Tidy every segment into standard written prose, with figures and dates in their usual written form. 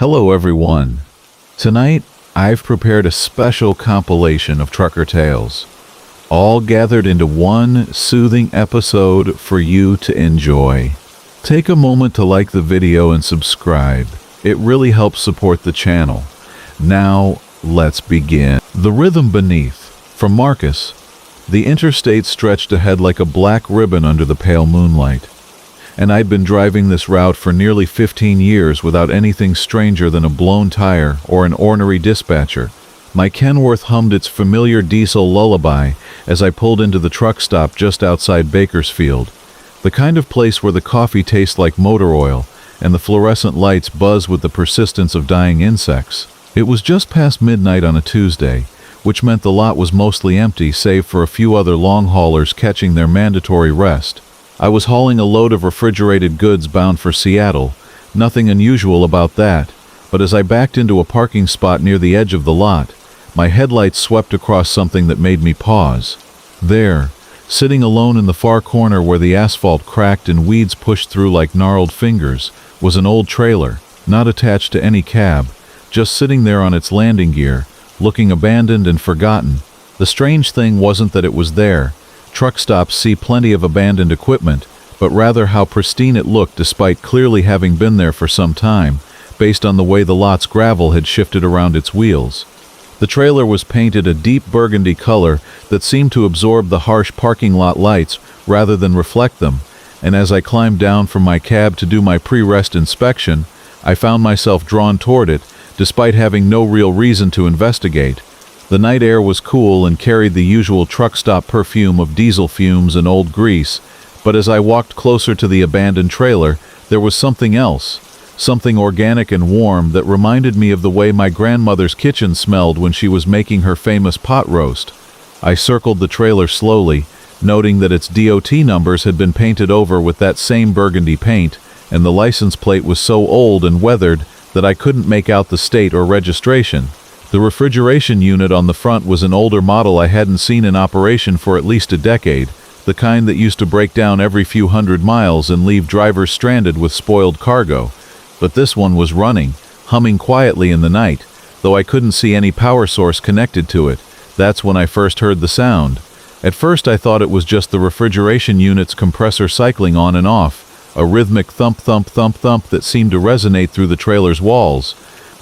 Hello everyone. Tonight, I've prepared a special compilation of trucker tales, all gathered into one soothing episode for you to enjoy. Take a moment to like the video and subscribe. It really helps support the channel. Now, let's begin. The Rhythm Beneath. From Marcus. The interstate stretched ahead like a black ribbon under the pale moonlight. And I'd been driving this route for nearly 15 years without anything stranger than a blown tire or an ornery dispatcher. My Kenworth hummed its familiar diesel lullaby as I pulled into the truck stop just outside Bakersfield, the kind of place where the coffee tastes like motor oil and the fluorescent lights buzz with the persistence of dying insects. It was just past midnight on a Tuesday, which meant the lot was mostly empty save for a few other long haulers catching their mandatory rest. I was hauling a load of refrigerated goods bound for Seattle, nothing unusual about that, but as I backed into a parking spot near the edge of the lot, my headlights swept across something that made me pause. There, sitting alone in the far corner where the asphalt cracked and weeds pushed through like gnarled fingers, was an old trailer, not attached to any cab, just sitting there on its landing gear, looking abandoned and forgotten. The strange thing wasn't that it was there. Truck stops see plenty of abandoned equipment, but rather how pristine it looked despite clearly having been there for some time, based on the way the lot's gravel had shifted around its wheels. The trailer was painted a deep burgundy color that seemed to absorb the harsh parking lot lights rather than reflect them, and as I climbed down from my cab to do my pre-rest inspection, I found myself drawn toward it, despite having no real reason to investigate. The night air was cool and carried the usual truck stop perfume of diesel fumes and old grease, but as I walked closer to the abandoned trailer, there was something else, something organic and warm that reminded me of the way my grandmother's kitchen smelled when she was making her famous pot roast. I circled the trailer slowly, noting that its DOT numbers had been painted over with that same burgundy paint, and the license plate was so old and weathered that I couldn't make out the state or registration. The refrigeration unit on the front was an older model I hadn't seen in operation for at least a decade, the kind that used to break down every few hundred miles and leave drivers stranded with spoiled cargo. But this one was running, humming quietly in the night, though I couldn't see any power source connected to it. That's when I first heard the sound. At first I thought it was just the refrigeration unit's compressor cycling on and off, a rhythmic thump thump thump thump that seemed to resonate through the trailer's walls.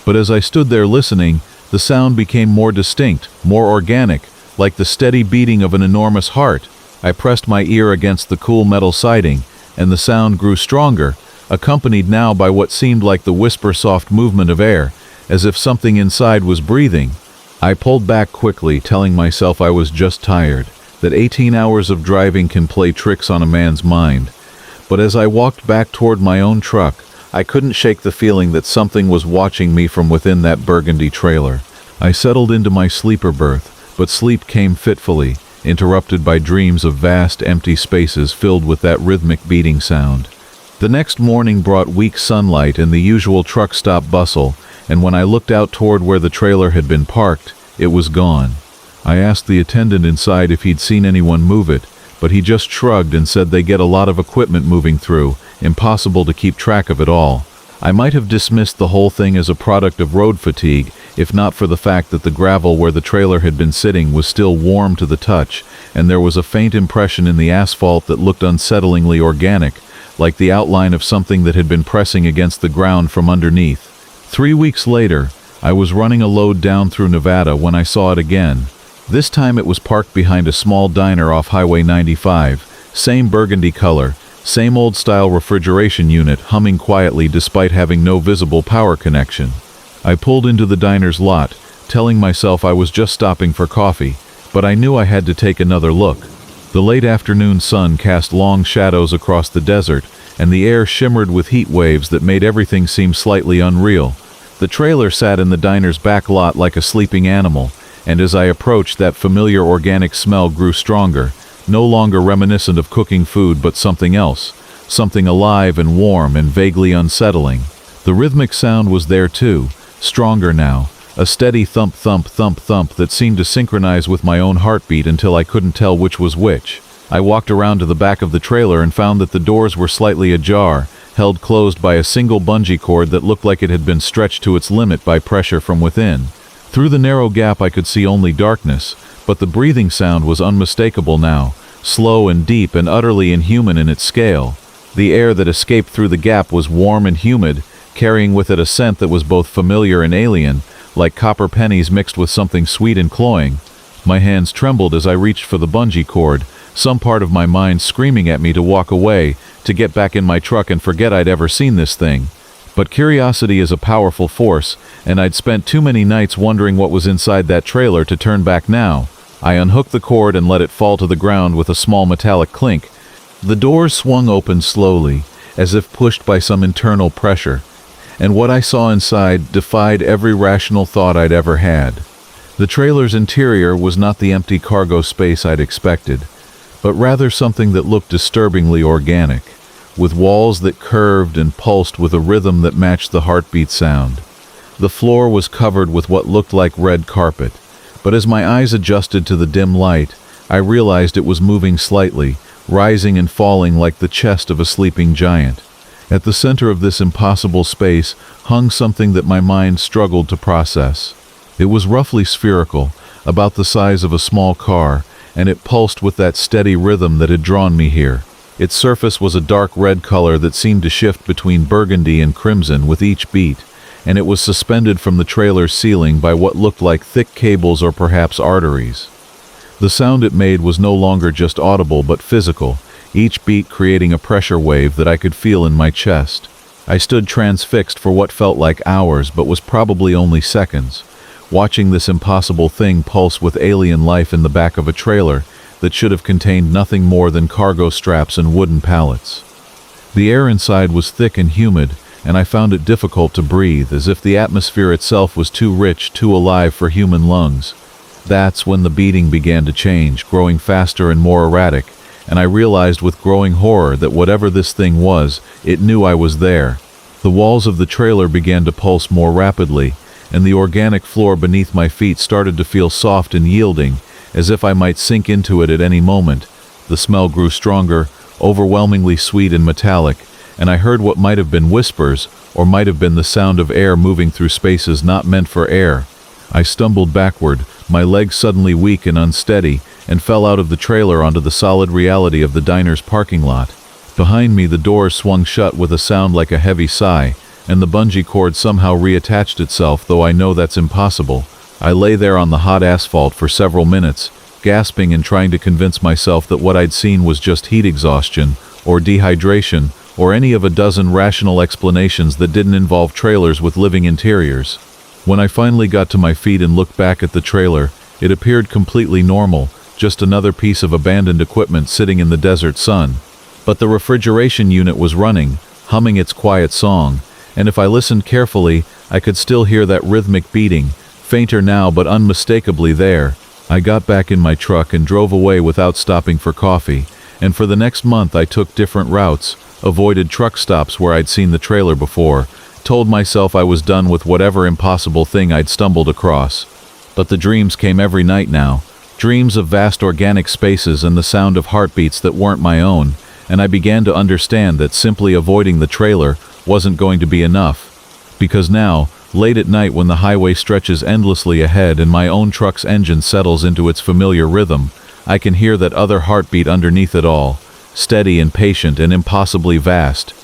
But as I stood there listening, the sound became more distinct, more organic, like the steady beating of an enormous heart. I pressed my ear against the cool metal siding, and the sound grew stronger, accompanied now by what seemed like the whisper-soft movement of air, as if something inside was breathing. I pulled back quickly, telling myself I was just tired, that 18 hours of driving can play tricks on a man's mind. But as I walked back toward my own truck, I couldn't shake the feeling that something was watching me from within that burgundy trailer. I settled into my sleeper berth, but sleep came fitfully, interrupted by dreams of vast, empty spaces filled with that rhythmic beating sound. The next morning brought weak sunlight and the usual truck stop bustle, and when I looked out toward where the trailer had been parked, it was gone. I asked the attendant inside if he'd seen anyone move it, but he just shrugged and said they get a lot of equipment moving through, impossible to keep track of it all. I might have dismissed the whole thing as a product of road fatigue, if not for the fact that the gravel where the trailer had been sitting was still warm to the touch, and there was a faint impression in the asphalt that looked unsettlingly organic, like the outline of something that had been pressing against the ground from underneath. 3 weeks later, I was running a load down through Nevada when I saw it again. This time it was parked behind a small diner off Highway 95, same burgundy color, same old-style refrigeration unit humming quietly despite having no visible power connection. I pulled into the diner's lot, telling myself I was just stopping for coffee, but I knew I had to take another look. The late afternoon sun cast long shadows across the desert, and the air shimmered with heat waves that made everything seem slightly unreal. The trailer sat in the diner's back lot like a sleeping animal, and as I approached, that familiar organic smell grew stronger, no longer reminiscent of cooking food but something else, something alive and warm and vaguely unsettling. The rhythmic sound was there too, stronger now, a steady thump thump thump thump that seemed to synchronize with my own heartbeat until I couldn't tell which was which. I walked around to the back of the trailer and found that the doors were slightly ajar, held closed by a single bungee cord that looked like it had been stretched to its limit by pressure from within. Through the narrow gap I could see only darkness, but the breathing sound was unmistakable now, slow and deep and utterly inhuman in its scale. The air that escaped through the gap was warm and humid, carrying with it a scent that was both familiar and alien, like copper pennies mixed with something sweet and cloying. My hands trembled as I reached for the bungee cord, some part of my mind screaming at me to walk away, to get back in my truck and forget I'd ever seen this thing. But curiosity is a powerful force, and I'd spent too many nights wondering what was inside that trailer to turn back now. I unhooked the cord and let it fall to the ground with a small metallic clink. The doors swung open slowly, as if pushed by some internal pressure, and what I saw inside defied every rational thought I'd ever had. The trailer's interior was not the empty cargo space I'd expected, but rather something that looked disturbingly organic, with walls that curved and pulsed with a rhythm that matched the heartbeat sound. The floor was covered with what looked like red carpet, but as my eyes adjusted to the dim light, I realized it was moving slightly, rising and falling like the chest of a sleeping giant. At the center of this impossible space hung something that my mind struggled to process. It was roughly spherical, about the size of a small car, and it pulsed with that steady rhythm that had drawn me here. Its surface was a dark red color that seemed to shift between burgundy and crimson with each beat, and it was suspended from the trailer's ceiling by what looked like thick cables or perhaps arteries. The sound it made was no longer just audible but physical, each beat creating a pressure wave that I could feel in my chest. I stood transfixed for what felt like hours but was probably only seconds, watching this impossible thing pulse with alien life in the back of a trailer that should have contained nothing more than cargo straps and wooden pallets. The air inside was thick and humid, and I found it difficult to breathe, as if the atmosphere itself was too rich, too alive for human lungs. That's when the beating began to change, growing faster and more erratic, and I realized with growing horror that whatever this thing was, it knew I was there. The walls of the trailer began to pulse more rapidly, and the organic floor beneath my feet started to feel soft and yielding, as if I might sink into it at any moment. The smell grew stronger, overwhelmingly sweet and metallic, and I heard what might have been whispers, or might have been the sound of air moving through spaces not meant for air. I stumbled backward, my legs suddenly weak and unsteady, and fell out of the trailer onto the solid reality of the diner's parking lot. Behind me, the doors swung shut with a sound like a heavy sigh, and the bungee cord somehow reattached itself, though I know that's impossible. I lay there on the hot asphalt for several minutes, gasping and trying to convince myself that what I'd seen was just heat exhaustion, or dehydration, or any of a dozen rational explanations that didn't involve trailers with living interiors. When I finally got to my feet and looked back at the trailer, it appeared completely normal, just another piece of abandoned equipment sitting in the desert sun. But the refrigeration unit was running, humming its quiet song, and if I listened carefully, I could still hear that rhythmic beating, fainter now but unmistakably there. I got back in my truck and drove away without stopping for coffee, and for the next month I took different routes, avoided truck stops where I'd seen the trailer before, told myself I was done with whatever impossible thing I'd stumbled across. But the dreams came every night now, dreams of vast organic spaces and the sound of heartbeats that weren't my own, and I began to understand that simply avoiding the trailer wasn't going to be enough. Because now, late at night when the highway stretches endlessly ahead and my own truck's engine settles into its familiar rhythm, I can hear that other heartbeat underneath it all, steady and patient and impossibly vast.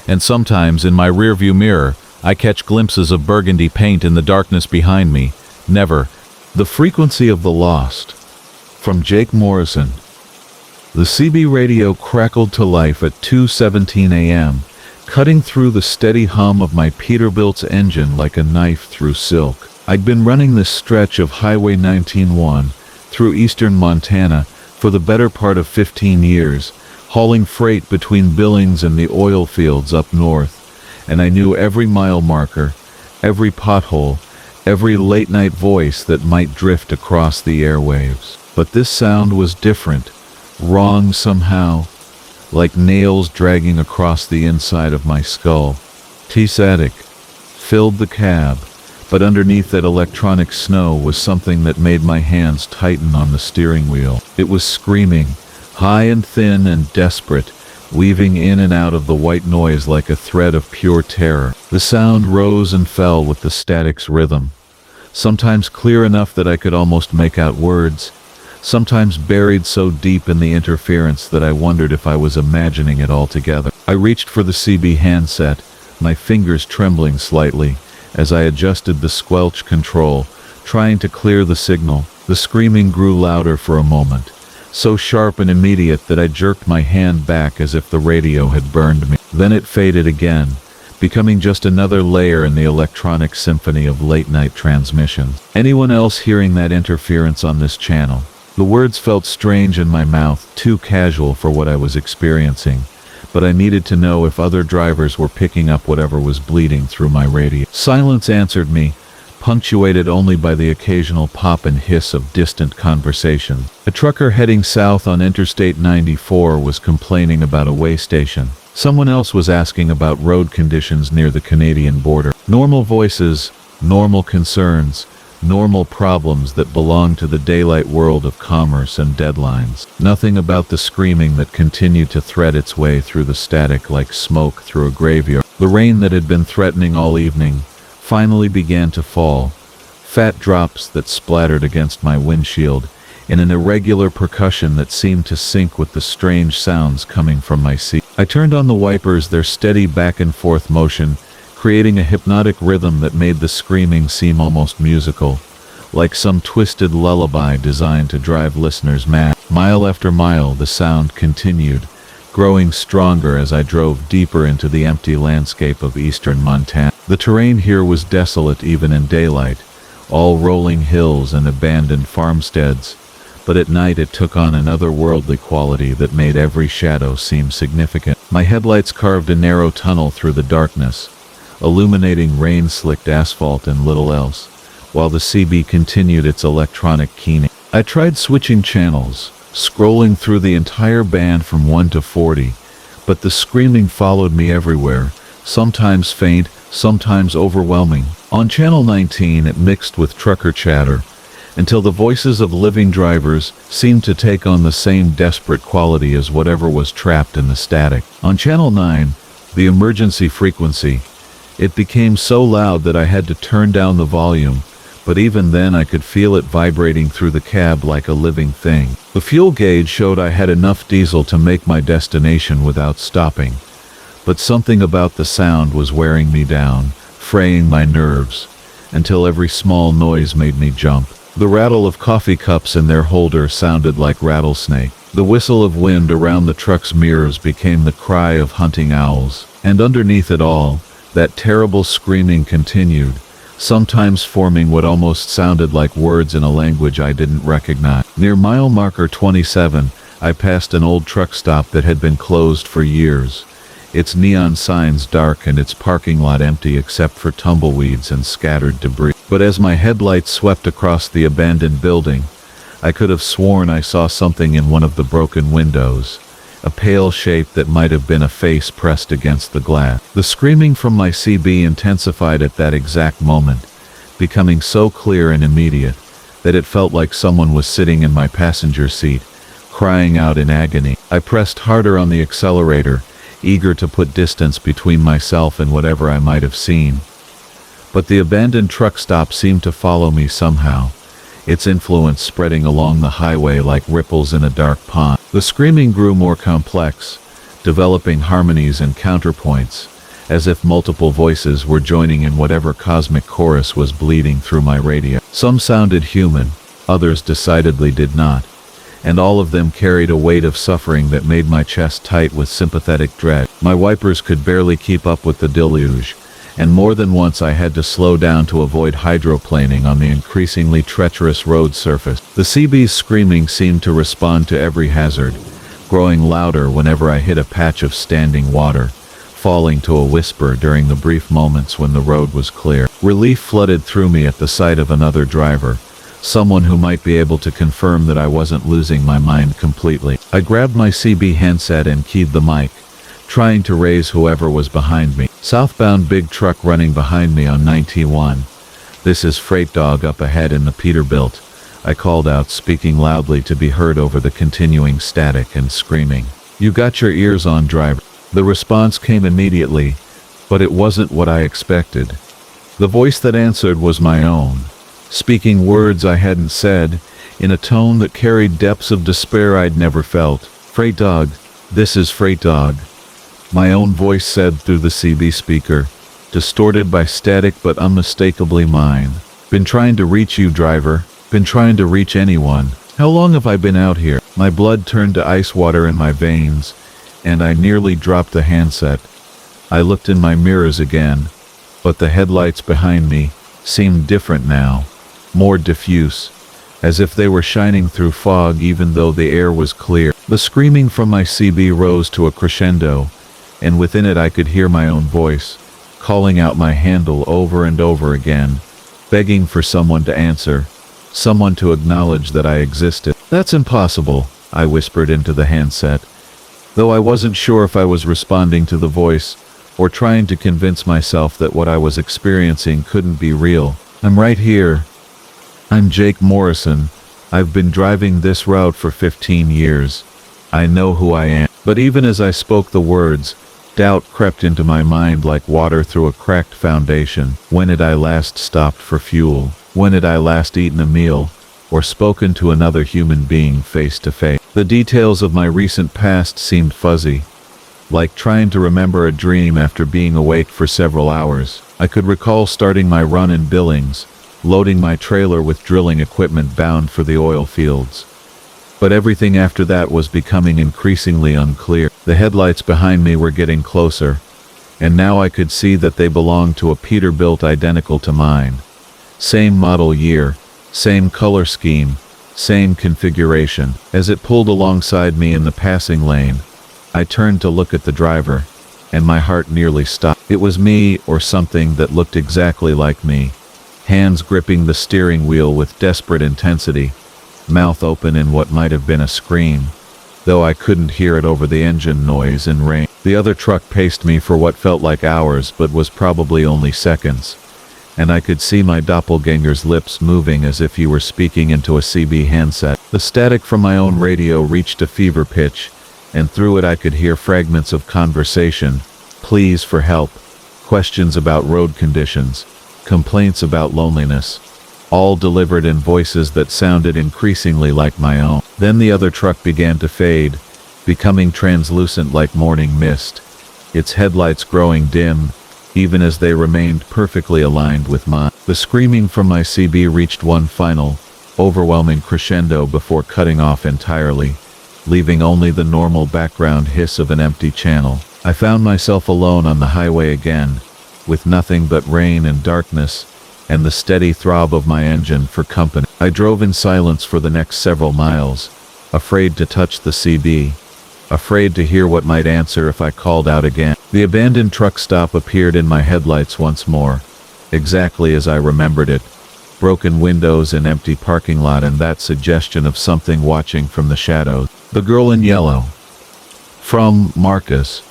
And sometimes in my rearview mirror, I catch glimpses of burgundy paint in the darkness behind me. Never. The Frequency of the Lost. From Jake Morrison. The CB radio crackled to life at 2:17 a.m., cutting through the steady hum of my Peterbilt's engine like a knife through silk. I'd been running this stretch of Highway 19-1 through eastern Montana for the better part of 15 years, hauling freight between Billings and the oil fields up north, and I knew every mile marker, every pothole, every late-night voice that might drift across the airwaves. But this sound was different, wrong somehow, like nails dragging across the inside of my skull. T-Static filled the cab, but underneath that electronic snow was something that made my hands tighten on the steering wheel. It was screaming, high and thin and desperate, weaving in and out of the white noise like a thread of pure terror. The sound rose and fell with the static's rhythm, sometimes clear enough that I could almost make out words, sometimes buried so deep in the interference that I wondered if I was imagining it altogether. I reached for the CB handset, my fingers trembling slightly as I adjusted the squelch control, trying to clear the signal. The screaming grew louder for a moment, so sharp and immediate that I jerked my hand back as if the radio had burned me. Then it faded again, becoming just another layer in the electronic symphony of late-night transmissions. Anyone else hearing that interference on this channel? The words felt strange in my mouth, too casual for what I was experiencing, but I needed to know if other drivers were picking up whatever was bleeding through my radio. Silence answered me, punctuated only by the occasional pop and hiss of distant conversation. A trucker heading south on Interstate 94 was complaining about a way station. Someone else was asking about road conditions near the Canadian border. Normal voices, normal concerns, normal problems that belong to the daylight world of commerce and deadlines. Nothing about the screaming that continued to thread its way through the static like smoke through a graveyard. The rain that had been threatening all evening finally began to fall, fat drops that splattered against my windshield in an irregular percussion that seemed to sync with the strange sounds coming from my seat. I turned on the wipers, their steady back and forth motion creating a hypnotic rhythm that made the screaming seem almost musical, like some twisted lullaby designed to drive listeners mad. Mile after mile, the sound continued, growing stronger as I drove deeper into the empty landscape of eastern Montana. The terrain here was desolate even in daylight, all rolling hills and abandoned farmsteads, but at night it took on an otherworldly quality that made every shadow seem significant. My headlights carved a narrow tunnel through the darkness, illuminating rain-slicked asphalt and little else, while the CB continued its electronic keening. I tried switching channels, scrolling through the entire band from 1 to 40, but the screaming followed me everywhere, sometimes faint, sometimes overwhelming. On channel 19 it mixed with trucker chatter, until the voices of living drivers seemed to take on the same desperate quality as whatever was trapped in the static. On channel 9, the emergency frequency, it became so loud that I had to turn down the volume, but even then I could feel it vibrating through the cab like a living thing. The fuel gauge showed I had enough diesel to make my destination without stopping, but something about the sound was wearing me down, fraying my nerves, until every small noise made me jump. The rattle of coffee cups in their holder sounded like rattlesnake. The whistle of wind around the truck's mirrors became the cry of hunting owls, and underneath it all, that terrible screaming continued, sometimes forming what almost sounded like words in a language I didn't recognize. Near mile marker 27, I passed an old truck stop that had been closed for years, its neon signs dark and its parking lot empty except for tumbleweeds and scattered debris. But as my headlights swept across the abandoned building, I could have sworn I saw something in one of the broken windows, a pale shape that might have been a face pressed against the glass. The screaming from my CB intensified at that exact moment, becoming so clear and immediate that it felt like someone was sitting in my passenger seat, crying out in agony. I pressed harder on the accelerator, eager to put distance between myself and whatever I might have seen. But the abandoned truck stop seemed to follow me somehow, its influence spreading along the highway like ripples in a dark pond. The screaming grew more complex, developing harmonies and counterpoints, as if multiple voices were joining in whatever cosmic chorus was bleeding through my radio. Some sounded human, others decidedly did not, and all of them carried a weight of suffering that made my chest tight with sympathetic dread. My wipers could barely keep up with the deluge, and more than once I had to slow down to avoid hydroplaning on the increasingly treacherous road surface. The CB's screaming seemed to respond to every hazard, growing louder whenever I hit a patch of standing water, falling to a whisper during the brief moments when the road was clear. Relief flooded through me at the sight of another driver, someone who might be able to confirm that I wasn't losing my mind completely. I grabbed my CB handset and keyed the mic, trying to raise whoever was behind me. Southbound big truck running behind me on 91. This is Freight Dog up ahead in the Peterbilt, I called out, speaking loudly to be heard over the continuing static and screaming. "You got your ears on, driver." The response came immediately, but it wasn't what I expected. The voice that answered was my own, speaking words I hadn't said, in a tone that carried depths of despair I'd never felt. "Freight dog, this is Freight dog," my own voice said through the CB speaker, distorted by static but unmistakably mine. "Been trying to reach you, driver. Been trying to reach anyone. How long have I been out here?" My blood turned to ice water in my veins, and I nearly dropped the handset. I looked in my mirrors again, but the headlights behind me seemed different now, more diffuse, as if they were shining through fog even though the air was clear. The screaming from my CB rose to a crescendo, and within it I could hear my own voice, calling out my handle over and over again, begging for someone to answer, someone to acknowledge that I existed. "That's impossible," I whispered into the handset, though I wasn't sure if I was responding to the voice or trying to convince myself that what I was experiencing couldn't be real. "I'm right here. I'm Jake Morrison. I've been driving this route for 15 years. I know who I am." But even as I spoke the words, doubt crept into my mind like water through a cracked foundation. When had I last stopped for fuel? When had I last eaten a meal, or spoken to another human being face to face? The details of my recent past seemed fuzzy, like trying to remember a dream after being awake for several hours. I could recall starting my run in Billings, loading my trailer with drilling equipment bound for the oil fields. But everything after that was becoming increasingly unclear. The headlights behind me were getting closer, and now I could see that they belonged to a Peterbilt identical to mine. Same model year, same color scheme, same configuration. As it pulled alongside me in the passing lane, I turned to look at the driver, and my heart nearly stopped. It was me, or something that looked exactly like me, hands gripping the steering wheel with desperate intensity, mouth open in what might have been a scream, though I couldn't hear it over the engine noise and rain. The other truck paced me for what felt like hours but was probably only seconds, and I could see my doppelganger's lips moving as if he were speaking into a CB handset. The static from my own radio reached a fever pitch, and through it I could hear fragments of conversation, pleas for help, questions about road conditions, complaints about loneliness, all delivered in voices that sounded increasingly like my own. Then the other truck began to fade, becoming translucent like morning mist, its headlights growing dim, even as they remained perfectly aligned with mine. The screaming from my CB reached one final, overwhelming crescendo before cutting off entirely, leaving only the normal background hiss of an empty channel. I found myself alone on the highway again, with nothing but rain and darkness, and the steady throb of my engine for company. I drove in silence for the next several miles, afraid to touch the CB, afraid to hear what might answer if I called out again. The abandoned truck stop appeared in my headlights once more, exactly as I remembered it. Broken windows and empty parking lot, and that suggestion of something watching from the shadows. The girl in yellow. From Marcus.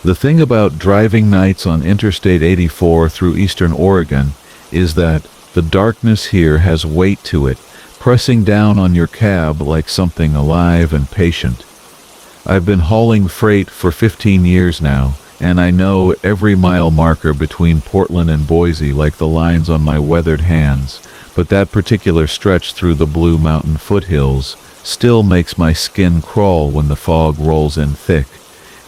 The thing about driving nights on Interstate 84 through eastern Oregon is that the darkness here has weight to it, pressing down on your cab like something alive and patient. I've been hauling freight for 15 years now, and I know every mile marker between Portland and Boise like the lines on my weathered hands, but that particular stretch through the Blue Mountain foothills still makes my skin crawl when the fog rolls in thick,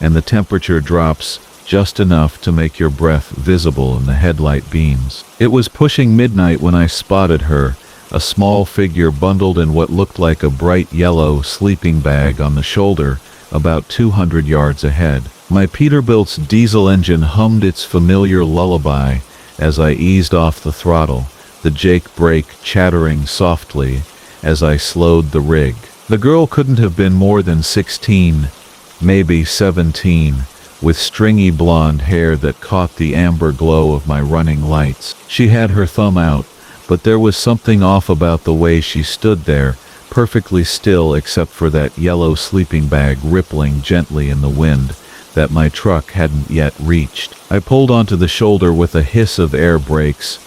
and the temperature drops just enough to make your breath visible in the headlight beams. It was pushing midnight when I spotted her, a small figure bundled in what looked like a bright yellow sleeping bag on the shoulder, about 200 yards ahead. My Peterbilt's diesel engine hummed its familiar lullaby as I eased off the throttle, the Jake brake chattering softly as I slowed the rig. The girl couldn't have been more than 16, maybe 17, with stringy blonde hair that caught the amber glow of my running lights. She had her thumb out, but there was something off about the way she stood there, perfectly still except for that yellow sleeping bag rippling gently in the wind that my truck hadn't yet reached. I pulled onto the shoulder with a hiss of air brakes,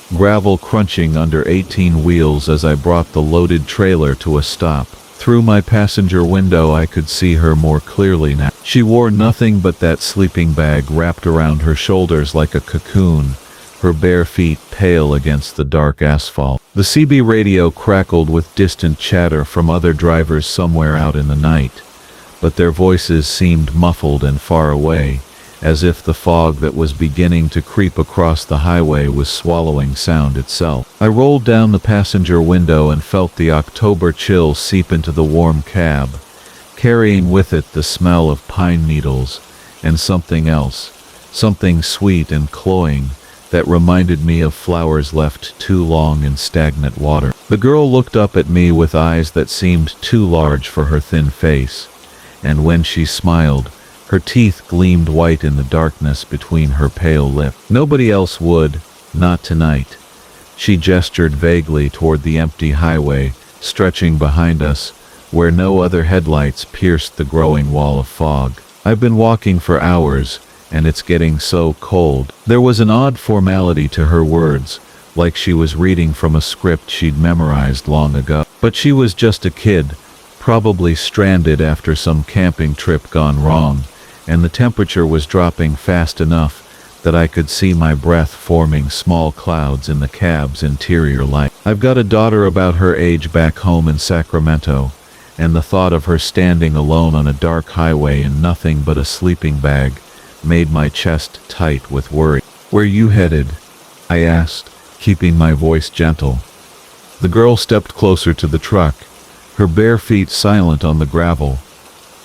gravel crunching under 18 wheels as I brought the loaded trailer to a stop. Through my passenger window I could see her more clearly now. She wore nothing but that sleeping bag wrapped around her shoulders like a cocoon, her bare feet pale against the dark asphalt. The CB radio crackled with distant chatter from other drivers somewhere out in the night, but their voices seemed muffled and far away, as if the fog that was beginning to creep across the highway was swallowing sound itself. I rolled down the passenger window and felt the October chill seep into the warm cab, carrying with it the smell of pine needles and something else, something sweet and cloying, that reminded me of flowers left too long in stagnant water. The girl looked up at me with eyes that seemed too large for her thin face, and when she smiled, her teeth gleamed white in the darkness between her pale lips. Nobody else would, not tonight. She gestured vaguely toward the empty highway, stretching behind us, where no other headlights pierced the growing wall of fog. I've been walking for hours, and it's getting so cold. There was an odd formality to her words, like she was reading from a script she'd memorized long ago. But she was just a kid, probably stranded after some camping trip gone wrong, and the temperature was dropping fast enough that I could see my breath forming small clouds in the cab's interior light. I've got a daughter about her age back home in Sacramento, and the thought of her standing alone on a dark highway in nothing but a sleeping bag made my chest tight with worry. "Where you headed?" I asked, keeping my voice gentle. The girl stepped closer to the truck, her bare feet silent on the gravel,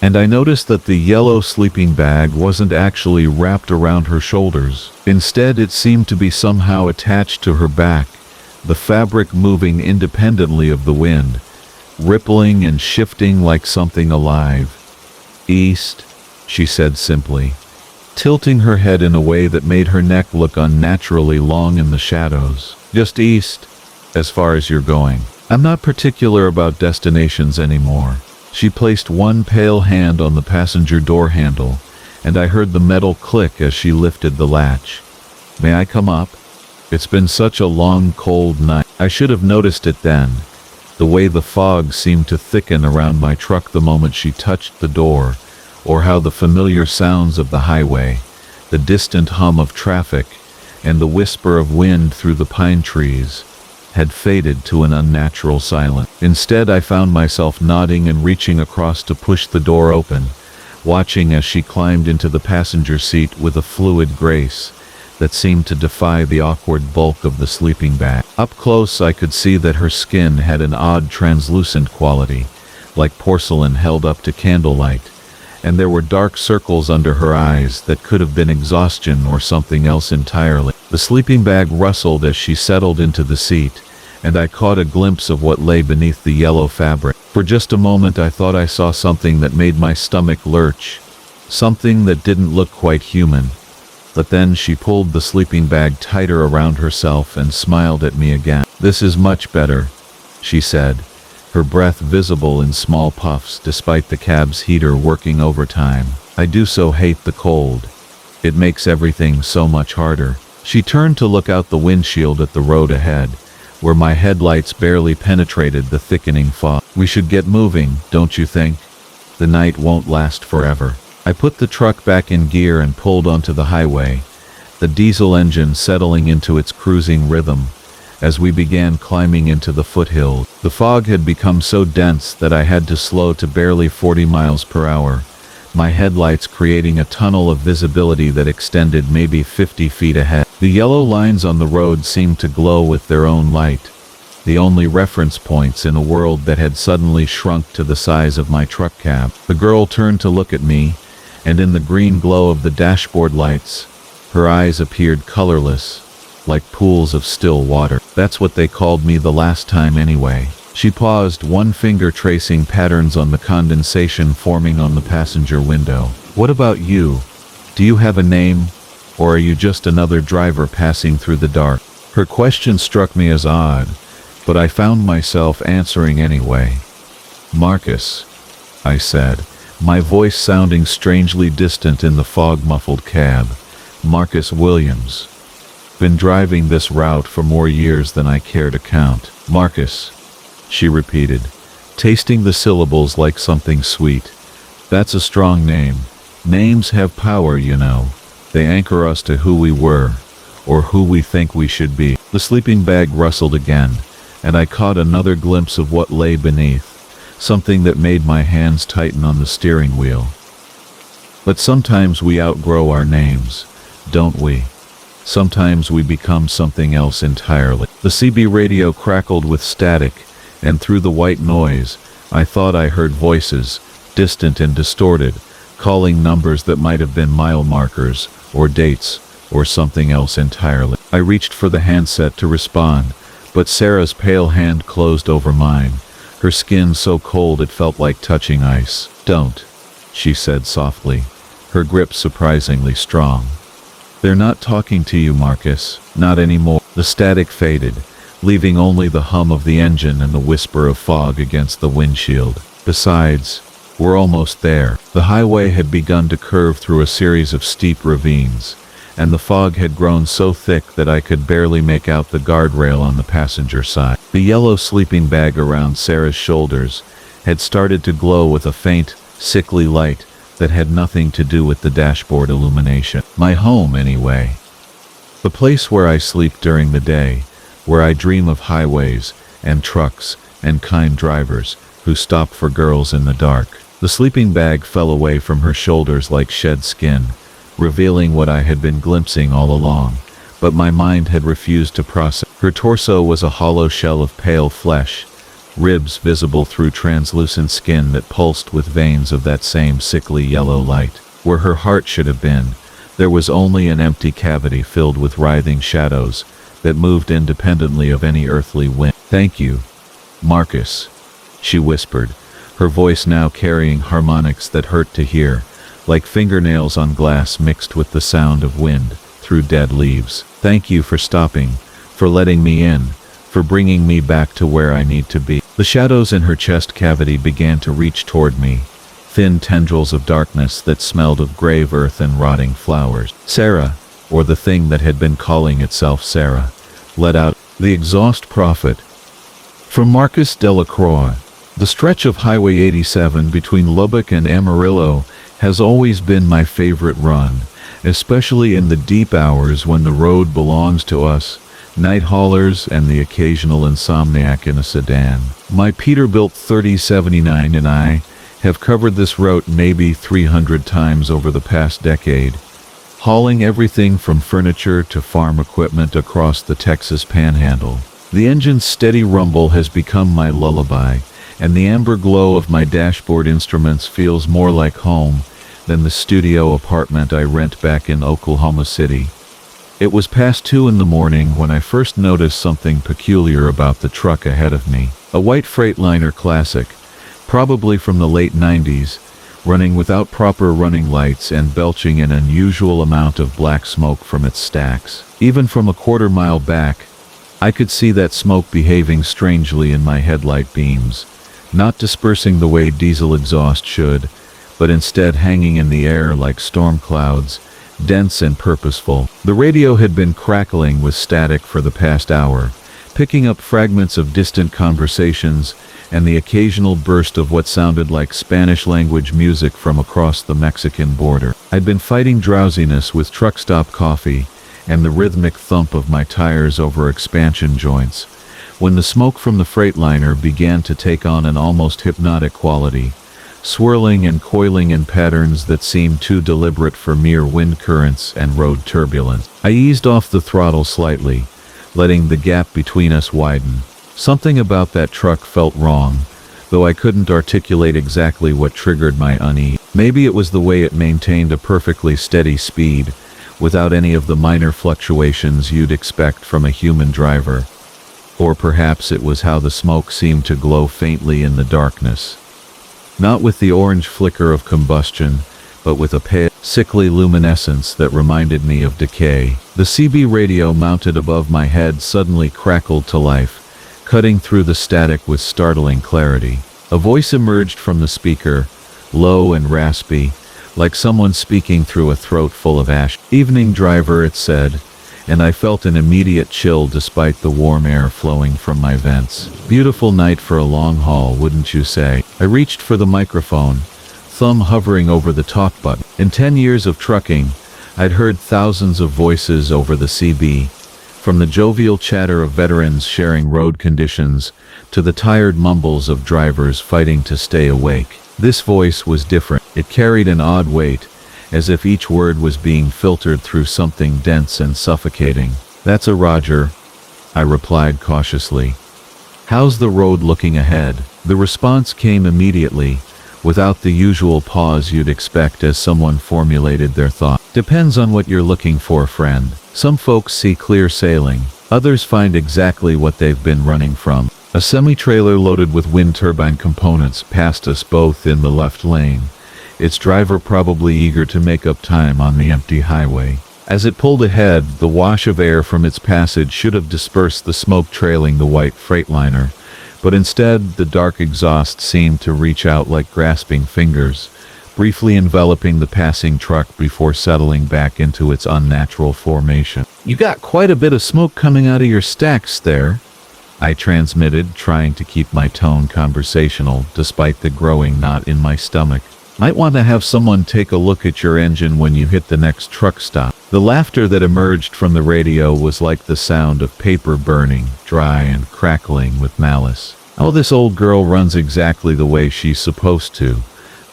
and I noticed that the yellow sleeping bag wasn't actually wrapped around her shoulders. Instead, it seemed to be somehow attached to her back, the fabric moving independently of the wind, rippling and shifting like something alive. "East," she said simply, tilting her head in a way that made her neck look unnaturally long in the shadows. "Just east, as far as you're going. I'm not particular about destinations anymore." She placed one pale hand on the passenger door handle, and I heard the metal click as she lifted the latch. "May I come up? It's been such a long, cold night." I should have noticed it then, the way the fog seemed to thicken around my truck the moment she touched the door, or how the familiar sounds of the highway, the distant hum of traffic, and the whisper of wind through the pine trees, had faded to an unnatural silence. Instead, I found myself nodding and reaching across to push the door open, watching as she climbed into the passenger seat with a fluid grace that seemed to defy the awkward bulk of the sleeping bag. Up close, I could see that her skin had an odd translucent quality, like porcelain held up to candlelight, and there were dark circles under her eyes that could have been exhaustion or something else entirely. The sleeping bag rustled as she settled into the seat, and I caught a glimpse of what lay beneath the yellow fabric. For just a moment I thought I saw something that made my stomach lurch, something that didn't look quite human. But then she pulled the sleeping bag tighter around herself and smiled at me again. "This is much better," she said, her breath visible in small puffs despite the cab's heater working overtime. "I do so hate the cold. It makes everything so much harder." She turned to look out the windshield at the road ahead, where my headlights barely penetrated the thickening fog. "We should get moving, don't you think? The night won't last forever." I put the truck back in gear and pulled onto the highway, the diesel engine settling into its cruising rhythm as we began climbing into the foothills. The fog had become so dense that I had to slow to barely 40 miles per hour, my headlights creating a tunnel of visibility that extended maybe 50 feet ahead. The yellow lines on the road seemed to glow with their own light, the only reference points in a world that had suddenly shrunk to the size of my truck cab. The girl turned to look at me, and in the green glow of the dashboard lights, her eyes appeared colorless, like pools of still water. "That's what they called me the last time anyway." She paused, one finger tracing patterns on the condensation forming on the passenger window. "What about you? Do you have a name, or are you just another driver passing through the dark?" Her question struck me as odd, but I found myself answering anyway. "Marcus," I said, my voice sounding strangely distant in the fog-muffled cab. "Marcus Williams. Been driving this route for more years than I care to count." "Marcus," she repeated, tasting the syllables like something sweet. "That's a strong name. Names have power, you know. They anchor us to who we were, or who we think we should be. The sleeping bag rustled again, and I caught another glimpse of what lay beneath, something that made my hands tighten on the steering wheel. But sometimes we outgrow our names, don't we? Sometimes we become something else entirely. The CB radio crackled with static, and through the white noise, I thought I heard voices, distant and distorted, calling numbers that might have been mile markers, or dates, or something else entirely. I reached for the handset to respond, but Sarah's pale hand closed over mine, her skin so cold it felt like touching ice. "Don't," she said softly, her grip surprisingly strong. "They're not talking to you, Marcus. Not anymore." The static faded, leaving only the hum of the engine and the whisper of fog against the windshield. Besides, we're almost there. The highway had begun to curve through a series of steep ravines, and the fog had grown so thick that I could barely make out the guardrail on the passenger side. The yellow sleeping bag around Sarah's shoulders had started to glow with a faint, sickly light that had nothing to do with the dashboard illumination. My home, anyway. The place where I sleep during the day, where I dream of highways and trucks and kind drivers who stop for girls in the dark. The sleeping bag fell away from her shoulders like shed skin, revealing what I had been glimpsing all along, but my mind had refused to process. Her torso was a hollow shell of pale flesh, ribs visible through translucent skin that pulsed with veins of that same sickly yellow light. Where her heart should have been, there was only an empty cavity filled with writhing shadows that moved independently of any earthly wind. "Thank you, Marcus," she whispered, her voice now carrying harmonics that hurt to hear, like fingernails on glass mixed with the sound of wind through dead leaves. "Thank you for stopping, for letting me in, for bringing me back to where I need to be." The shadows in her chest cavity began to reach toward me, thin tendrils of darkness that smelled of grave earth and rotting flowers. Sarah, or the thing that had been calling itself Sarah, let out the exhaust prophet. From Marcus Delacroix. The stretch of Highway 87 between Lubbock and Amarillo has always been my favorite run, especially in the deep hours when the road belongs to us, night haulers and the occasional insomniac in a sedan. My Peterbilt 3079 and I have covered this route maybe 300 times over the past decade, hauling everything from furniture to farm equipment across the Texas Panhandle. The engine's steady rumble has become my lullaby, and the amber glow of my dashboard instruments feels more like home than the studio apartment I rent back in Oklahoma City. It was past 2 in the morning when I first noticed something peculiar about the truck ahead of me. A white Freightliner Classic, probably from the late 90s, running without proper running lights and belching an unusual amount of black smoke from its stacks. Even from a quarter-mile back, I could see that smoke behaving strangely in my headlight beams, not dispersing the way diesel exhaust should, but instead hanging in the air like storm clouds, dense and purposeful. The radio had been crackling with static for the past hour, picking up fragments of distant conversations and the occasional burst of what sounded like Spanish-language music from across the Mexican border. I'd been fighting drowsiness with truck stop coffee and the rhythmic thump of my tires over expansion joints, when the smoke from the Freightliner began to take on an almost hypnotic quality, swirling and coiling in patterns that seemed too deliberate for mere wind currents and road turbulence. I eased off the throttle slightly, letting the gap between us widen. Something about that truck felt wrong, though I couldn't articulate exactly what triggered my unease. Maybe it was the way it maintained a perfectly steady speed, without any of the minor fluctuations you'd expect from a human driver. Or perhaps it was how the smoke seemed to glow faintly in the darkness. Not with the orange flicker of combustion, but with a pale, sickly luminescence that reminded me of decay. The CB radio mounted above my head suddenly crackled to life, cutting through the static with startling clarity. A voice emerged from the speaker, low and raspy, like someone speaking through a throat full of ash. "Evening, driver," it said, and I felt an immediate chill despite the warm air flowing from my vents. "Beautiful night for a long haul, wouldn't you say?" I reached for the microphone, thumb hovering over the talk button. In 10 years of trucking, I'd heard thousands of voices over the CB, from the jovial chatter of veterans sharing road conditions to the tired mumbles of drivers fighting to stay awake. This voice was different. It carried an odd weight, as if each word was being filtered through something dense and suffocating. "That's a Roger," I replied cautiously. "How's the road looking ahead?" The response came immediately, without the usual pause you'd expect as someone formulated their thought. "Depends on what you're looking for, friend. Some folks see clear sailing. Others find exactly what they've been running from." A semi-trailer loaded with wind turbine components passed us both in the left lane, its driver probably eager to make up time on the empty highway. As it pulled ahead, the wash of air from its passage should have dispersed the smoke trailing the white Freightliner, but instead the dark exhaust seemed to reach out like grasping fingers, briefly enveloping the passing truck before settling back into its unnatural formation. "You got quite a bit of smoke coming out of your stacks there," I transmitted, trying to keep my tone conversational despite the growing knot in my stomach. "Might want to have someone take a look at your engine when you hit the next truck stop." The laughter that emerged from the radio was like the sound of paper burning, dry and crackling with malice. "Oh, this old girl runs exactly the way she's supposed to,"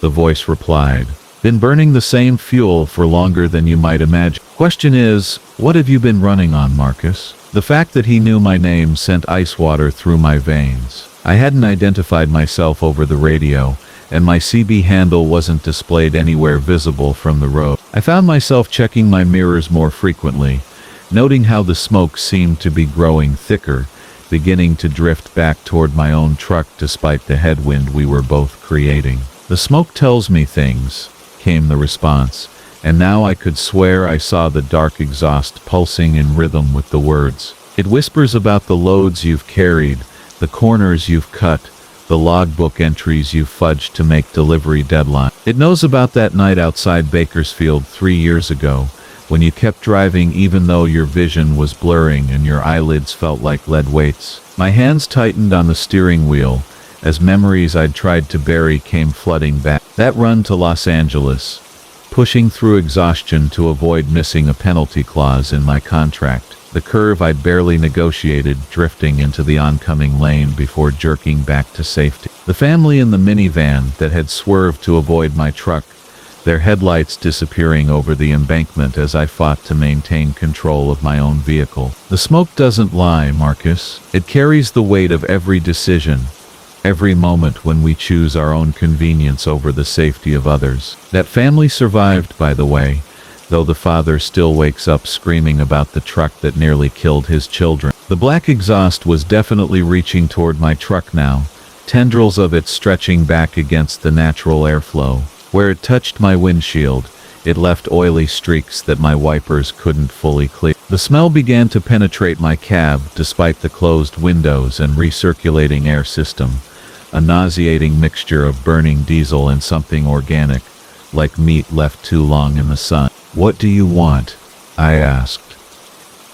the voice replied. "Been burning the same fuel for longer than you might imagine. Question is, what have you been running on, Marcus?" The fact that he knew my name sent ice water through my veins. I hadn't identified myself over the radio, and my CB handle wasn't displayed anywhere visible from the road. I found myself checking my mirrors more frequently, noting how the smoke seemed to be growing thicker, beginning to drift back toward my own truck despite the headwind we were both creating. "The smoke tells me things," came the response, and now I could swear I saw the dark exhaust pulsing in rhythm with the words. "It whispers about the loads you've carried, the corners you've cut, the logbook entries you've fudged to make delivery deadline. It knows about that night outside Bakersfield 3 years ago, when you kept driving even though your vision was blurring and your eyelids felt like lead weights." My hands tightened on the steering wheel, as memories I'd tried to bury came flooding back. That run to Los Angeles, pushing through exhaustion to avoid missing a penalty clause in my contract, the curve I'd barely negotiated drifting into the oncoming lane before jerking back to safety. The family in the minivan that had swerved to avoid my truck, their headlights disappearing over the embankment as I fought to maintain control of my own vehicle. The smoke doesn't lie, Marcus. It carries the weight of every decision, every moment when we choose our own convenience over the safety of others. That family survived, by the way, though the father still wakes up screaming about the truck that nearly killed his children. The black exhaust was definitely reaching toward my truck now, tendrils of it stretching back against the natural airflow. Where it touched my windshield, it left oily streaks that my wipers couldn't fully clear. The smell began to penetrate my cab despite the closed windows and recirculating air system, a nauseating mixture of burning diesel and something organic, like meat left too long in the sun. "What do you want?" I asked,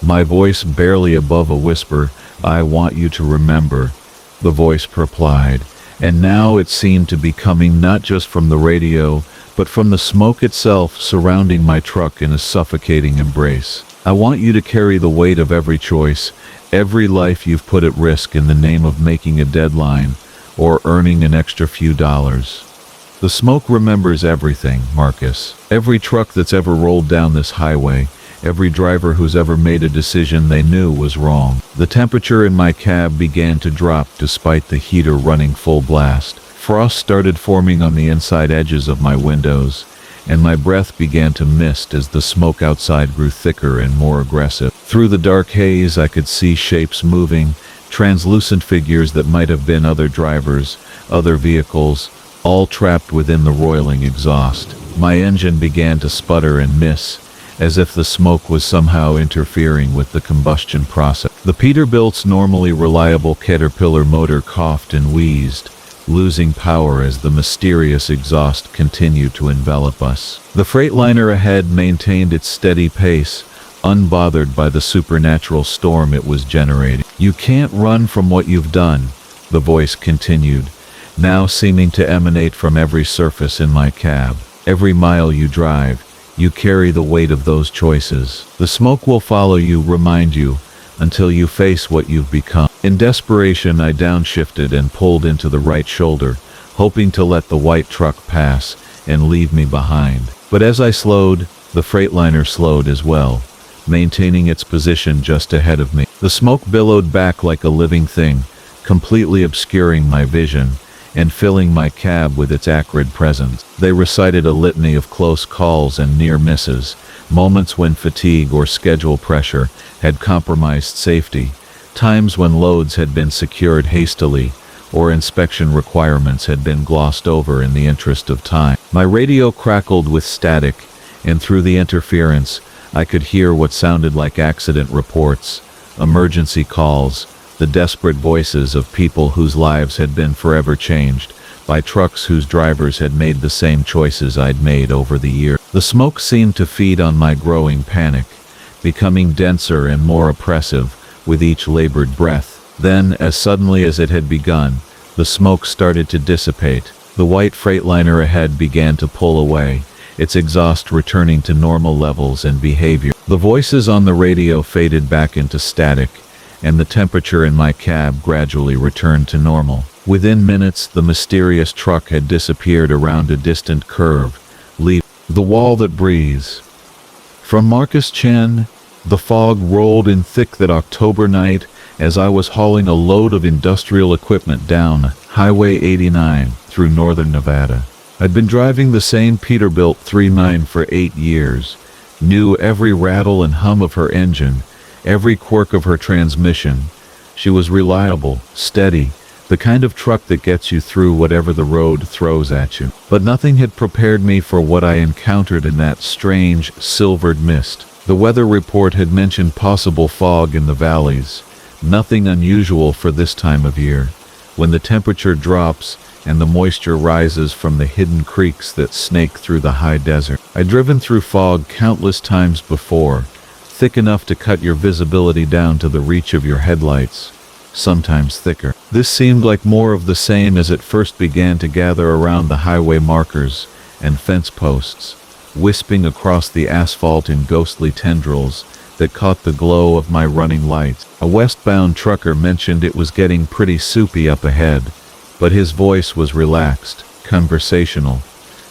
my voice barely above a whisper. "I want you to remember," the voice replied, and now it seemed to be coming not just from the radio, but from the smoke itself surrounding my truck in a suffocating embrace. "I want you to carry the weight of every choice, every life you've put at risk in the name of making a deadline or earning an extra few dollars. The smoke remembers everything, Marcus. Every truck that's ever rolled down this highway, every driver who's ever made a decision they knew was wrong." The temperature in my cab began to drop despite the heater running full blast. Frost started forming on the inside edges of my windows, and my breath began to mist as the smoke outside grew thicker and more aggressive. Through the dark haze, I could see shapes moving, translucent figures that might have been other drivers, other vehicles, all trapped within the roiling exhaust. My engine began to sputter and miss, as if the smoke was somehow interfering with the combustion process. The Peterbilt's normally reliable Caterpillar motor coughed and wheezed, losing power as the mysterious exhaust continued to envelop us. The Freightliner ahead maintained its steady pace, unbothered by the supernatural storm it was generating. "You can't run from what you've done," the voice continued, now seeming to emanate from every surface in my cab. Every mile you drive, you carry the weight of those choices. The smoke will follow you, remind you, until you face what you've become. In desperation, I downshifted and pulled into the right shoulder, hoping to let the white truck pass and leave me behind. But as I slowed, the Freightliner slowed as well, maintaining its position just ahead of me. The smoke billowed back like a living thing, completely obscuring my vision and filling my cab with its acrid presence. They recited a litany of close calls and near misses, moments when fatigue or schedule pressure had compromised safety, times when loads had been secured hastily, or inspection requirements had been glossed over in the interest of time. My radio crackled with static, and through the interference, I could hear what sounded like accident reports, emergency calls, the desperate voices of people whose lives had been forever changed by trucks whose drivers had made the same choices I'd made over the years. The smoke seemed to feed on my growing panic, becoming denser and more oppressive with each labored breath. Then, as suddenly as it had begun, the smoke started to dissipate. The white Freightliner ahead began to pull away, its exhaust returning to normal levels and behavior. The voices on the radio faded back into static, and the temperature in my cab gradually returned to normal. Within minutes, the mysterious truck had disappeared around a distant curve, leaving the wall that breathes. From Marcus Chen, the fog rolled in thick that October night as I was hauling a load of industrial equipment down Highway 89 through northern Nevada. I'd been driving the same Peterbilt 39 for 8 years, knew every rattle and hum of her engine, every quirk of her transmission. She was reliable, steady, the kind of truck that gets you through whatever the road throws at you. But nothing had prepared me for what I encountered in that strange, silvered mist. The weather report had mentioned possible fog in the valleys, nothing unusual for this time of year, when the temperature drops and the moisture rises from the hidden creeks that snake through the high desert. I'd driven through fog countless times before, thick enough to cut your visibility down to the reach of your headlights, sometimes thicker. This seemed like more of the same as it first began to gather around the highway markers and fence posts, wisping across the asphalt in ghostly tendrils that caught the glow of my running lights. A westbound trucker mentioned it was getting pretty soupy up ahead, but his voice was relaxed, conversational.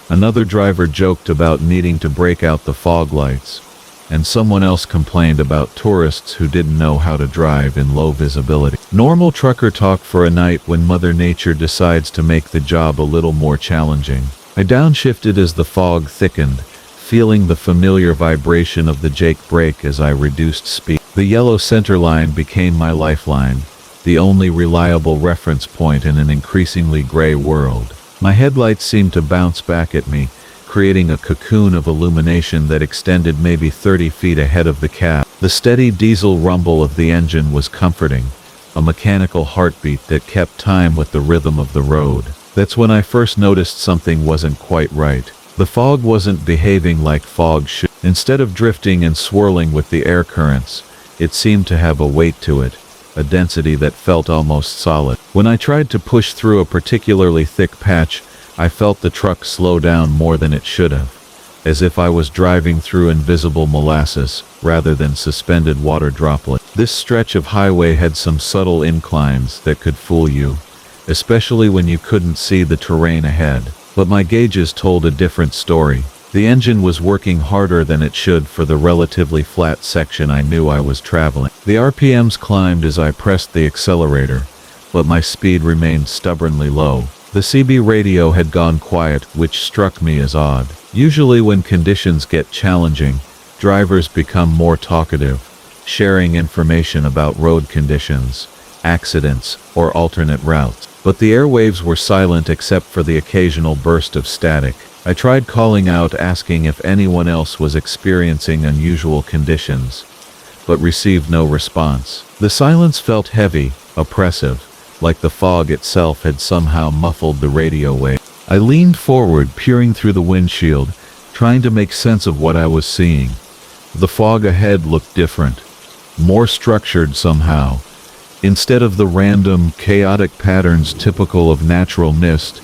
Another driver joked about needing to break out the fog lights, and someone else complained about tourists who didn't know how to drive in low visibility. Normal trucker talk for a night when Mother Nature decides to make the job a little more challenging. I downshifted as the fog thickened, feeling the familiar vibration of the Jake brake as I reduced speed. The yellow center line became my lifeline, the only reliable reference point in an increasingly gray world. My headlights seemed to bounce back at me, creating a cocoon of illumination that extended maybe 30 feet ahead of the cab. The steady diesel rumble of the engine was comforting, a mechanical heartbeat that kept time with the rhythm of the road. That's when I first noticed something wasn't quite right. The fog wasn't behaving like fog should. Instead of drifting and swirling with the air currents, it seemed to have a weight to it, a density that felt almost solid. When I tried to push through a particularly thick patch, I felt the truck slow down more than it should have, as if I was driving through invisible molasses rather than suspended water droplets. This stretch of highway had some subtle inclines that could fool you, especially when you couldn't see the terrain ahead. But my gauges told a different story. The engine was working harder than it should for the relatively flat section I knew I was traveling. The RPMs climbed as I pressed the accelerator, but my speed remained stubbornly low. The CB radio had gone quiet, which struck me as odd. Usually when conditions get challenging, drivers become more talkative, sharing information about road conditions, accidents, or alternate routes. But the airwaves were silent except for the occasional burst of static. I tried calling out, asking if anyone else was experiencing unusual conditions, but received no response. The silence felt heavy, oppressive, like the fog itself had somehow muffled the radio wave. I leaned forward, peering through the windshield, trying to make sense of what I was seeing. The fog ahead looked different, more structured somehow, Instead of the random, chaotic patterns typical of natural mist,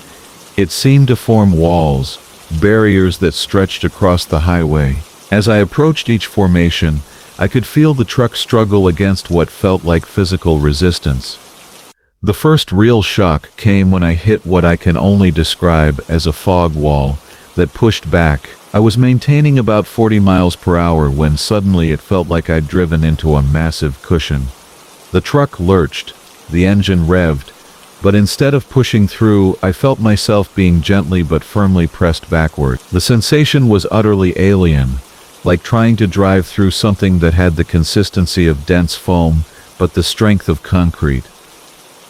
it seemed to form walls, barriers that stretched across the highway. As I approached each formation, I could feel the truck struggle against what felt like physical resistance. The first real shock came when I hit what I can only describe as a fog wall that pushed back. I was maintaining about 40 miles per hour when suddenly it felt like I'd driven into a massive cushion. The truck lurched, the engine revved, but instead of pushing through, I felt myself being gently but firmly pressed backward. The sensation was utterly alien, like trying to drive through something that had the consistency of dense foam, but the strength of concrete.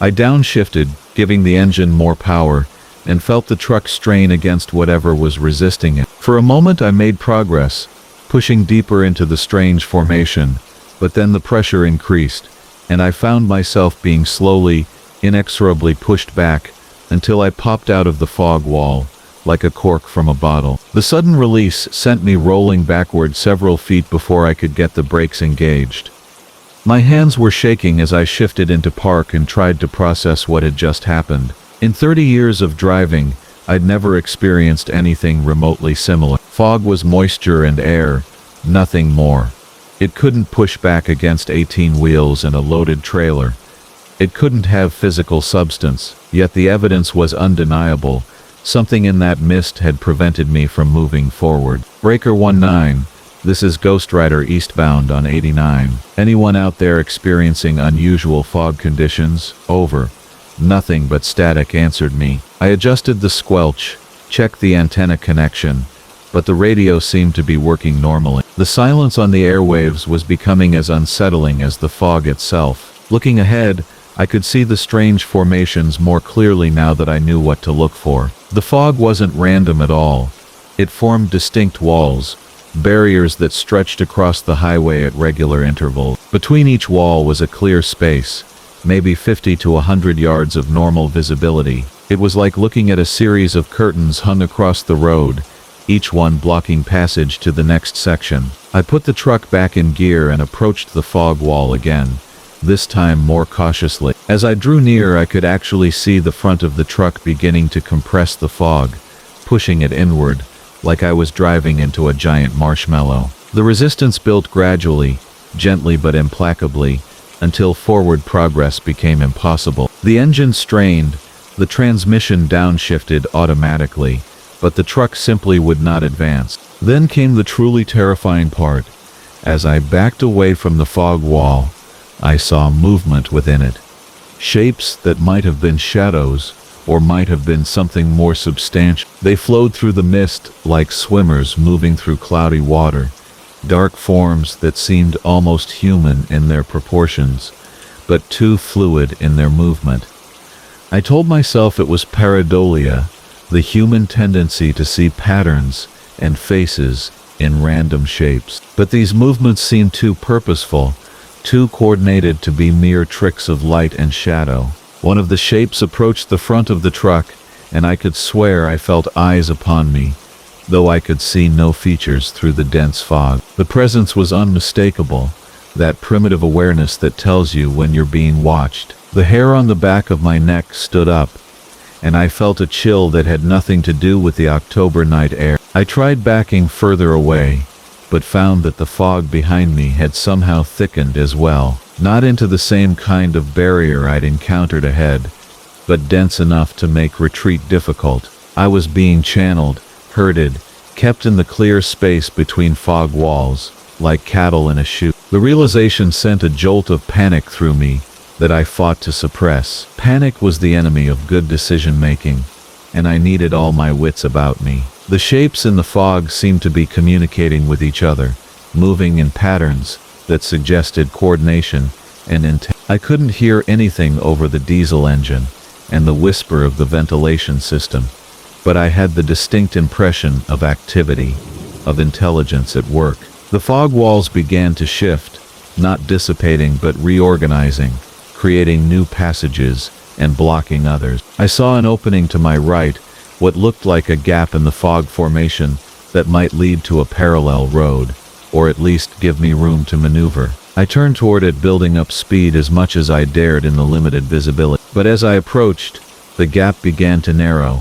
I downshifted, giving the engine more power, and felt the truck strain against whatever was resisting it. For a moment I made progress, pushing deeper into the strange formation, but then the pressure increased, and I found myself being slowly, inexorably pushed back, until I popped out of the fog wall, like a cork from a bottle. The sudden release sent me rolling backward several feet before I could get the brakes engaged. My hands were shaking as I shifted into park and tried to process what had just happened. In 30 years of driving, I'd never experienced anything remotely similar. Fog was moisture and air, nothing more. It couldn't push back against 18 wheels and a loaded trailer. It couldn't have physical substance, yet the evidence was undeniable. Something in that mist had prevented me from moving forward. Breaker 19, this is Ghost Rider eastbound on 89. Anyone out there experiencing unusual fog conditions? Over. Nothing but static answered me. I adjusted the squelch, checked the antenna connection, but the radio seemed to be working normally. The silence on the airwaves was becoming as unsettling as the fog itself. Looking ahead, I could see the strange formations more clearly now that I knew what to look for. The fog wasn't random at all. It formed distinct walls, barriers that stretched across the highway at regular intervals. Between each wall was a clear space, maybe 50 to 100 yards of normal visibility. It was like looking at a series of curtains hung across the road, each one blocking passage to the next section. I put the truck back in gear and approached the fog wall again, this time more cautiously. As I drew near, I could actually see the front of the truck beginning to compress the fog, pushing it inward, like I was driving into a giant marshmallow. The resistance built gradually, gently but implacably, until forward progress became impossible. The engine strained, the transmission downshifted automatically, but the truck simply would not advance. Then came the truly terrifying part. As I backed away from the fog wall, I saw movement within it. Shapes that might have been shadows, or might have been something more substantial. They flowed through the mist like swimmers moving through cloudy water. Dark forms that seemed almost human in their proportions, but too fluid in their movement. I told myself it was pareidolia, the human tendency to see patterns and faces in random shapes. But these movements seemed too purposeful, too coordinated to be mere tricks of light and shadow. One of the shapes approached the front of the truck, and I could swear I felt eyes upon me, though I could see no features through the dense fog. The presence was unmistakable, that primitive awareness that tells you when you're being watched. The hair on the back of my neck stood up, and I felt a chill that had nothing to do with the October night air. I tried backing further away, but found that the fog behind me had somehow thickened as well. Not into the same kind of barrier I'd encountered ahead, but dense enough to make retreat difficult. I was being channeled, herded, kept in the clear space between fog walls, like cattle in a chute. The realization sent a jolt of panic through me that I fought to suppress. Panic was the enemy of good decision-making, and I needed all my wits about me. The shapes in the fog seemed to be communicating with each other, moving in patterns that suggested coordination and intent. I couldn't hear anything over the diesel engine and the whisper of the ventilation system, but I had the distinct impression of activity, of intelligence at work. The fog walls began to shift, not dissipating but reorganizing, creating new passages and blocking others. I saw an opening to my right, what looked like a gap in the fog formation that might lead to a parallel road, or at least give me room to maneuver. I turned toward it, building up speed as much as I dared in the limited visibility. But as I approached, the gap began to narrow,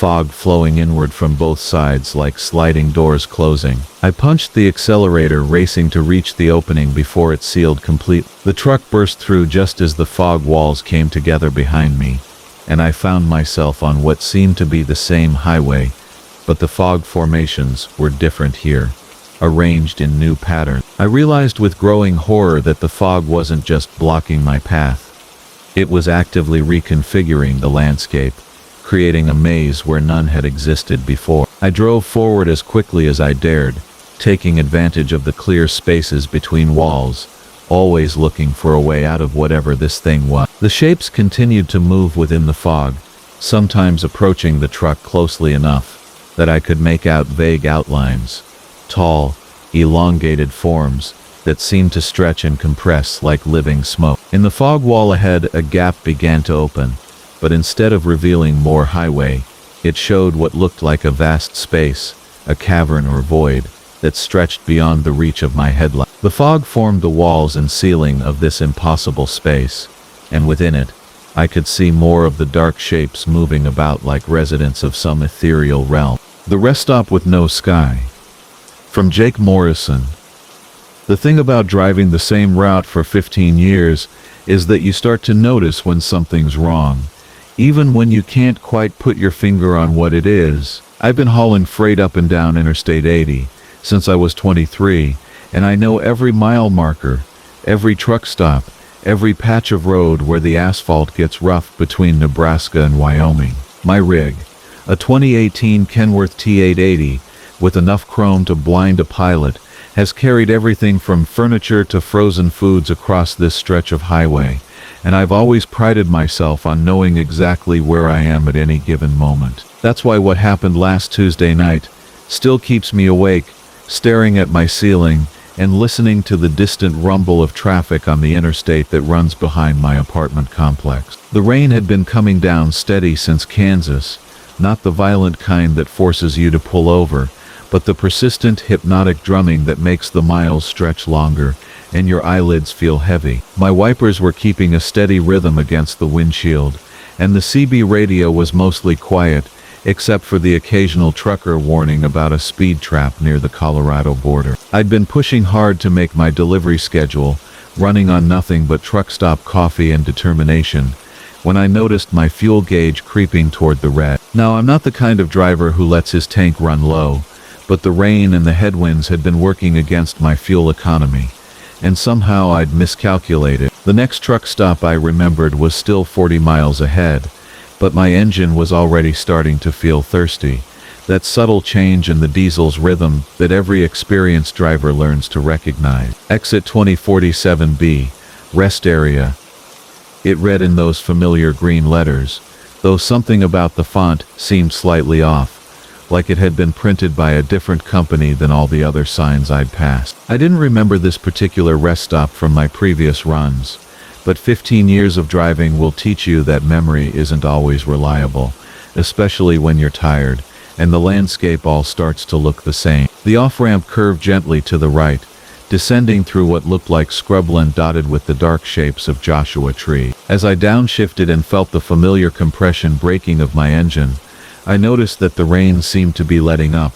fog flowing inward from both sides like sliding doors closing. I punched the accelerator, racing to reach the opening before it sealed completely. The truck burst through just as the fog walls came together behind me, and I found myself on what seemed to be the same highway, but the fog formations were different here, arranged in new patterns. I realized with growing horror that the fog wasn't just blocking my path. It was actively reconfiguring the landscape, creating a maze where none had existed before. I drove forward as quickly as I dared, taking advantage of the clear spaces between walls, always looking for a way out of whatever this thing was. The shapes continued to move within the fog, sometimes approaching the truck closely enough that I could make out vague outlines, tall, elongated forms that seemed to stretch and compress like living smoke. In the fog wall ahead, a gap began to open, but instead of revealing more highway, it showed what looked like a vast space, a cavern or void, that stretched beyond the reach of my headlight. The fog formed the walls and ceiling of this impossible space, and within it, I could see more of the dark shapes moving about like residents of some ethereal realm. The rest stop with no sky. From Jake Morrison. The thing about driving the same route for 15 years is that you start to notice when something's wrong, even when you can't quite put your finger on what it is. I've been hauling freight up and down Interstate 80 since I was 23, and I know every mile marker, every truck stop, every patch of road where the asphalt gets rough between Nebraska and Wyoming. My rig, a 2018 Kenworth T880 with enough chrome to blind a pilot, has carried everything from furniture to frozen foods across this stretch of highway, and I've always prided myself on knowing exactly where I am at any given moment. That's why what happened last Tuesday night still keeps me awake, staring at my ceiling and listening to the distant rumble of traffic on the interstate that runs behind my apartment complex. The rain had been coming down steady since Kansas, not the violent kind that forces you to pull over, but the persistent hypnotic drumming that makes the miles stretch longer and your eyelids feel heavy. My wipers were keeping a steady rhythm against the windshield, and the CB radio was mostly quiet, except for the occasional trucker warning about a speed trap near the Colorado border. I'd been pushing hard to make my delivery schedule, running on nothing but truck stop coffee and determination, when I noticed my fuel gauge creeping toward the red. Now, I'm not the kind of driver who lets his tank run low, but the rain and the headwinds had been working against my fuel economy, and somehow I'd miscalculated. The next truck stop I remembered was still 40 miles ahead, but my engine was already starting to feel thirsty, that subtle change in the diesel's rhythm that every experienced driver learns to recognize. Exit 2047B, rest area. It read in those familiar green letters, though something about the font seemed slightly off, like it had been printed by a different company than all the other signs I'd passed. I didn't remember this particular rest stop from my previous runs, but 15 years of driving will teach you that memory isn't always reliable, especially when you're tired, and the landscape all starts to look the same. The off-ramp curved gently to the right, descending through what looked like scrubland dotted with the dark shapes of Joshua tree. As I downshifted and felt the familiar compression braking of my engine, I noticed that the rain seemed to be letting up,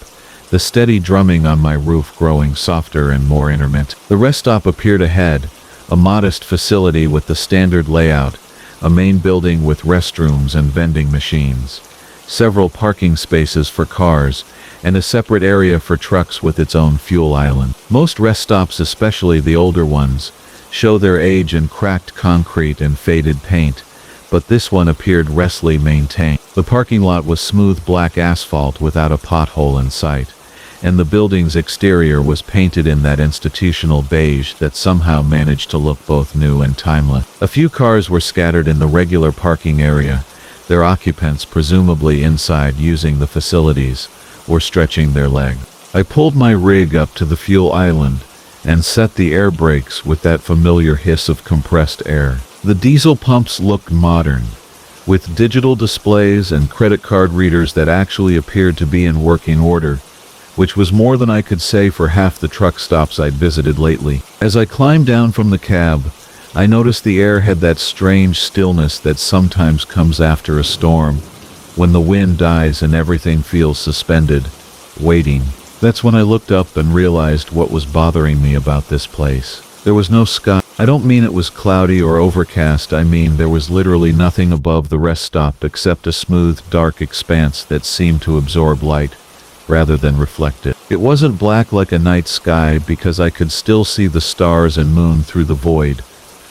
the steady drumming on my roof growing softer and more intermittent. The rest stop appeared ahead, a modest facility with the standard layout, a main building with restrooms and vending machines, several parking spaces for cars, and a separate area for trucks with its own fuel island. Most rest stops, especially the older ones, show their age in cracked concrete and faded paint, but this one appeared restfully maintained. The parking lot was smooth black asphalt without a pothole in sight, and the building's exterior was painted in that institutional beige that somehow managed to look both new and timeless. A few cars were scattered in the regular parking area, their occupants presumably inside using the facilities or stretching their legs. I pulled my rig up to the fuel island and set the air brakes with that familiar hiss of compressed air. The diesel pumps looked modern, with digital displays and credit card readers that actually appeared to be in working order, which was more than I could say for half the truck stops I'd visited lately. As I climbed down from the cab, I noticed the air had that strange stillness that sometimes comes after a storm, when the wind dies and everything feels suspended, waiting. That's when I looked up and realized what was bothering me about this place. There was no sky. I don't mean it was cloudy or overcast, I mean there was literally nothing above the rest stop except a smooth, dark expanse that seemed to absorb light, rather than reflect it. It wasn't black like a night sky because I could still see the stars and moon through the void.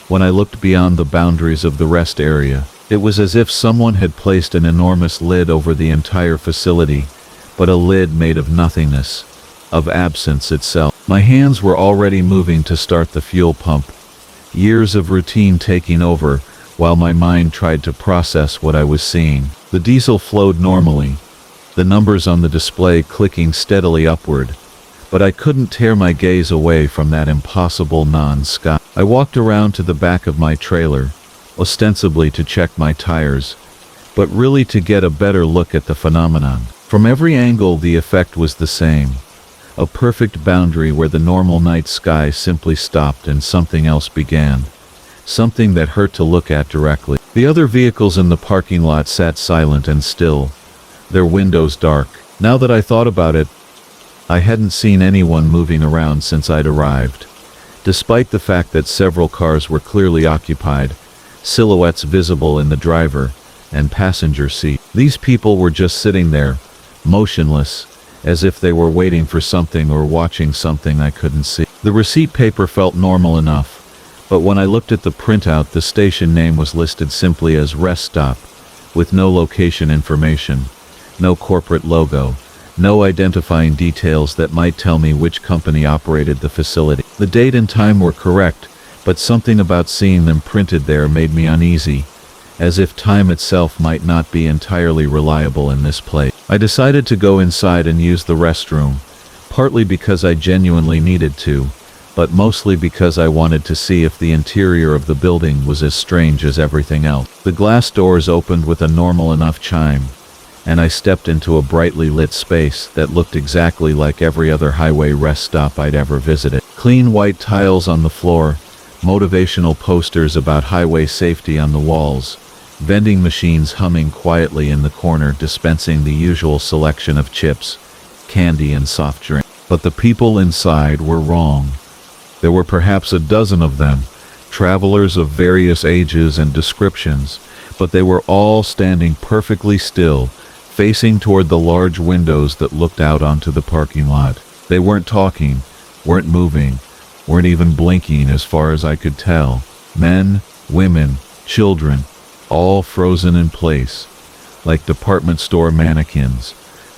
When I looked beyond the boundaries of the rest area, it was as if someone had placed an enormous lid over the entire facility, but a lid made of nothingness, of absence itself. My hands were already moving to start the fuel pump, years of routine taking over, while my mind tried to process what I was seeing. The diesel flowed normally, the numbers on the display clicking steadily upward, but I couldn't tear my gaze away from that impossible non-sky. I walked around to the back of my trailer, ostensibly to check my tires, but really to get a better look at the phenomenon. From every angle the effect was the same. A perfect boundary where the normal night sky simply stopped and something else began. Something that hurt to look at directly. The other vehicles in the parking lot sat silent and still, their windows dark. Now that I thought about it, I hadn't seen anyone moving around since I'd arrived. Despite the fact that several cars were clearly occupied, silhouettes visible in the driver and passenger seat. These people were just sitting there, motionless, as if they were waiting for something or watching something I couldn't see. The receipt paper felt normal enough, but when I looked at the printout, the station name was listed simply as Rest Stop, with no location information, no corporate logo, no identifying details that might tell me which company operated the facility. The date and time were correct, but something about seeing them printed there made me uneasy, as if time itself might not be entirely reliable in this place. I decided to go inside and use the restroom, partly because I genuinely needed to, but mostly because I wanted to see if the interior of the building was as strange as everything else. The glass doors opened with a normal enough chime, and I stepped into a brightly lit space that looked exactly like every other highway rest stop I'd ever visited. Clean white tiles on the floor, motivational posters about highway safety on the walls, vending machines humming quietly in the corner dispensing the usual selection of chips, candy and soft drink. But the people inside were wrong. There were perhaps a dozen of them, travelers of various ages and descriptions, but they were all standing perfectly still, facing toward the large windows that looked out onto the parking lot. They weren't talking, weren't moving, weren't even blinking as far as I could tell. Men, women, children, all frozen in place, like department store mannequins,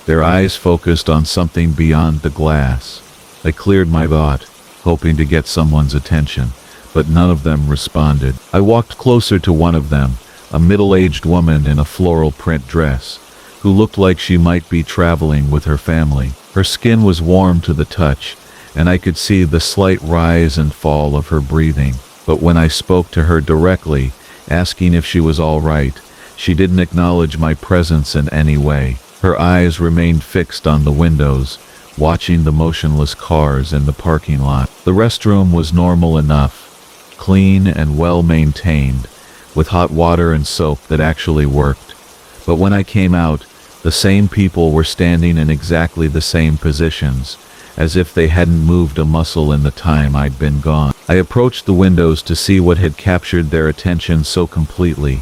their eyes focused on something beyond the glass. I cleared my thought, hoping to get someone's attention, but none of them responded. I walked closer to one of them, a middle-aged woman in a floral print dress, who looked like she might be traveling with her family. Her skin was warm to the touch, and I could see the slight rise and fall of her breathing. But when I spoke to her directly, asking if she was all right, she didn't acknowledge my presence in any way. Her eyes remained fixed on the windows, watching the motionless cars in the parking lot. The restroom was normal enough, clean and well maintained, with hot water and soap that actually worked. But when I came out, the same people were standing in exactly the same positions, as if they hadn't moved a muscle in the time I'd been gone. I approached the windows to see what had captured their attention so completely,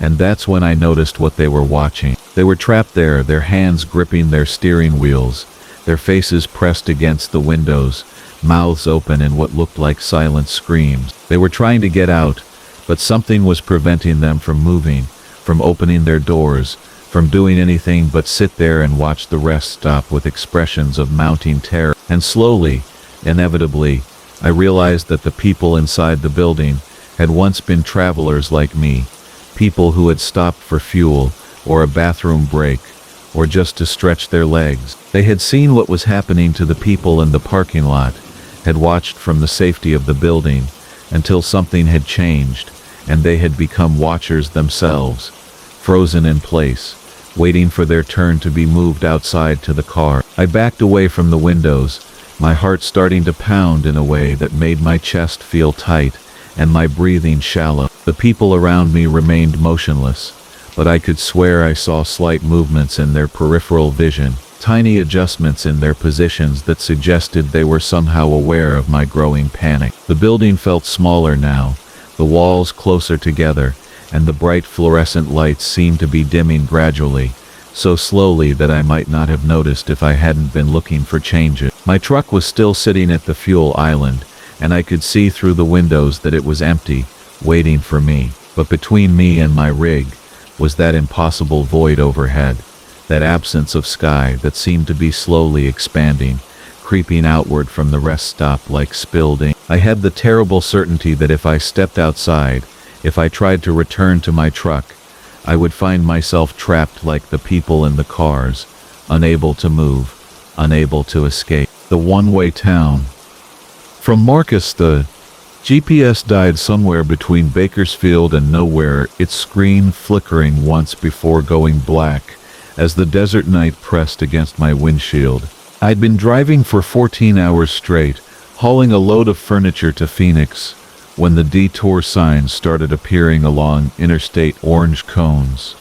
and that's when I noticed what they were watching. They were trapped there, their hands gripping their steering wheels, their faces pressed against the windows, mouths open in what looked like silent screams. They were trying to get out, but something was preventing them from moving, from opening their doors, from doing anything but sit there and watch the rest stop with expressions of mounting terror. And slowly, inevitably, I realized that the people inside the building had once been travelers like me, people who had stopped for fuel, or a bathroom break, or just to stretch their legs. They had seen what was happening to the people in the parking lot, had watched from the safety of the building, until something had changed, and they had become watchers themselves, frozen in place, waiting for their turn to be moved outside to the car. I backed away from the windows, my heart starting to pound in a way that made my chest feel tight and my breathing shallow. The people around me remained motionless, but I could swear I saw slight movements in their peripheral vision, tiny adjustments in their positions that suggested they were somehow aware of my growing panic. The building felt smaller now, the walls closer together, and the bright fluorescent lights seemed to be dimming gradually, so slowly that I might not have noticed if I hadn't been looking for changes. My truck was still sitting at the fuel island, and I could see through the windows that it was empty, waiting for me. But between me and my rig was that impossible void overhead, that absence of sky that seemed to be slowly expanding, creeping outward from the rest stop like spilled ink. I had the terrible certainty that if I stepped outside, if I tried to return to my truck, I would find myself trapped like the people in the cars, unable to move, unable to escape. The one-way town. From Marcus, the GPS died somewhere between Bakersfield and nowhere, its screen flickering once before going black as the desert night pressed against my windshield. I'd been driving for 14 hours straight, hauling a load of furniture to Phoenix, when the detour signs started appearing along interstate. Orange cones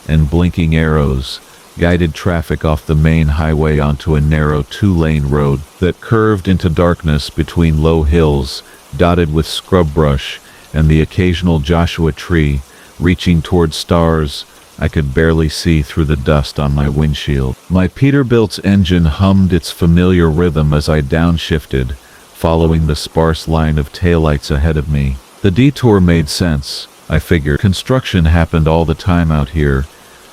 and blinking arrows guided traffic off the main highway onto a narrow two-lane road that curved into darkness between low hills dotted with scrub brush and the occasional Joshua tree reaching toward stars I could barely see through the dust on my windshield. My Peterbilt's engine hummed its familiar rhythm as I downshifted, following the sparse line of taillights ahead of me. The detour made sense, I figured. Construction happened all the time out here,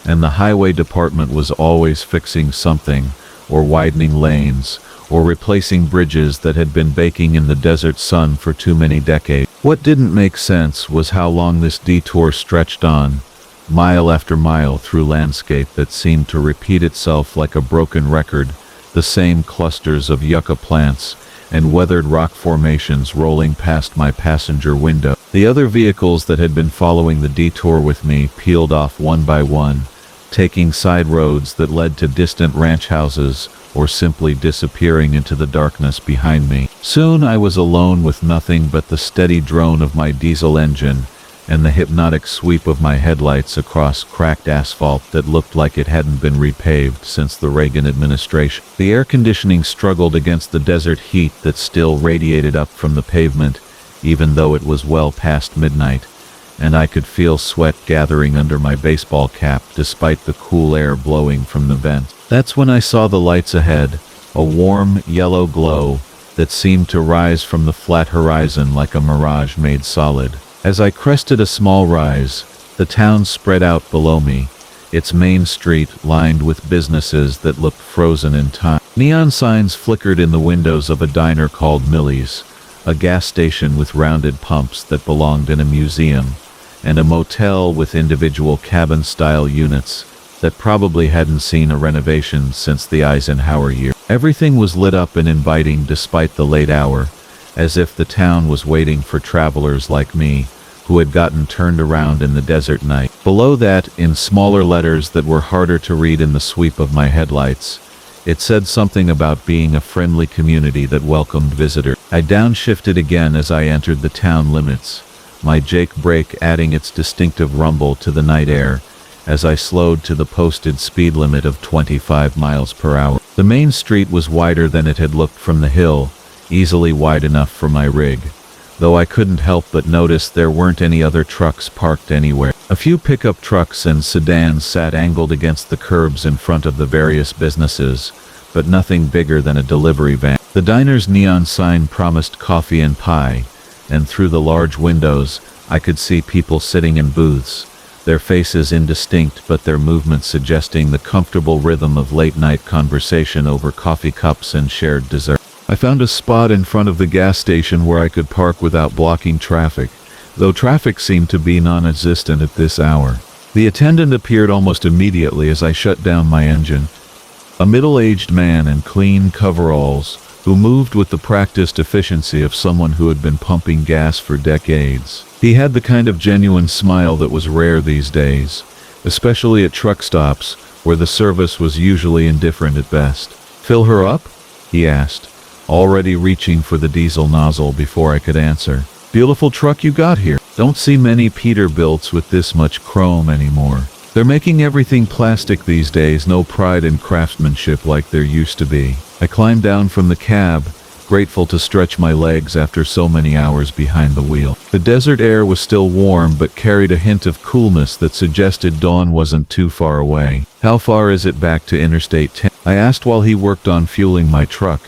and the highway department was always fixing something, or widening lanes, or replacing bridges that had been baking in the desert sun for too many decades. What didn't make sense was how long this detour stretched on, mile after mile through landscape that seemed to repeat itself like a broken record, the same clusters of yucca plants and weathered rock formations rolling past my passenger window. The other vehicles that had been following the detour with me peeled off one by one, taking side roads that led to distant ranch houses or simply disappearing into the darkness behind me. Soon I was alone with nothing but the steady drone of my diesel engine and the hypnotic sweep of my headlights across cracked asphalt that looked like it hadn't been repaved since the Reagan administration. The air conditioning struggled against the desert heat that still radiated up from the pavement, even though it was well past midnight, and I could feel sweat gathering under my baseball cap despite the cool air blowing from the vent. That's when I saw the lights ahead, a warm yellow glow that seemed to rise from the flat horizon like a mirage made solid. As I crested a small rise, the town spread out below me, its main street lined with businesses that looked frozen in time. Neon signs flickered in the windows of a diner called Millie's, a gas station with rounded pumps that belonged in a museum, and a motel with individual cabin-style units that probably hadn't seen a renovation since the Eisenhower year. Everything was lit up and inviting despite the late hour, as if the town was waiting for travelers like me, who had gotten turned around in the desert night. Below that, in smaller letters that were harder to read in the sweep of my headlights, it said something about being a friendly community that welcomed visitors. I downshifted again as I entered the town limits, my Jake brake adding its distinctive rumble to the night air as I slowed to the posted speed limit of 25 miles per hour. The main street was wider than it had looked from the hill, easily wide enough for my rig, though I couldn't help but notice there weren't any other trucks parked anywhere. A few pickup trucks and sedans sat angled against the curbs in front of the various businesses, but nothing bigger than a delivery van. The diner's neon sign promised coffee and pie, and through the large windows I could see people sitting in booths, their faces indistinct but their movements suggesting the comfortable rhythm of late-night conversation over coffee cups and shared dessert. I found a spot in front of the gas station where I could park without blocking traffic, though traffic seemed to be non-existent at this hour. The attendant appeared almost immediately as I shut down my engine, a middle-aged man in clean coveralls who moved with the practiced efficiency of someone who had been pumping gas for decades. He had the kind of genuine smile that was rare these days, especially at truck stops where the service was usually indifferent at best. Fill her up? He asked, already reaching for the diesel nozzle before I could answer. Beautiful truck you got here. Don't see many Peterbilts with this much chrome anymore. They're making everything plastic these days, no pride in craftsmanship like there used to be. I climbed down from the cab, grateful to stretch my legs after so many hours behind the wheel. The desert air was still warm but carried a hint of coolness that suggested dawn wasn't too far away. How far is it back to Interstate 10? I asked while he worked on fueling my truck.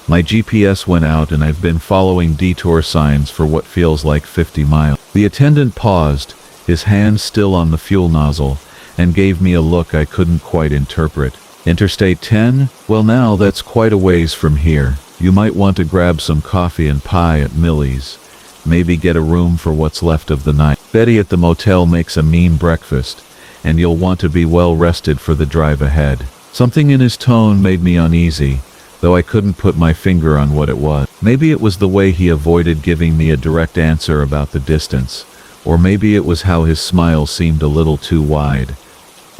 My GPS went out and I've been following detour signs for what feels like 50 miles. The attendant paused, his hand still on the fuel nozzle, and gave me a look I couldn't quite interpret. Interstate 10? Well, now that's quite a ways from here. You might want to grab some coffee and pie at Millie's. Maybe get a room for what's left of the night. Betty at the motel makes a mean breakfast, and you'll want to be well rested for the drive ahead. Something in his tone made me uneasy, though I couldn't put my finger on what it was. Maybe it was the way he avoided giving me a direct answer about the distance, or maybe it was how his smile seemed a little too wide,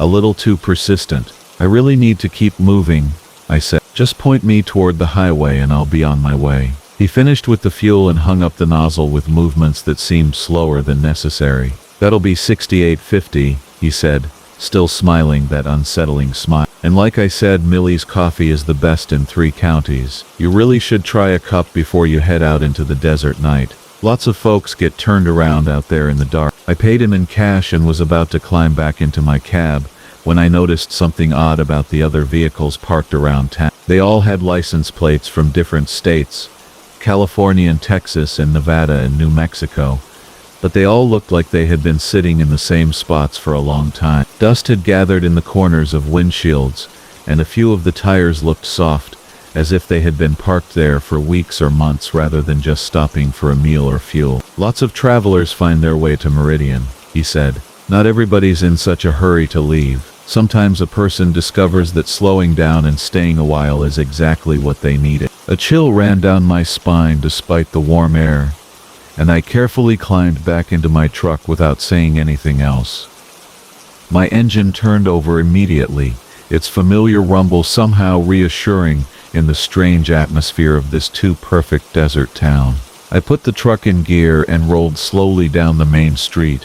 a little too persistent. I really need to keep moving, I said. Just point me toward the highway and I'll be on my way. He finished with the fuel and hung up the nozzle with movements that seemed slower than necessary. That'll be 68.50, he said, still smiling that unsettling smile. And like I said, Millie's coffee is the best in 3 counties. You really should try a cup before you head out into the desert night. Lots of folks get turned around out there in the dark. I paid him in cash and was about to climb back into my cab when I noticed something odd about the other vehicles parked around town. They all had license plates from different states, California and Texas and Nevada and New Mexico, but they all looked like they had been sitting in the same spots for a long time. Dust had gathered in the corners of windshields, and a few of the tires looked soft, as if they had been parked there for weeks or months rather than just stopping for a meal or fuel. Lots of travelers find their way to Meridian, he said. Not everybody's in such a hurry to leave. Sometimes a person discovers that slowing down and staying a while is exactly what they needed. A chill ran down my spine despite the warm air, and I carefully climbed back into my truck without saying anything else. My engine turned over immediately, its familiar rumble somehow reassuring in the strange atmosphere of this too perfect desert town. I put the truck in gear and rolled slowly down the main street,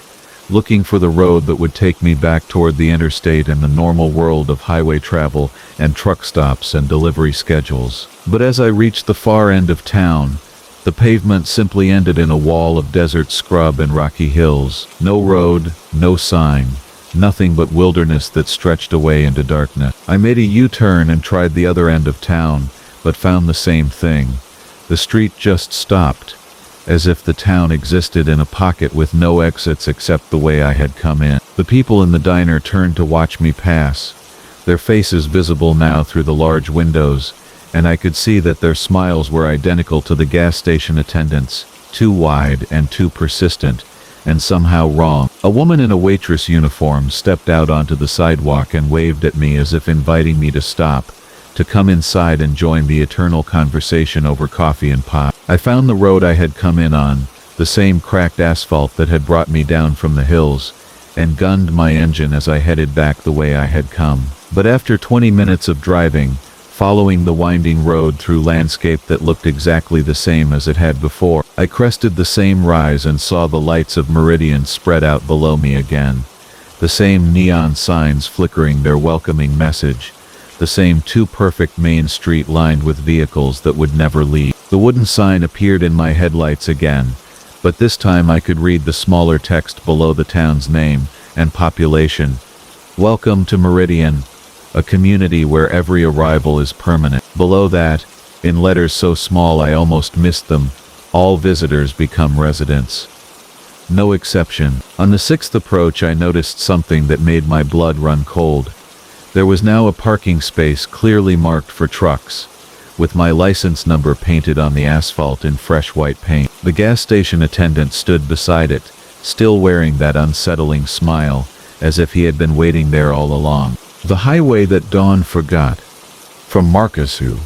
looking for the road that would take me back toward the interstate and the normal world of highway travel and truck stops and delivery schedules. But as I reached the far end of town, the pavement simply ended in a wall of desert scrub and rocky hills. No road, no sign, nothing but wilderness that stretched away into darkness. I made a U-turn and tried the other end of town, but found the same thing. The street just stopped, as if the town existed in a pocket with no exits except the way I had come in. The people in the diner turned to watch me pass, their faces visible now through the large windows, and I could see that their smiles were identical to the gas station attendants, too wide and too persistent, and somehow wrong. A woman in a waitress uniform stepped out onto the sidewalk and waved at me as if inviting me to stop, to come inside and join the eternal conversation over coffee and pie. I found the road I had come in on, the same cracked asphalt that had brought me down from the hills, and gunned my engine as I headed back the way I had come. But after 20 minutes of driving, following the winding road through landscape that looked exactly the same as it had before, I crested the same rise and saw the lights of Meridian spread out below me again. The same neon signs flickering their welcoming message. The same too perfect main street lined with vehicles that would never leave. The wooden sign appeared in my headlights again, but this time I could read the smaller text below the town's name and population. Welcome to Meridian, a community where every arrival is permanent. Below that, in letters so small I almost missed them, all visitors become residents. No exception. On the 6th approach I noticed something that made my blood run cold. There was now a parking space clearly marked for trucks, with my license number painted on the asphalt in fresh white paint. The gas station attendant stood beside it, still wearing that unsettling smile, as if he had been waiting there all along. The highway that Dawn forgot. From Marcusou.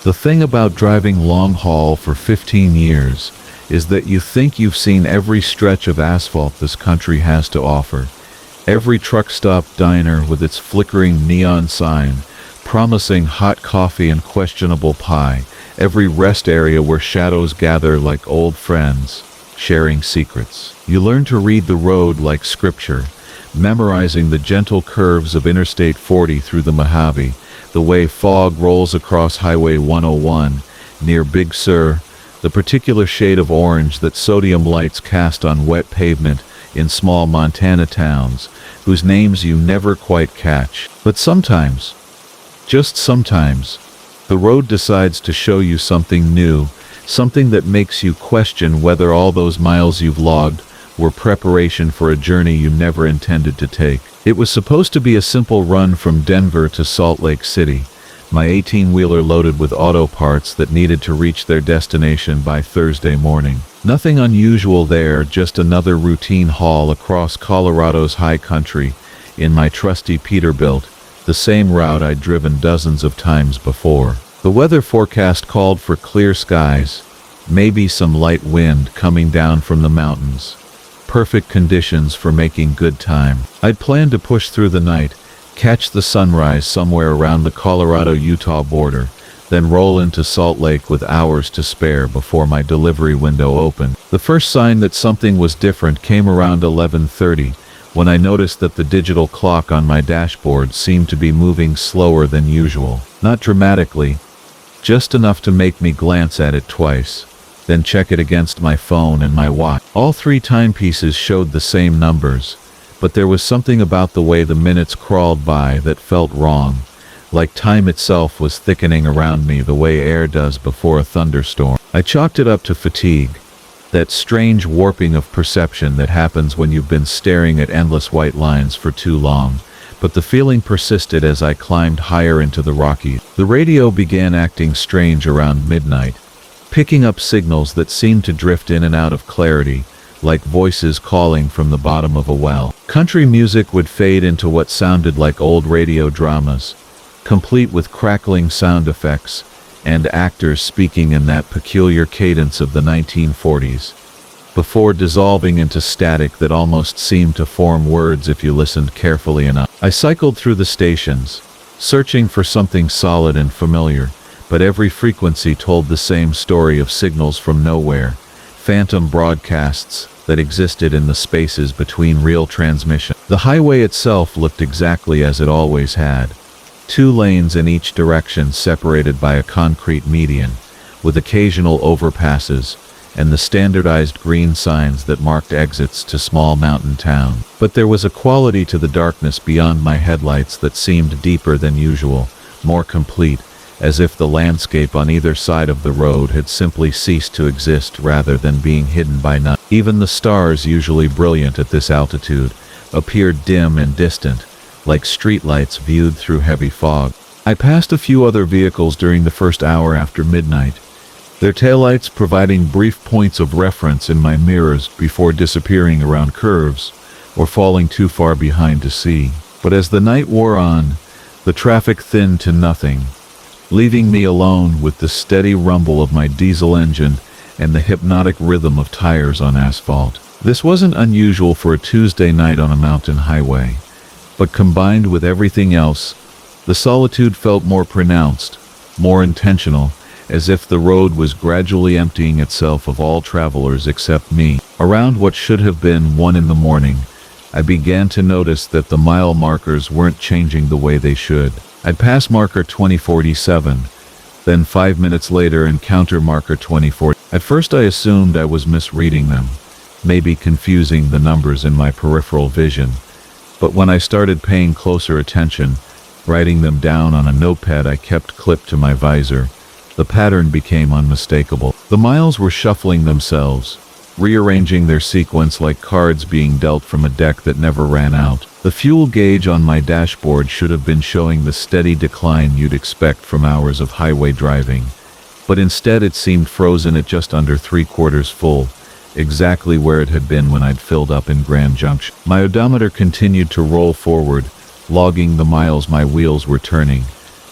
The thing about driving long haul for 15 years is that you think you've seen every stretch of asphalt this country has to offer. Every truck stop diner with its flickering neon sign, promising hot coffee and questionable pie, every rest area where shadows gather like old friends, sharing secrets. You learn to read the road like scripture, memorizing the gentle curves of Interstate 40 through the Mojave, the way fog rolls across Highway 101 near Big Sur, the particular shade of orange that sodium lights cast on wet pavement in small Montana towns, whose names you never quite catch. But sometimes, just sometimes, the road decides to show you something new, something that makes you question whether all those miles you've logged were preparation for a journey you never intended to take. It was supposed to be a simple run from Denver to Salt Lake City, my 18-wheeler loaded with auto parts that needed to reach their destination by Thursday morning. Nothing unusual there, just another routine haul across Colorado's high country in my trusty Peterbilt, the same route I'd driven dozens of times before. The weather forecast called for clear skies, maybe some light wind coming down from the mountains. Perfect conditions for making good time. I'd planned to push through the night, catch the sunrise somewhere around the Colorado-Utah border, then roll into Salt Lake with hours to spare before my delivery window opened. The first sign that something was different came around 11:30, when I noticed that the digital clock on my dashboard seemed to be moving slower than usual. Not dramatically, just enough to make me glance at it twice, then check it against my phone and my watch. All three timepieces showed the same numbers, but there was something about the way the minutes crawled by that felt wrong, like time itself was thickening around me the way air does before a thunderstorm. I chalked it up to fatigue, that strange warping of perception that happens when you've been staring at endless white lines for too long, but the feeling persisted as I climbed higher into the Rockies. The radio began acting strange around midnight, picking up signals that seemed to drift in and out of clarity, like voices calling from the bottom of a well. Country music would fade into what sounded like old radio dramas, complete with crackling sound effects and actors speaking in that peculiar cadence of the 1940s, before dissolving into static that almost seemed to form words if you listened carefully enough. I cycled through the stations, searching for something solid and familiar, but every frequency told the same story of signals from nowhere, phantom broadcasts that existed in the spaces between real transmission. The highway itself looked exactly as it always had, 2 lanes in each direction separated by a concrete median, with occasional overpasses, and the standardized green signs that marked exits to small mountain towns. But there was a quality to the darkness beyond my headlights that seemed deeper than usual, more complete, as if the landscape on either side of the road had simply ceased to exist rather than being hidden by night. Even the stars, usually brilliant at this altitude, appeared dim and distant, like streetlights viewed through heavy fog. I passed a few other vehicles during the first hour after midnight, their taillights providing brief points of reference in my mirrors before disappearing around curves or falling too far behind to see. But as the night wore on, the traffic thinned to nothing, leaving me alone with the steady rumble of my diesel engine and the hypnotic rhythm of tires on asphalt. This wasn't unusual for a Tuesday night on a mountain highway, but combined with everything else, the solitude felt more pronounced, more intentional, as if the road was gradually emptying itself of all travelers except me. Around what should have been 1 in the morning, I began to notice that the mile markers weren't changing the way they should. I'd pass marker 2047, then 5 minutes later encounter marker 2040. At first I assumed I was misreading them, maybe confusing the numbers in my peripheral vision. But when I started paying closer attention, writing them down on a notepad I kept clipped to my visor, the pattern became unmistakable. The miles were shuffling themselves, rearranging their sequence like cards being dealt from a deck that never ran out. The fuel gauge on my dashboard should have been showing the steady decline you'd expect from hours of highway driving, but instead it seemed frozen at just under 3/4 full, exactly where it had been when I'd filled up in Grand Junction. My odometer continued to roll forward, logging the miles my wheels were turning,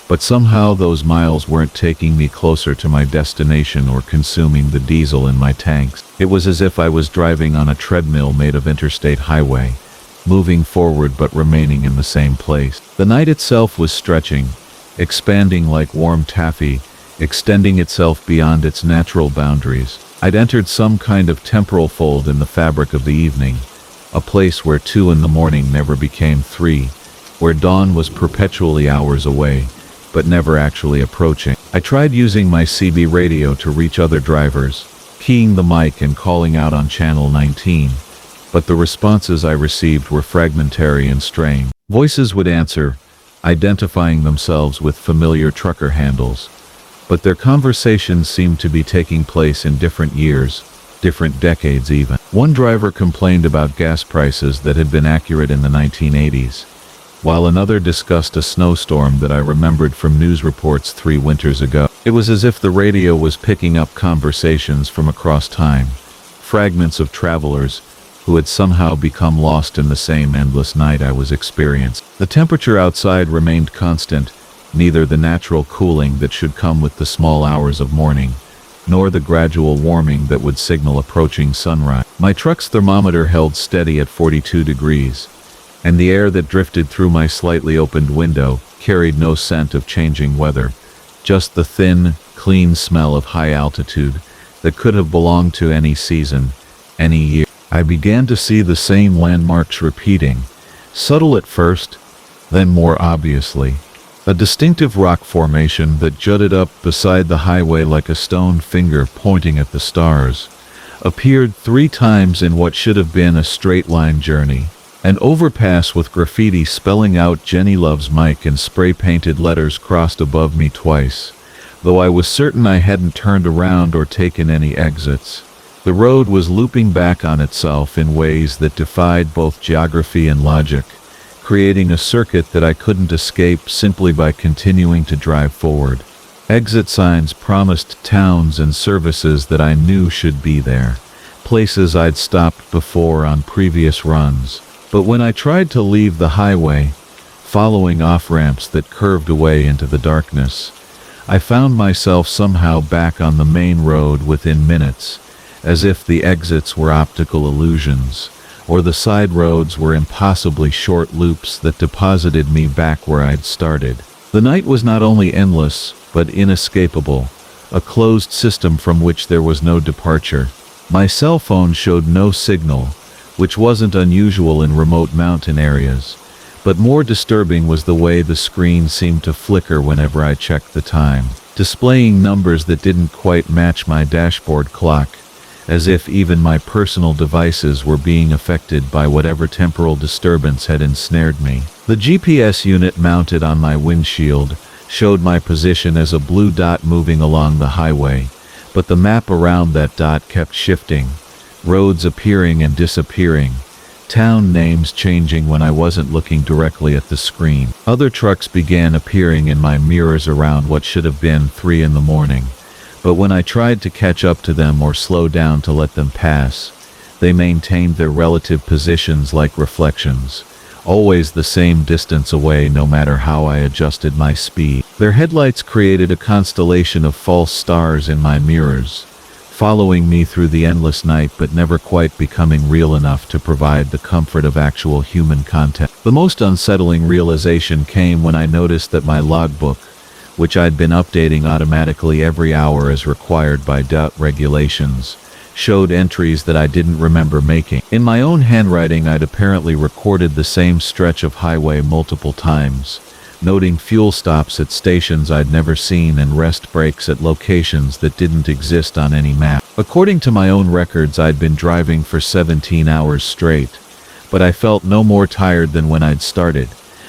but somehow those miles weren't taking me closer to my destination or consuming the diesel in my tanks. It was as if I was driving on a treadmill made of interstate highway, moving forward but remaining in the same place. The night itself was stretching, expanding like warm taffy, extending itself beyond its natural boundaries. I'd entered some kind of temporal fold in the fabric of the evening, a place where 2 in the morning never became 3, where dawn was perpetually hours away, but never actually approaching. I tried using my CB radio to reach other drivers, keying the mic and calling out on channel 19, but the responses I received were fragmentary and strained. Voices would answer, identifying themselves with familiar trucker handles, but their conversations seemed to be taking place in different years, different decades even. One driver complained about gas prices that had been accurate in the 1980s, while another discussed a snowstorm that I remembered from news reports 3 winters ago. It was as if the radio was picking up conversations from across time, fragments of travelers who had somehow become lost in the same endless night I was experiencing. The temperature outside remained constant, neither the natural cooling that should come with the small hours of morning, nor the gradual warming that would signal approaching sunrise. My truck's thermometer held steady at 42 degrees, and the air that drifted through my slightly opened window carried no scent of changing weather, just the thin, clean smell of high altitude that could have belonged to any season, any year. I began to see the same landmarks repeating, subtle at first, then more obviously. A distinctive rock formation that jutted up beside the highway like a stone finger pointing at the stars, appeared 3 times in what should have been a straight-line journey. An overpass with graffiti spelling out "Jenny loves Mike" in spray-painted letters crossed above me twice, though I was certain I hadn't turned around or taken any exits. The road was looping back on itself in ways that defied both geography and logic, creating a circuit that I couldn't escape simply by continuing to drive forward. Exit signs promised towns and services that I knew should be there, places I'd stopped before on previous runs. But when I tried to leave the highway, following off-ramps that curved away into the darkness, I found myself somehow back on the main road within minutes, as if the exits were optical illusions, or the side roads were impossibly short loops that deposited me back where I'd started. The night was not only endless, but inescapable, a closed system from which there was no departure. My cell phone showed no signal, which wasn't unusual in remote mountain areas, but more disturbing was the way the screen seemed to flicker whenever I checked the time, displaying numbers that didn't quite match my dashboard clock, as if even my personal devices were being affected by whatever temporal disturbance had ensnared me. The GPS unit mounted on my windshield showed my position as a blue dot moving along the highway, but the map around that dot kept shifting, roads appearing and disappearing, town names changing when I wasn't looking directly at the screen. Other trucks began appearing in my mirrors around what should have been 3 in the morning. But when I tried to catch up to them or slow down to let them pass, they maintained their relative positions like reflections, always the same distance away no matter how I adjusted my speed. Their headlights created a constellation of false stars in my mirrors, following me through the endless night but never quite becoming real enough to provide the comfort of actual human contact. The most unsettling realization came when I noticed that my logbook, which I'd been updating automatically every hour as required by DOT regulations, showed entries that I didn't remember making. In my own handwriting, I'd apparently recorded the same stretch of highway multiple times, noting fuel stops at stations I'd never seen and rest breaks at locations that didn't exist on any map. According to my own records, I'd been driving for 17 hours straight, but I felt no more tired than when I'd started,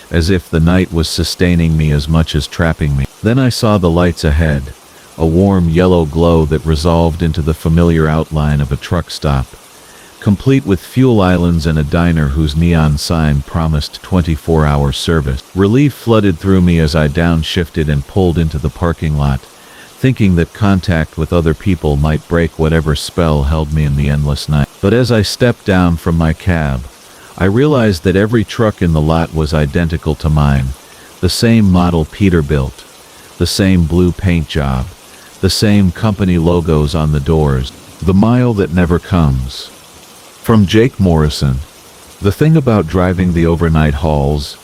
as if the night was sustaining me as much as trapping me. Then I saw the lights ahead, a warm yellow glow that resolved into the familiar outline of a truck stop, complete with fuel islands and a diner whose neon sign promised 24-hour service. Relief flooded through me as I downshifted and pulled into the parking lot, thinking that contact with other people might break whatever spell held me in the endless night. But as I stepped down from my cab, I realized that every truck in the lot was identical to mine, the same model Peterbilt, the same blue paint job, the same company logos on the doors, the mile that never comes. From Jake Morrison. The thing about driving the overnight hauls,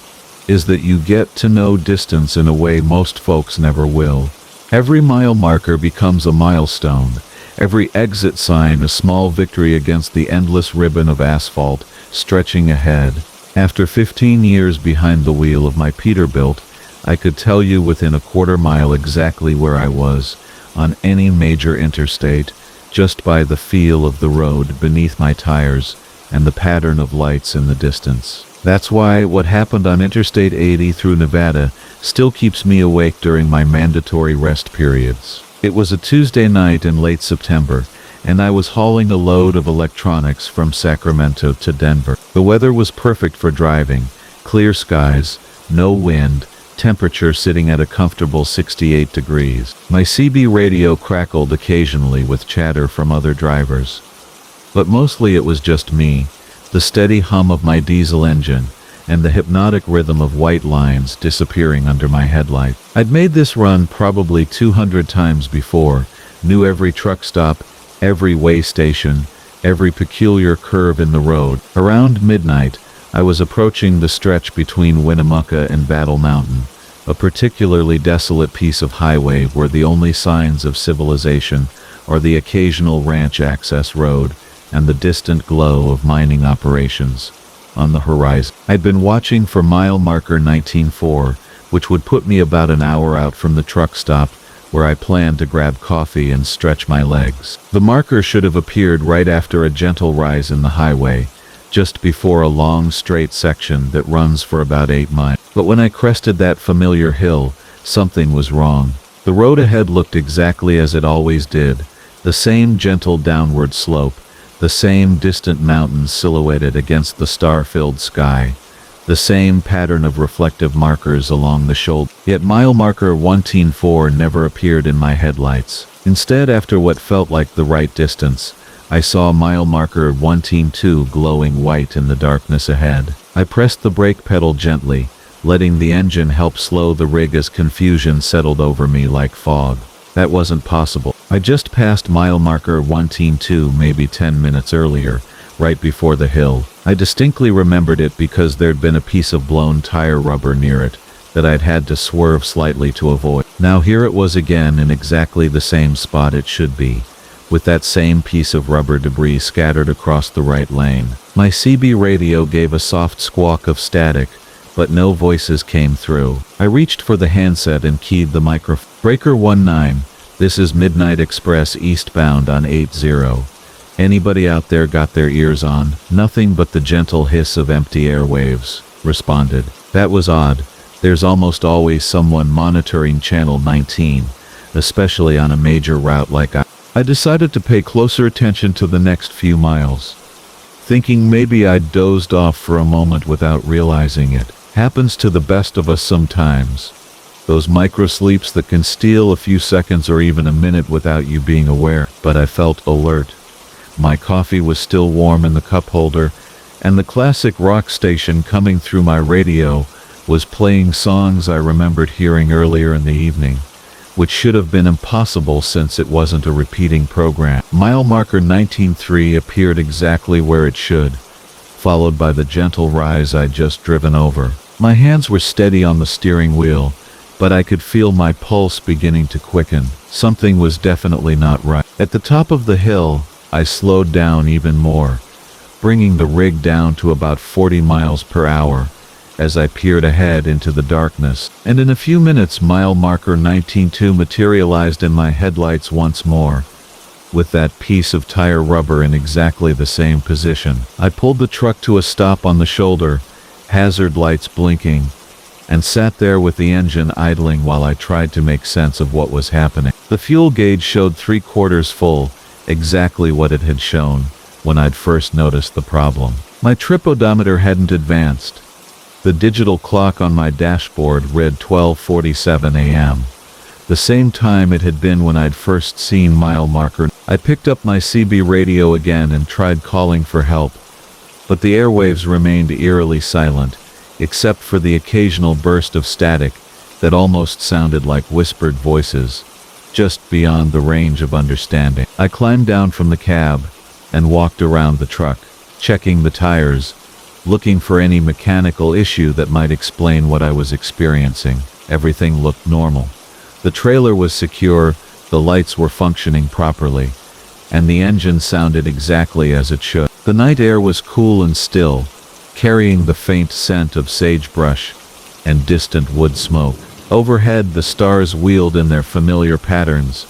is that you get to know distance in a way most folks never will. Every mile marker becomes a milestone, every exit sign a small victory against the endless ribbon of asphalt stretching ahead. After 15 years behind the wheel of my Peterbilt, I could tell you within a quarter mile exactly where I was on any major interstate, just by the feel of the road beneath my tires and the pattern of lights in the distance. That's why what happened on Interstate 80 through Nevada still keeps me awake during my mandatory rest periods. It was a Tuesday night in late September, and I was hauling a load of electronics from Sacramento to Denver. The weather was perfect for driving, clear skies, no wind, temperature sitting at a comfortable 68 degrees. My CB radio crackled occasionally with chatter from other drivers. But mostly it was just me, the steady hum of my diesel engine, and the hypnotic rhythm of white lines disappearing under my headlight. I'd made this run probably 200 times before, knew every truck stop, every way station, every peculiar curve in the road. Around midnight, I was approaching the stretch between Winnemucca and Battle Mountain, a particularly desolate piece of highway where the only signs of civilization are the occasional ranch access road and the distant glow of mining operations on the horizon. I'd been watching for mile marker 19.4, which would put me about an hour out from the truck stop where I planned to grab coffee and stretch my legs. The marker should have appeared right after a gentle rise in the highway, just before a long straight section that runs for about 8 miles. But when I crested that familiar hill, something was wrong. The road ahead looked exactly as it always did, the same gentle downward slope, the same distant mountains silhouetted against the star-filled sky, the same pattern of reflective markers along the shoulder. Yet mile marker 1.4 never appeared in my headlights. Instead, after what felt like the right distance, I saw mile marker 1.2 glowing white in the darkness ahead. I pressed the brake pedal gently, letting the engine help slow the rig as confusion settled over me like fog. That wasn't possible. I just passed mile marker 1.2 maybe 10 minutes earlier, right before the hill. I distinctly remembered it because there'd been a piece of blown tire rubber near it that I'd had to swerve slightly to avoid. Now here it was again in exactly the same spot it should be, with that same piece of rubber debris scattered across the right lane. My CB radio gave a soft squawk of static, but no voices came through. I reached for the handset and keyed the microphone. Breaker 19, this is Midnight Express eastbound on 80. Anybody out there got their ears on? Nothing but the gentle hiss of empty airwaves, responded. That was odd. There's almost always someone monitoring channel 19, especially on a major route like I decided to pay closer attention to the next few miles, thinking maybe I'd dozed off for a moment without realizing it. Happens to the best of us sometimes. Those micro-sleeps that can steal a few seconds or even a minute without you being aware. But I felt alert. My coffee was still warm in the cup holder, and the classic rock station coming through my radio was playing songs I remembered hearing earlier in the evening, which should have been impossible since it wasn't a repeating program. Mile marker 19.3 appeared exactly where it should, followed by the gentle rise I'd just driven over. My hands were steady on the steering wheel, but I could feel my pulse beginning to quicken. Something was definitely not right. At the top of the hill, I slowed down even more, bringing the rig down to about 40 miles per hour as I peered ahead into the darkness. And in a few minutes, mile marker 19.2 materialized in my headlights once more, with that piece of tire rubber in exactly the same position. I pulled the truck to a stop on the shoulder, hazard lights blinking, and sat there with the engine idling while I tried to make sense of what was happening. The fuel gauge showed 3/4 full, exactly what it had shown when I'd first noticed the problem. My trip odometer hadn't advanced. The digital clock on my dashboard read 12:47 a.m., the same time it had been when I'd first seen mile marker. I picked up my CB radio again and tried calling for help, but the airwaves remained eerily silent, except for the occasional burst of static that almost sounded like whispered voices, just beyond the range of understanding. I climbed down from the cab and walked around the truck, checking the tires, looking for any mechanical issue that might explain what I was experiencing. Everything looked normal. The trailer was secure, the lights were functioning properly, and the engine sounded exactly as it should. The night air was cool and still, carrying the faint scent of sagebrush and distant wood smoke. Overhead, the stars wheeled in their familiar patterns,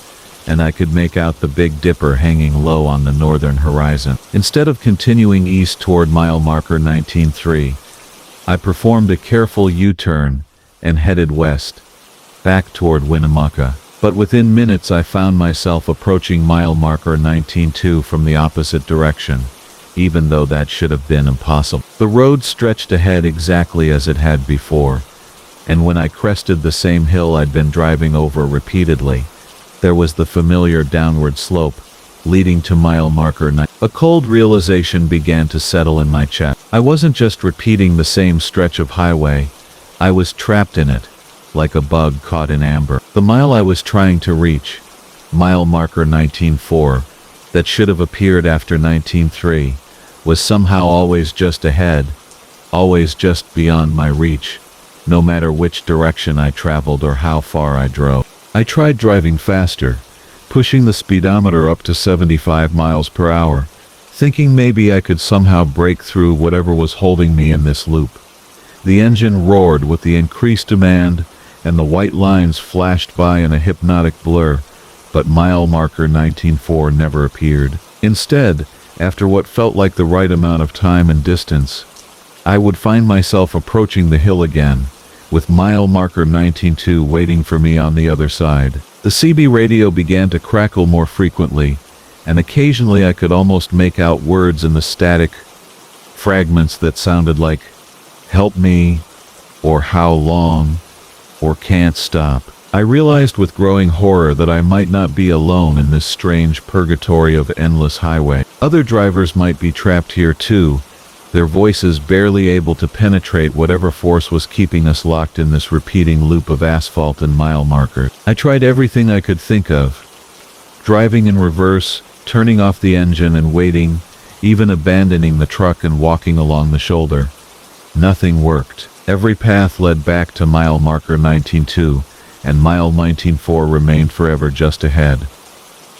and I could make out the Big Dipper hanging low on the northern horizon. Instead of continuing east toward mile marker 19.3, I performed a careful U-turn and headed west, back toward Winnemucca. But within minutes I found myself approaching mile marker 19.2 from the opposite direction, even though that should have been impossible. The road stretched ahead exactly as it had before, and when I crested the same hill I'd been driving over repeatedly, there was the familiar downward slope, leading to mile marker 9. A cold realization began to settle in my chest. I wasn't just repeating the same stretch of highway, I was trapped in it, like a bug caught in amber. The mile I was trying to reach, mile marker 19.4, that should have appeared after 19.3, was somehow always just ahead, always just beyond my reach, no matter which direction I traveled or how far I drove. I tried driving faster, pushing the speedometer up to 75 miles per hour, thinking maybe I could somehow break through whatever was holding me in this loop. The engine roared with the increased demand, and the white lines flashed by in a hypnotic blur, but mile marker 19.4 never appeared. Instead, after what felt like the right amount of time and distance, I would find myself approaching the hill again, with mile marker 19.2 waiting for me on the other side. The CB radio began to crackle more frequently, and occasionally I could almost make out words in the static fragments that sounded like, "Help me," or "How long," or "Can't stop." I realized with growing horror that I might not be alone in this strange purgatory of endless highway. Other drivers might be trapped here too, their voices barely able to penetrate whatever force was keeping us locked in this repeating loop of asphalt and mile markers. I tried everything I could think of, driving in reverse, turning off the engine and waiting, even abandoning the truck and walking along the shoulder. Nothing worked. Every path led back to mile marker 19.2, and mile 19.4 remained forever just ahead.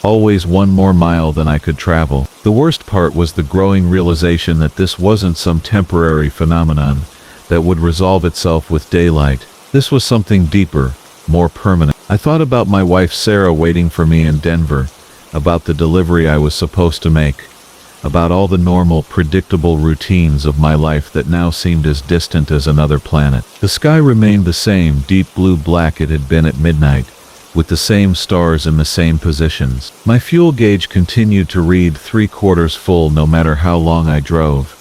Always one more mile than I could travel. The worst part was the growing realization that this wasn't some temporary phenomenon that would resolve itself with daylight. This was something deeper, more permanent. I thought about my wife Sarah waiting for me in Denver, about the delivery I was supposed to make, about all the normal, predictable routines of my life that now seemed as distant as another planet. The sky remained the same, deep blue-black it had been at midnight, with the same stars in the same positions. My fuel gauge continued to read 3/4 full no matter how long I drove,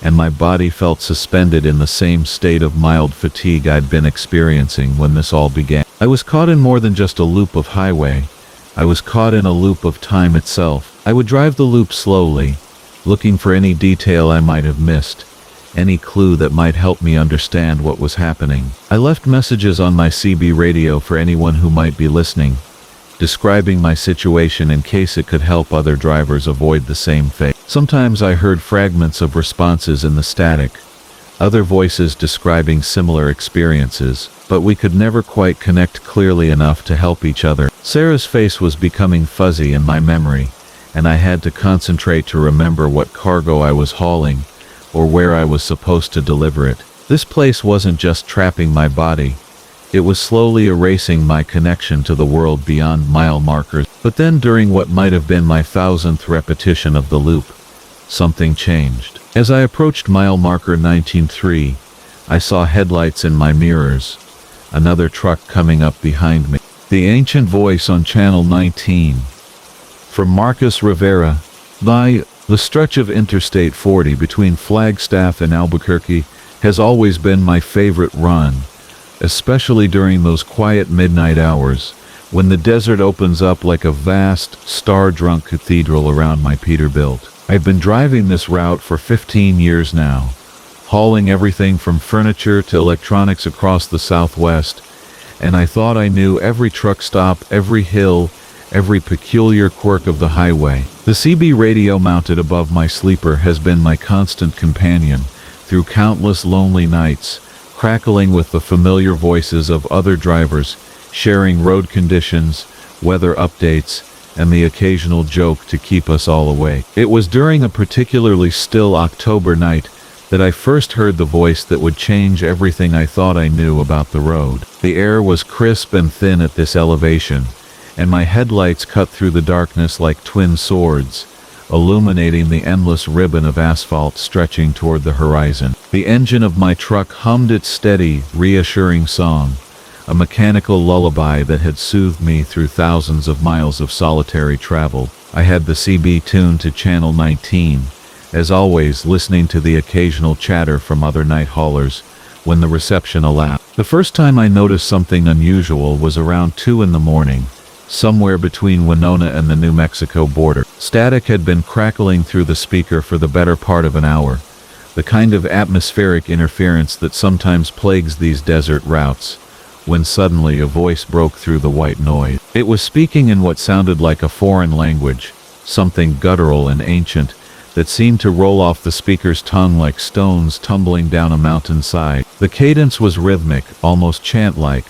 and my body felt suspended in the same state of mild fatigue I'd been experiencing when this all began. I was caught in more than just a loop of highway. I was caught in a loop of time itself. I would drive the loop slowly, looking for any detail I might have missed, any clue that might help me understand what was happening. I left messages on my CB radio for anyone who might be listening, describing my situation in case it could help other drivers avoid the same fate. Sometimes I heard fragments of responses in the static, other voices describing similar experiences, but we could never quite connect clearly enough to help each other. Sarah's face was becoming fuzzy in my memory, and I had to concentrate to remember what cargo I was hauling, or where I was supposed to deliver it. This place wasn't just trapping my body, it was slowly erasing my connection to the world beyond mile markers. But then during what might have been my 1,000th repetition of the loop, something changed. As I approached mile marker 19.3, I saw headlights in my mirrors, another truck coming up behind me. The ancient voice on channel 19. From Marcus Rivera. The stretch of Interstate 40 between Flagstaff and Albuquerque has always been my favorite run, especially during those quiet midnight hours when the desert opens up like a vast, star-drunk cathedral around my Peterbilt. I've been driving this route for 15 years now, hauling everything from furniture to electronics across the Southwest, and I thought I knew every truck stop, every hill, every peculiar quirk of the highway. The CB radio mounted above my sleeper has been my constant companion through countless lonely nights, crackling with the familiar voices of other drivers, sharing road conditions, weather updates, and the occasional joke to keep us all awake. It was during a particularly still October night that I first heard the voice that would change everything I thought I knew about the road. The air was crisp and thin at this elevation, and my headlights cut through the darkness like twin swords, illuminating the endless ribbon of asphalt stretching toward the horizon. The engine of my truck hummed its steady, reassuring song, a mechanical lullaby that had soothed me through thousands of miles of solitary travel. I had the CB tuned to channel 19, as always listening to the occasional chatter from other night haulers when the reception allowed. The first time I noticed something unusual was around 2 in the morning, somewhere between Winona and the New Mexico border. Static had been crackling through the speaker for the better part of an hour, the kind of atmospheric interference that sometimes plagues these desert routes, when suddenly a voice broke through the white noise. It was speaking in what sounded like a foreign language, something guttural and ancient, that seemed to roll off the speaker's tongue like stones tumbling down a mountainside. The cadence was rhythmic, almost chant-like,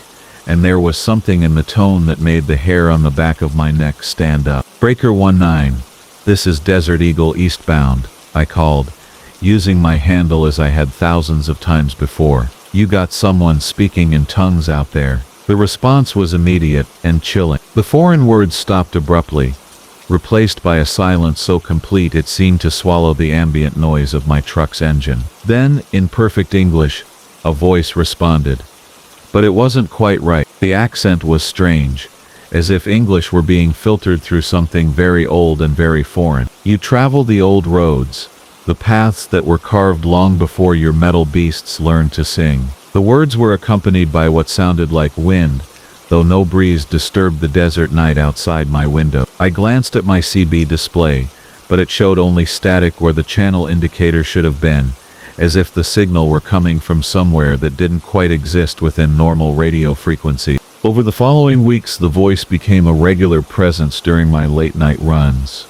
and there was something in the tone that made the hair on the back of my neck stand up. "Breaker 19, this is Desert Eagle eastbound," I called, using my handle as I had thousands of times before. "You got someone speaking in tongues out there." The response was immediate and chilling. The foreign words stopped abruptly, replaced by a silence so complete it seemed to swallow the ambient noise of my truck's engine. Then, in perfect English, a voice responded. But it wasn't quite right. The accent was strange, as if English were being filtered through something very old and very foreign. "You travel the old roads, the paths that were carved long before your metal beasts learned to sing." The words were accompanied by what sounded like wind, though no breeze disturbed the desert night outside my window. I glanced at my CB display, but it showed only static where the channel indicator should have been, as if the signal were coming from somewhere that didn't quite exist within normal radio frequency. Over the following weeks, the voice became a regular presence during my late-night runs.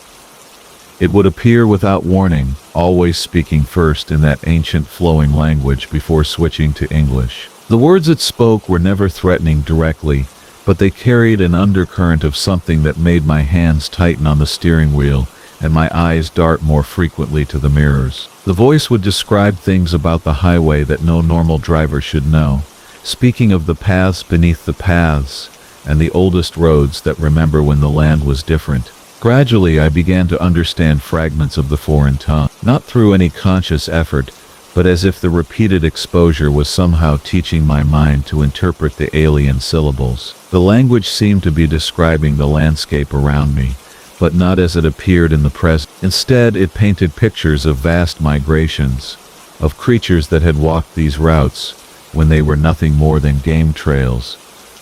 It would appear without warning, always speaking first in that ancient flowing language before switching to English. The words it spoke were never threatening directly, but they carried an undercurrent of something that made my hands tighten on the steering wheel and my eyes dart more frequently to the mirrors. The voice would describe things about the highway that no normal driver should know, speaking of the paths beneath the paths and the oldest roads that remember when the land was different. Gradually, I began to understand fragments of the foreign tongue, not through any conscious effort, but as if the repeated exposure was somehow teaching my mind to interpret the alien syllables. The language seemed to be describing the landscape around me, but not as it appeared in the present. Instead, it painted pictures of vast migrations, of creatures that had walked these routes when they were nothing more than game trails,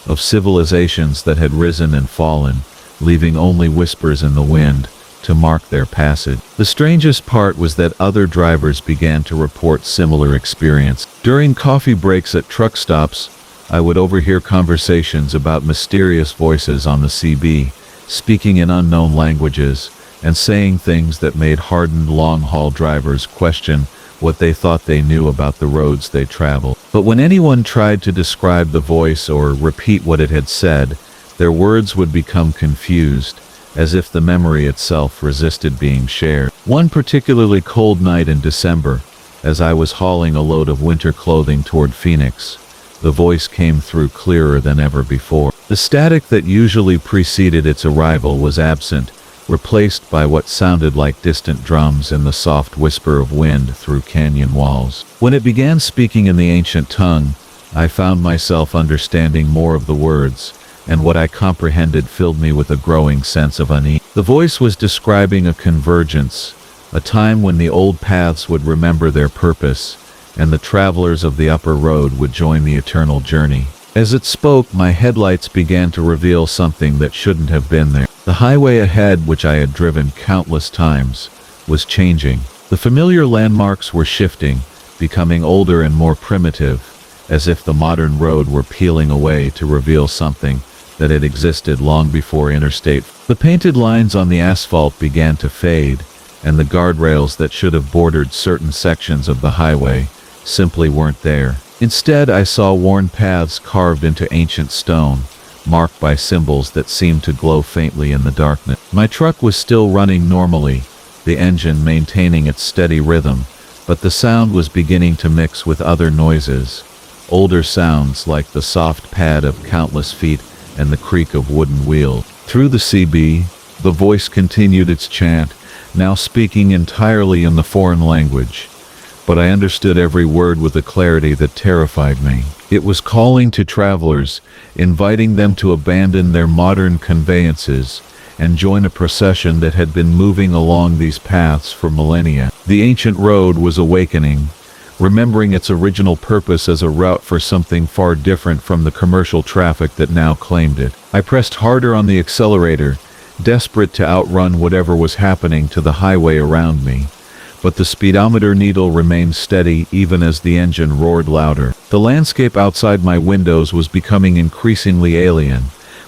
of civilizations that had risen and fallen, leaving only whispers in the wind to mark their passage. The strangest part was that other drivers began to report similar experience. During coffee breaks at truck stops, I would overhear conversations about mysterious voices on the CB, speaking in unknown languages, and saying things that made hardened long-haul drivers question what they thought they knew about the roads they traveled. But when anyone tried to describe the voice or repeat what it had said, their words would become confused, as if the memory itself resisted being shared. One particularly cold night in December, as I was hauling a load of winter clothing toward Phoenix, the voice came through clearer than ever before. The static that usually preceded its arrival was absent, replaced by what sounded like distant drums and the soft whisper of wind through canyon walls. When it began speaking in the ancient tongue, I found myself understanding more of the words, and what I comprehended filled me with a growing sense of unease. The voice was describing a convergence, a time when the old paths would remember their purpose, and the travelers of the upper road would join the eternal journey. As it spoke, my headlights began to reveal something that shouldn't have been there. The highway ahead, which I had driven countless times, was changing. The familiar landmarks were shifting, becoming older and more primitive, as if the modern road were peeling away to reveal something that had existed long before interstate. The painted lines on the asphalt began to fade, and the guardrails that should have bordered certain sections of the highway simply weren't there. Instead, I saw worn paths carved into ancient stone, marked by symbols that seemed to glow faintly in the darkness. My truck was still running normally, the engine maintaining its steady rhythm, but the sound was beginning to mix with other noises, older sounds like the soft pad of countless feet and the creak of wooden wheels. Through the CB, the voice continued its chant, now speaking entirely in the foreign language, but I understood every word with a clarity that terrified me. It was calling to travelers, inviting them to abandon their modern conveyances and join a procession that had been moving along these paths for millennia. The ancient road was awakening, remembering its original purpose as a route for something far different from the commercial traffic that now claimed it. I pressed harder on the accelerator, desperate to outrun whatever was happening to the highway around me. But the speedometer needle remained steady even as the engine roared louder. The landscape outside my windows was becoming increasingly alien,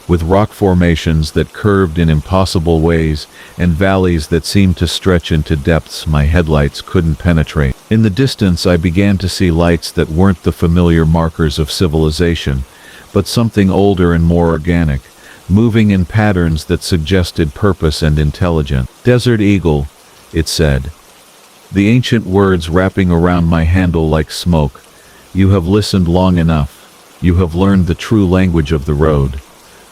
with rock formations that curved in impossible ways and valleys that seemed to stretch into depths my headlights couldn't penetrate. In the distance, I began to see lights that weren't the familiar markers of civilization, but something older and more organic, moving in patterns that suggested purpose and intelligence. "Desert Eagle," it said, the ancient words wrapping around my handle like smoke. "You have listened long enough. You have learned the true language of the road.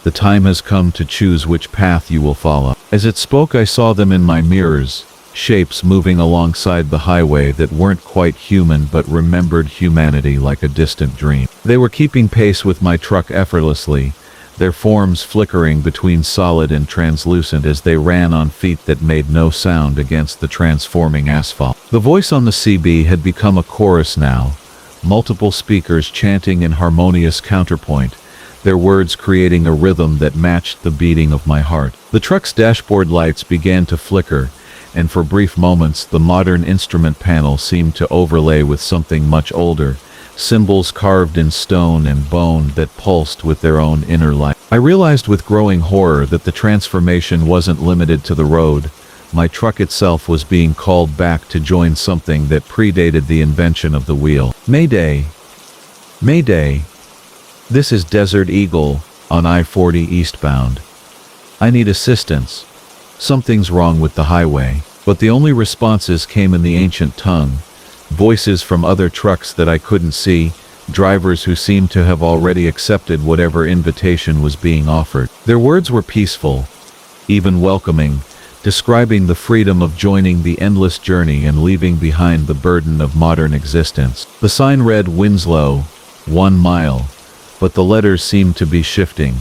The time has come to choose which path you will follow." As it spoke, I saw them in my mirrors, shapes moving alongside the highway that weren't quite human but remembered humanity like a distant dream. They were keeping pace with my truck effortlessly, their forms flickering between solid and translucent as they ran on feet that made no sound against the transforming asphalt. The voice on the CB had become a chorus now, multiple speakers chanting in harmonious counterpoint, their words creating a rhythm that matched the beating of my heart. The truck's dashboard lights began to flicker, and for brief moments the modern instrument panel seemed to overlay with something much older, symbols carved in stone and bone that pulsed with their own inner light. I realized with growing horror that the transformation wasn't limited to the road. My truck itself was being called back to join something that predated the invention of the wheel. "Mayday! Mayday! This is Desert Eagle on I-40 eastbound. I need assistance. Something's wrong with the highway." But the only responses came in the ancient tongue, voices from other trucks that I couldn't see, drivers who seemed to have already accepted whatever invitation was being offered. Their words were peaceful, even welcoming, describing the freedom of joining the endless journey and leaving behind the burden of modern existence. The sign read Winslow, 1 mile, but the letters seemed to be shifting,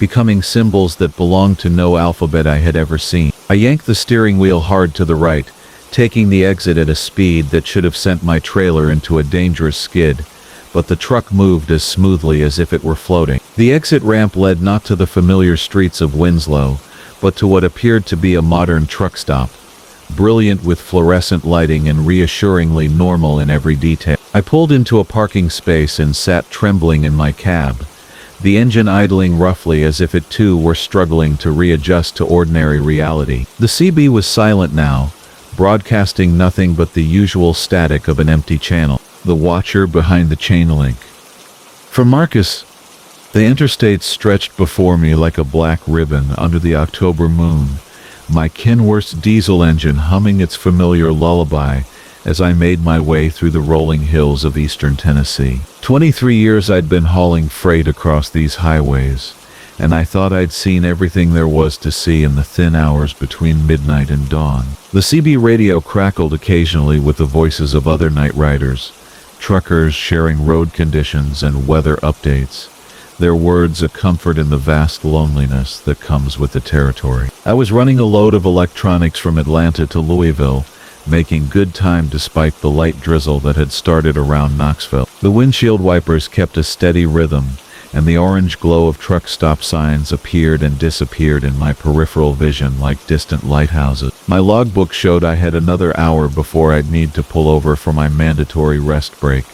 becoming symbols that belonged to no alphabet I had ever seen. I yanked the steering wheel hard to the right, taking the exit at a speed that should have sent my trailer into a dangerous skid, but the truck moved as smoothly as if it were floating. The exit ramp led not to the familiar streets of Winslow, but to what appeared to be a modern truck stop, brilliant with fluorescent lighting and reassuringly normal in every detail. I pulled into a parking space and sat trembling in my cab, the engine idling roughly as if it too were struggling to readjust to ordinary reality. The CB was silent now, broadcasting nothing but the usual static of an empty channel. The watcher behind the chain link. For Marcus, the interstate stretched before me like a black ribbon under the October moon, my Kenworth diesel engine humming its familiar lullaby as I made my way through the rolling hills of eastern Tennessee. 23 years I'd been hauling freight across these highways, and I thought I'd seen everything there was to see in the thin hours between midnight and dawn. The CB radio crackled occasionally with the voices of other night riders, truckers sharing road conditions and weather updates, their words a comfort in the vast loneliness that comes with the territory. I was running a load of electronics from Atlanta to Louisville, making good time despite the light drizzle that had started around Knoxville. The windshield wipers kept a steady rhythm, and the orange glow of truck stop signs appeared and disappeared in my peripheral vision like distant lighthouses. My logbook showed I had another hour before I'd need to pull over for my mandatory rest break,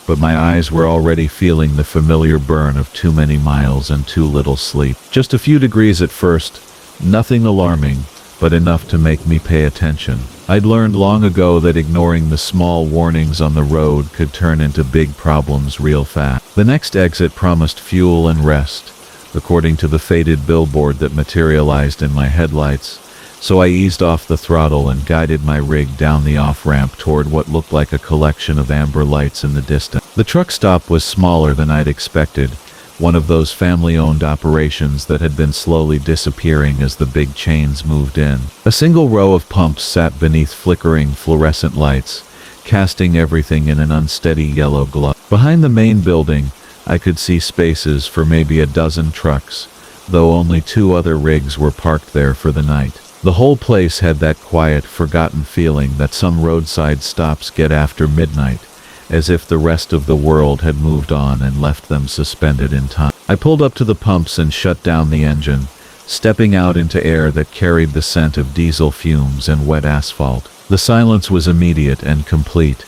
but my eyes were already feeling the familiar burn of too many miles and too little sleep. Just a few degrees at first, nothing alarming, but enough to make me pay attention. I'd learned long ago that ignoring the small warnings on the road could turn into big problems real fast. The next exit promised fuel and rest, according to the faded billboard that materialized in my headlights, so I eased off the throttle and guided my rig down the off-ramp toward what looked like a collection of amber lights in the distance. The truck stop was smaller than I'd expected, one of those family-owned operations that had been slowly disappearing as the big chains moved in. A single row of pumps sat beneath flickering fluorescent lights, casting everything in an unsteady yellow glow. Behind the main building, I could see spaces for maybe a dozen trucks, though only 2 other rigs were parked there for the night. The whole place had that quiet, forgotten feeling that some roadside stops get after midnight, as if the rest of the world had moved on and left them suspended in time. I pulled up to the pumps and shut down the engine, stepping out into air that carried the scent of diesel fumes and wet asphalt. The silence was immediate and complete,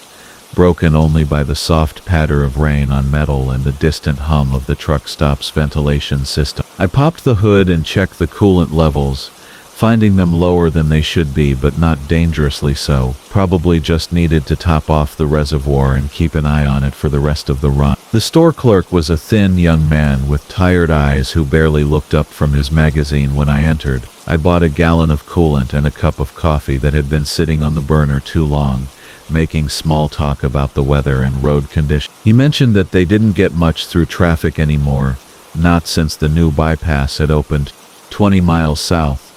broken only by the soft patter of rain on metal and the distant hum of the truck stop's ventilation system. I popped the hood and checked the coolant levels, finding them lower than they should be but not dangerously so. Probably just needed to top off the reservoir and keep an eye on it for the rest of the run. The store clerk was a thin young man with tired eyes who barely looked up from his magazine when I entered. I bought a gallon of coolant and a cup of coffee that had been sitting on the burner too long, making small talk about the weather and road conditions. He mentioned that they didn't get much through traffic anymore, not since the new bypass had opened 20 miles south,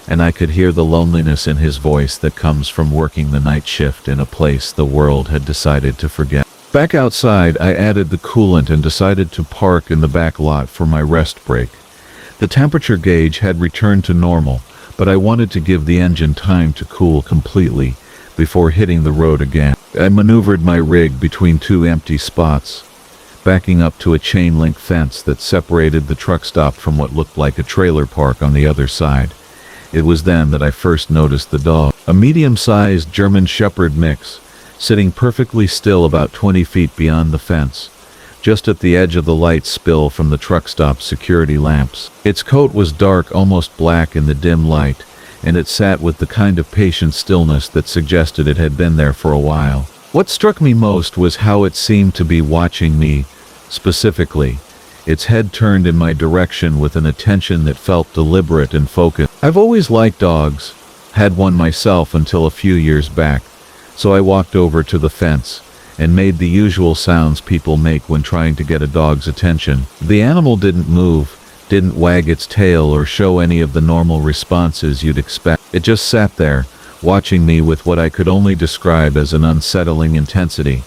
and I could hear the loneliness in his voice that comes from working the night shift in a place the world had decided to forget. Back outside, I added the coolant and decided to park in the back lot for my rest break. The temperature gauge had returned to normal, but I wanted to give the engine time to cool completely before hitting the road again. I maneuvered my rig between 2 empty spots, backing up to a chain-link fence that separated the truck stop from what looked like a trailer park on the other side. It was then that I first noticed the dog, a medium-sized German Shepherd mix, sitting perfectly still about 20 feet beyond the fence, just at the edge of the light spill from the truck stop's security lamps. Its coat was dark, almost black in the dim light, and it sat with the kind of patient stillness that suggested it had been there for a while. What struck me most was how it seemed to be watching me, specifically, its head turned in my direction with an attention that felt deliberate and focused. I've always liked dogs, had one myself until a few years back, so I walked over to the fence and made the usual sounds people make when trying to get a dog's attention. The animal didn't move, didn't wag its tail or show any of the normal responses you'd expect. It just sat there, watching me with what I could only describe as an unsettling intensity.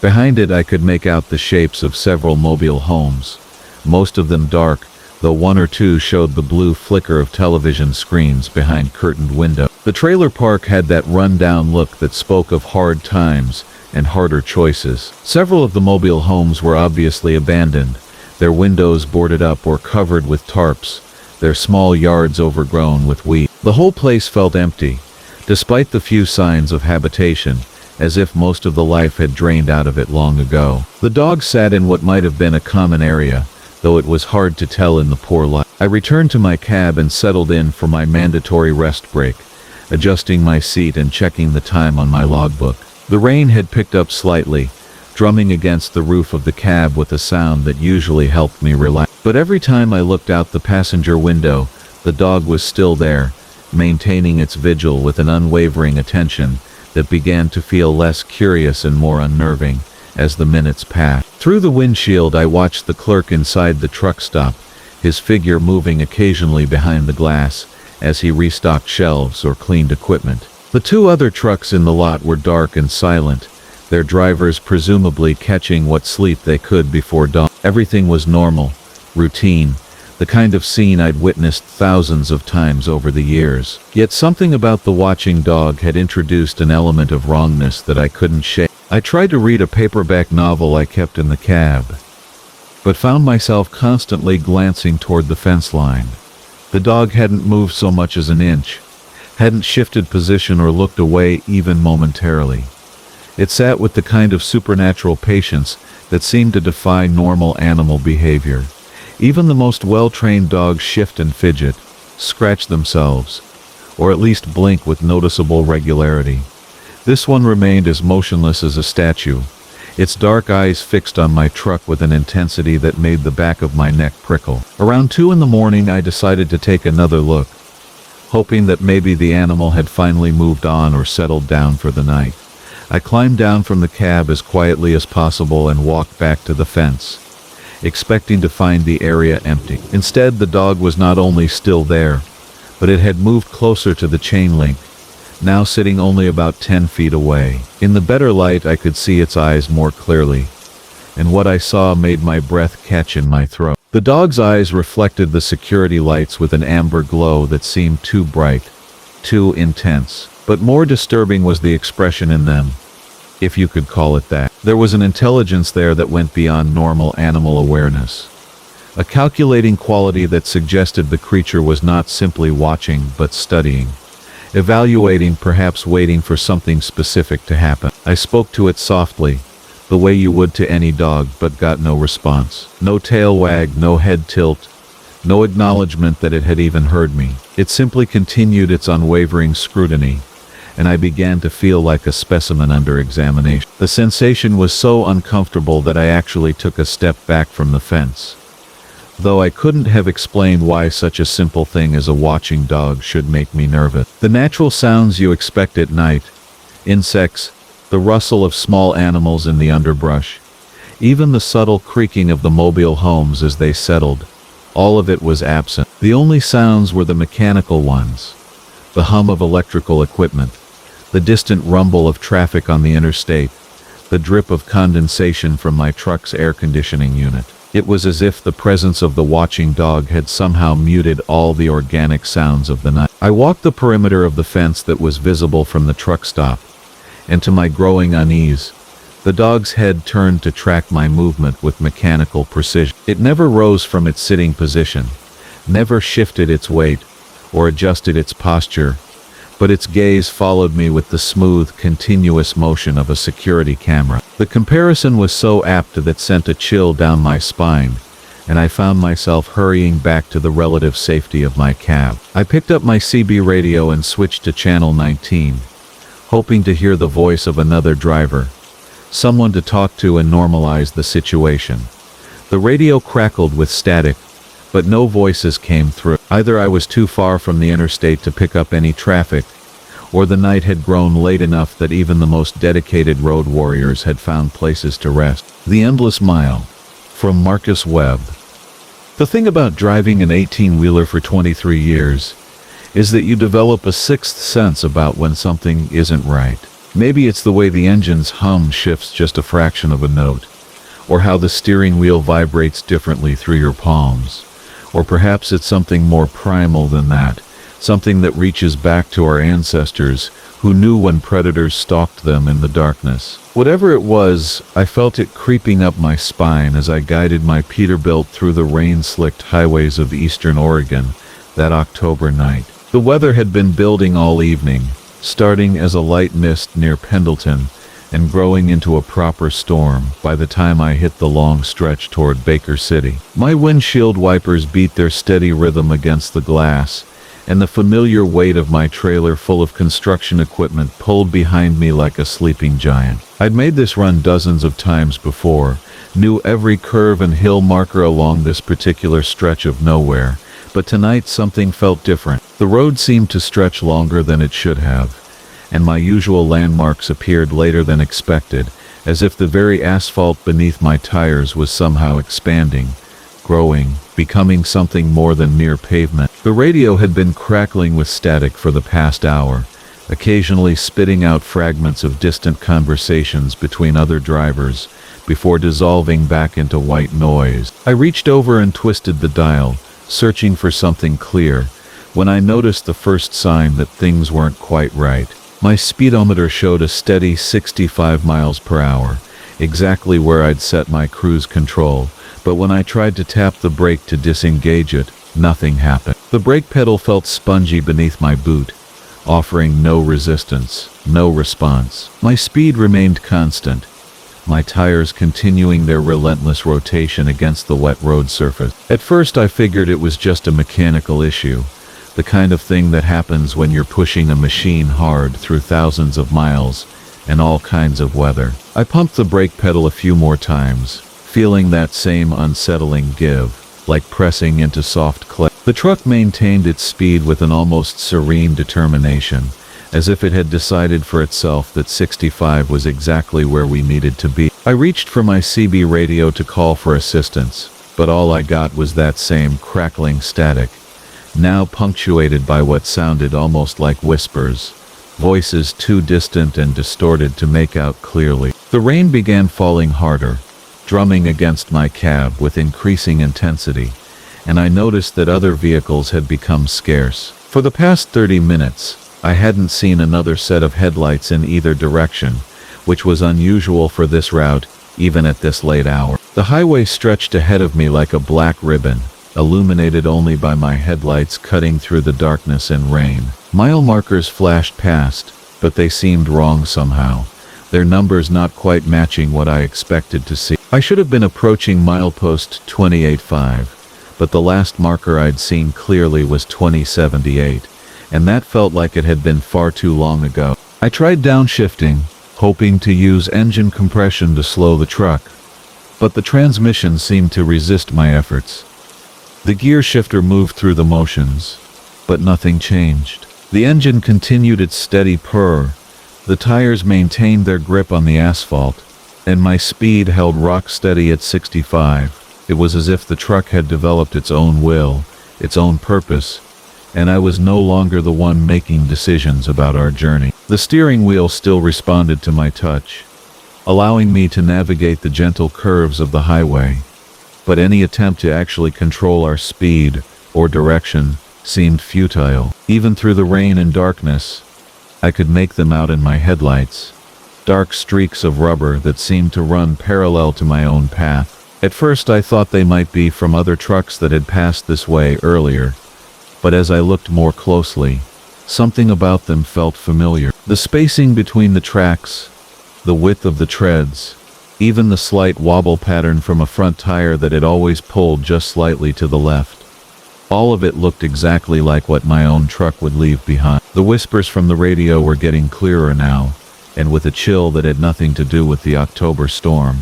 Behind it I could make out the shapes of several mobile homes, most of them dark, though 1 or 2 showed the blue flicker of television screens behind curtained windows. The trailer park had that run-down look that spoke of hard times and harder choices. Several of the mobile homes were obviously abandoned, their windows boarded up or covered with tarps, their small yards overgrown with weeds. The whole place felt empty, despite the few signs of habitation, as if most of the life had drained out of it long ago. The dog sat in what might have been a common area, though it was hard to tell in the poor light. I returned to my cab and settled in for my mandatory rest break, adjusting my seat and checking the time on my logbook. The rain had picked up slightly, drumming against the roof of the cab with a sound that usually helped me relax. But every time I looked out the passenger window, the dog was still there, maintaining its vigil with an unwavering attention that began to feel less curious and more unnerving as the minutes passed. Through the windshield I watched the clerk inside the truck stop, his figure moving occasionally behind the glass as he restocked shelves or cleaned equipment. The 2 other trucks in the lot were dark and silent, their drivers presumably catching what sleep they could before dawn. Everything was normal, routine, the kind of scene I'd witnessed thousands of times over the years. Yet something about the watching dog had introduced an element of wrongness that I couldn't shake. I tried to read a paperback novel I kept in the cab, but found myself constantly glancing toward the fence line. The dog hadn't moved so much as an inch, hadn't shifted position or looked away even momentarily. It sat with the kind of supernatural patience that seemed to defy normal animal behavior. Even the most well-trained dogs shift and fidget, scratch themselves, or at least blink with noticeable regularity. This one remained as motionless as a statue, its dark eyes fixed on my truck with an intensity that made the back of my neck prickle. Around 2 in the morning, I decided to take another look, hoping that maybe the animal had finally moved on or settled down for the night. I climbed down from the cab as quietly as possible and walked back to the fence, expecting to find the area empty. Instead, the dog was not only still there, but it had moved closer to the chain link, now sitting only about 10 feet away. In the better light, I could see its eyes more clearly, and what I saw made my breath catch in my throat. The dog's eyes reflected the security lights with an amber glow that seemed too bright, too intense. But more disturbing was the expression in them, if you could call it that. There was an intelligence there that went beyond normal animal awareness, a calculating quality that suggested the creature was not simply watching but studying, evaluating, perhaps waiting for something specific to happen. I spoke to it softly, the way you would to any dog, but got no response. No tail wag, no head tilt, no acknowledgement that it had even heard me. It simply continued its unwavering scrutiny, and I began to feel like a specimen under examination. The sensation was so uncomfortable that I actually took a step back from the fence, though I couldn't have explained why such a simple thing as a watching dog should make me nervous. The natural sounds you expect at night, insects, the rustle of small animals in the underbrush, even the subtle creaking of the mobile homes as they settled, all of it was absent. The only sounds were the mechanical ones, the hum of electrical equipment, the distant rumble of traffic on the interstate, the drip of condensation from my truck's air conditioning unit. It was as if the presence of the watching dog had somehow muted all the organic sounds of the night. I walked the perimeter of the fence that was visible from the truck stop, and to my growing unease, the dog's head turned to track my movement with mechanical precision. It never rose from its sitting position, never shifted its weight, or adjusted its posture, but its gaze followed me with the smooth, continuous motion of a security camera. The comparison was so apt that it sent a chill down my spine, and I found myself hurrying back to the relative safety of my cab. I picked up my CB radio and switched to channel 19, hoping to hear the voice of another driver, someone to talk to and normalize the situation. The radio crackled with static, but no voices came through. Either I was too far from the interstate to pick up any traffic, or the night had grown late enough that even the most dedicated road warriors had found places to rest. The Endless Mile, from Marcus Webb. The thing about driving an 18-wheeler for 23 years is that you develop a sixth sense about when something isn't right. Maybe it's the way the engine's hum shifts just a fraction of a note, or how the steering wheel vibrates differently through your palms. Or perhaps it's something more primal than that, something that reaches back to our ancestors who knew when predators stalked them in the darkness. Whatever it was, I felt it creeping up my spine as I guided my Peterbilt through the rain-slicked highways of eastern Oregon that October night. The weather had been building all evening, starting as a light mist near Pendleton and growing into a proper storm by the time I hit the long stretch toward Baker City. My windshield wipers beat their steady rhythm against the glass, and the familiar weight of my trailer full of construction equipment pulled behind me like a sleeping giant. I'd made this run dozens of times before, knew every curve and hill marker along this particular stretch of nowhere, but tonight something felt different. The road seemed to stretch longer than it should have, and my usual landmarks appeared later than expected, as if the very asphalt beneath my tires was somehow expanding, growing, becoming something more than mere pavement. The radio had been crackling with static for the past hour, occasionally spitting out fragments of distant conversations between other drivers, before dissolving back into white noise. I reached over and twisted the dial, searching for something clear, when I noticed the first sign that things weren't quite right. My speedometer showed a steady 65 miles per hour, exactly where I'd set my cruise control, but when I tried to tap the brake to disengage it, nothing happened. The brake pedal felt spongy beneath my boot, offering no resistance, no response. My speed remained constant, my tires continuing their relentless rotation against the wet road surface. At first I figured it was just a mechanical issue, The kind of thing that happens when you're pushing a machine hard through thousands of miles and all kinds of weather. I pumped the brake pedal a few more times, feeling that same unsettling give, like pressing into soft clay. The truck maintained its speed with an almost serene determination, as if it had decided for itself that 65 was exactly where we needed to be. I reached for my CB radio to call for assistance, but all I got was that same crackling static, now punctuated by what sounded almost like whispers, voices too distant and distorted to make out clearly. The rain began falling harder, drumming against my cab with increasing intensity, and I noticed that other vehicles had become scarce. For the past 30 minutes, I hadn't seen another set of headlights in either direction, which was unusual for this route, even at this late hour. The highway stretched ahead of me like a black ribbon, illuminated only by my headlights cutting through the darkness and rain. Mile markers flashed past, but they seemed wrong somehow, their numbers not quite matching what I expected to see. I should have been approaching milepost 28.5, but the last marker I'd seen clearly was 2078, and that felt like it had been far too long ago. I tried downshifting, hoping to use engine compression to slow the truck, but the transmission seemed to resist my efforts. The gear shifter moved through the motions, but nothing changed. The engine continued its steady purr, the tires maintained their grip on the asphalt, and my speed held rock steady at 65. It was as if the truck had developed its own will, its own purpose, and I was no longer the one making decisions about our journey. The steering wheel still responded to my touch, allowing me to navigate the gentle curves of the highway, but any attempt to actually control our speed or direction seemed futile. Even through the rain and darkness, I could make them out in my headlights, dark streaks of rubber that seemed to run parallel to my own path. At first I thought they might be from other trucks that had passed this way earlier, but as I looked more closely, something about them felt familiar. The spacing between the tracks, the width of the treads, even the slight wobble pattern from a front tire that had always pulled just slightly to the left. All of it looked exactly like what my own truck would leave behind. The whispers from the radio were getting clearer now, and with a chill that had nothing to do with the October storm,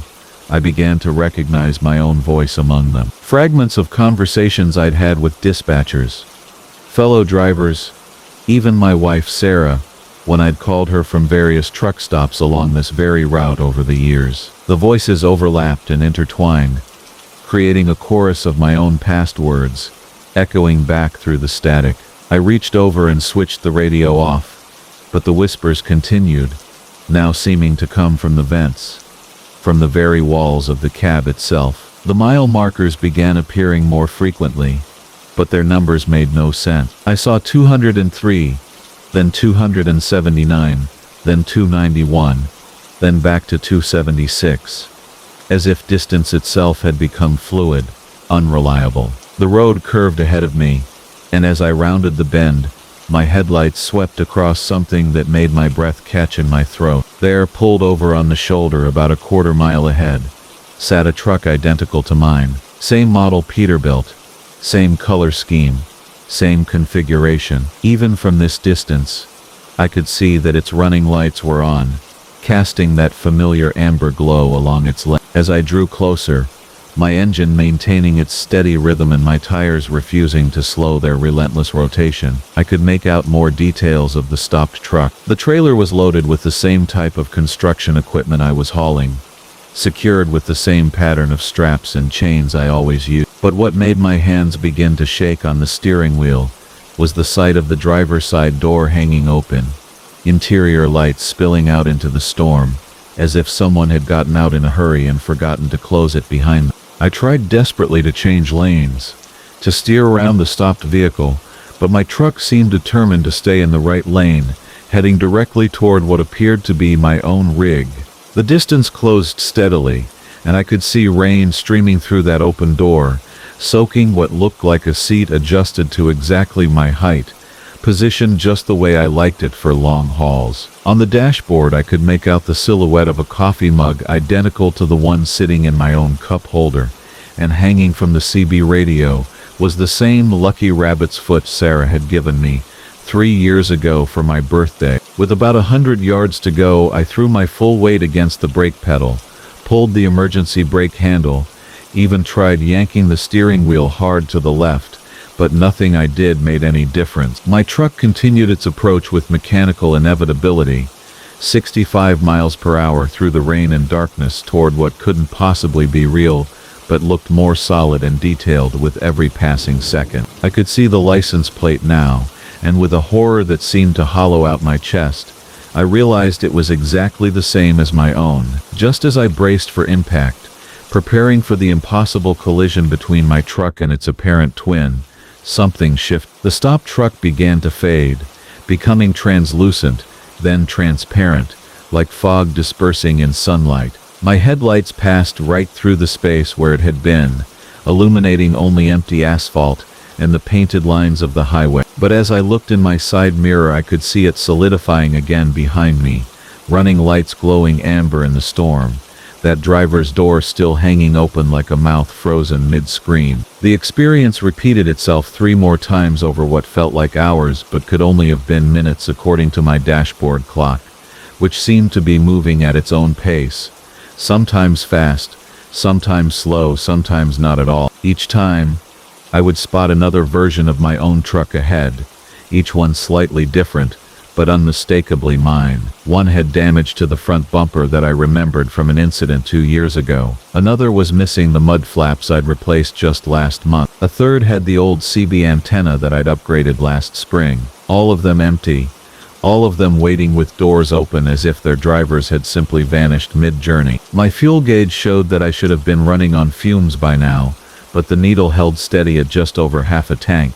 I began to recognize my own voice among them. Fragments of conversations I'd had with dispatchers, fellow drivers, even my wife Sarah, when I'd called her from various truck stops along this very route over the years. The voices overlapped and intertwined, creating a chorus of my own past words, echoing back through the static. I reached over and switched the radio off, but the whispers continued, now seeming to come from the vents, from the very walls of the cab itself. The mile markers began appearing more frequently, but their numbers made no sense. I saw 203, then 279, then 291, then back to 276, as if distance itself had become fluid, unreliable. The road curved ahead of me, and as I rounded the bend, my headlights swept across something that made my breath catch in my throat. There, pulled over on the shoulder about a quarter mile ahead, sat a truck identical to mine. Same model Peterbilt, same color scheme, same configuration. Even from this distance, I could see that its running lights were on, casting that familiar amber glow along its length. As I drew closer, my engine maintaining its steady rhythm and my tires refusing to slow their relentless rotation, I could make out more details of the stopped truck. The trailer was loaded with the same type of construction equipment I was hauling, secured with the same pattern of straps and chains I always used. But what made my hands begin to shake on the steering wheel was the sight of the driver's side door hanging open, interior lights spilling out into the storm, as if someone had gotten out in a hurry and forgotten to close it behind them. I tried desperately to change lanes, to steer around the stopped vehicle, but my truck seemed determined to stay in the right lane, heading directly toward what appeared to be my own rig. The distance closed steadily, and I could see rain streaming through that open door, soaking what looked like a seat adjusted to exactly my height, positioned just the way I liked it for long hauls. On the dashboard I could make out the silhouette of a coffee mug identical to the one sitting in my own cup holder, and hanging from the CB radio was the same lucky rabbit's foot Sarah had given me 3 years ago for my birthday. With about 100 yards to go, I threw my full weight against the brake pedal, pulled the emergency brake handle, even tried yanking the steering wheel hard to the left, but nothing I did made any difference. My truck continued its approach with mechanical inevitability, 65 miles per hour through the rain and darkness toward what couldn't possibly be real, but looked more solid and detailed with every passing second. I could see the license plate now, and with a horror that seemed to hollow out my chest, I realized it was exactly the same as my own. Just as I braced for impact, preparing for the impossible collision between my truck and its apparent twin, something shifted. The stopped truck began to fade, becoming translucent, then transparent, like fog dispersing in sunlight. My headlights passed right through the space where it had been, illuminating only empty asphalt and the painted lines of the highway. But as I looked in my side mirror, I could see it solidifying again behind me, running lights glowing amber in the storm, that driver's door still hanging open like a mouth frozen mid-scream. The experience repeated itself 3 more times over what felt like hours but could only have been minutes according to my dashboard clock, which seemed to be moving at its own pace, sometimes fast, sometimes slow, sometimes not at all. Each time, I would spot another version of my own truck ahead, each one slightly different, but unmistakably mine. One had damage to the front bumper that I remembered from an incident 2 years ago. Another was missing the mud flaps I'd replaced just last month. A third had the old CB antenna that I'd upgraded last spring. All of them empty, all of them waiting with doors open as if their drivers had simply vanished mid-journey. My fuel gauge showed that I should have been running on fumes by now, but the needle held steady at just over half a tank,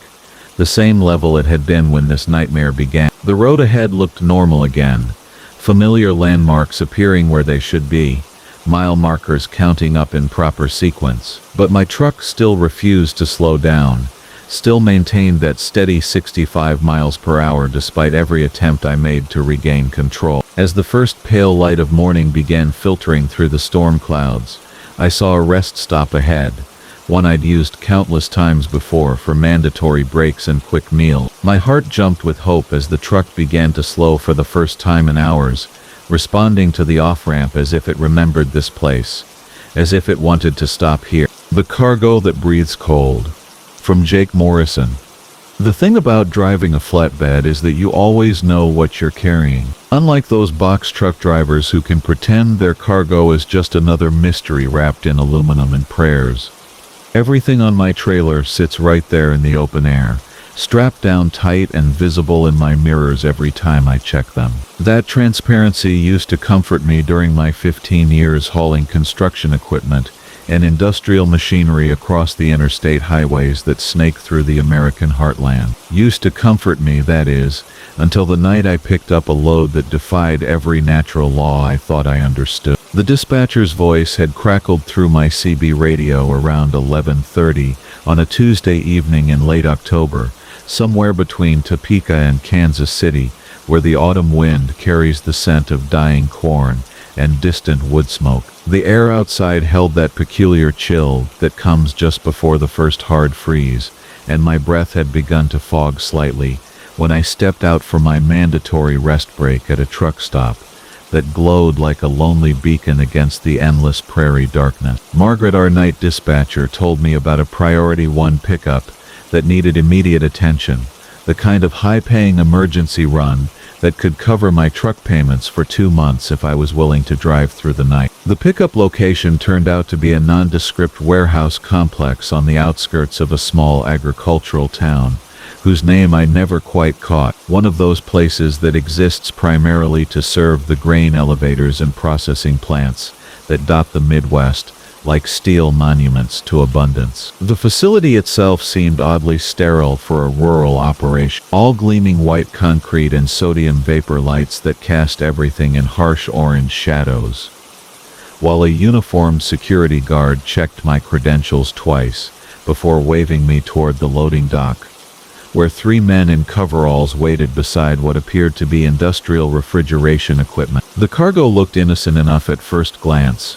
the same level it had been when this nightmare began. The road ahead looked normal again, familiar landmarks appearing where they should be, mile markers counting up in proper sequence. But my truck still refused to slow down, still maintained that steady 65 miles per hour despite every attempt I made to regain control. As the first pale light of morning began filtering through the storm clouds, I saw a rest stop ahead, one I'd used countless times before for mandatory breaks and quick meals. My heart jumped with hope as the truck began to slow for the first time in hours, responding to the off-ramp as if it remembered this place, as if it wanted to stop here. The cargo that breathes cold. From Jake Morrison. The thing about driving a flatbed is that you always know what you're carrying. Unlike those box truck drivers who can pretend their cargo is just another mystery wrapped in aluminum and prayers. Everything on my trailer sits right there in the open air, strapped down tight and visible in my mirrors every time I check them. That transparency used to comfort me during my 15 years hauling construction equipment and industrial machinery across the interstate highways that snake through the American heartland. Used to comfort me, that is, until the night I picked up a load that defied every natural law I thought I understood. The dispatcher's voice had crackled through my CB radio around 11:30 on a Tuesday evening in late October, somewhere between Topeka and Kansas City, where the autumn wind carries the scent of dying corn and distant wood smoke. The air outside held that peculiar chill that comes just before the first hard freeze, and my breath had begun to fog slightly when I stepped out for my mandatory rest break at a truck stop that glowed like a lonely beacon against the endless prairie darkness. Margaret, our night dispatcher, told me about a Priority 1 pickup that needed immediate attention, the kind of high-paying emergency run that could cover my truck payments for 2 months if I was willing to drive through the night. The pickup location turned out to be a nondescript warehouse complex on the outskirts of a small agricultural town, whose name I never quite caught, one of those places that exists primarily to serve the grain elevators and processing plants that dot the Midwest, like steel monuments to abundance. The facility itself seemed oddly sterile for a rural operation, all gleaming white concrete and sodium vapor lights that cast everything in harsh orange shadows, while a uniformed security guard checked my credentials twice before waving me toward the loading dock, where 3 men in coveralls waited beside what appeared to be industrial refrigeration equipment. The cargo looked innocent enough at first glance.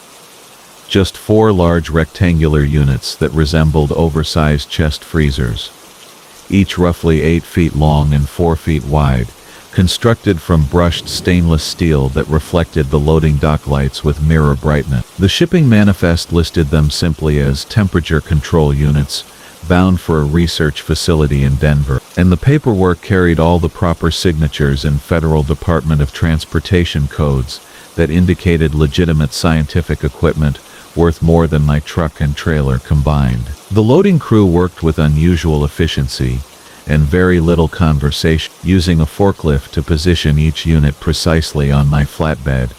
just 4 large rectangular units that resembled oversized chest freezers, each roughly 8 feet long and 4 feet wide, constructed from brushed stainless steel that reflected the loading dock lights with mirror brightness. The shipping manifest listed them simply as temperature control units, bound for a research facility in Denver, and the paperwork carried all the proper signatures and Federal Department of Transportation codes that indicated legitimate scientific equipment worth more than my truck and trailer combined. The loading crew worked with unusual efficiency and very little conversation, using a forklift to position each unit precisely on my flatbed,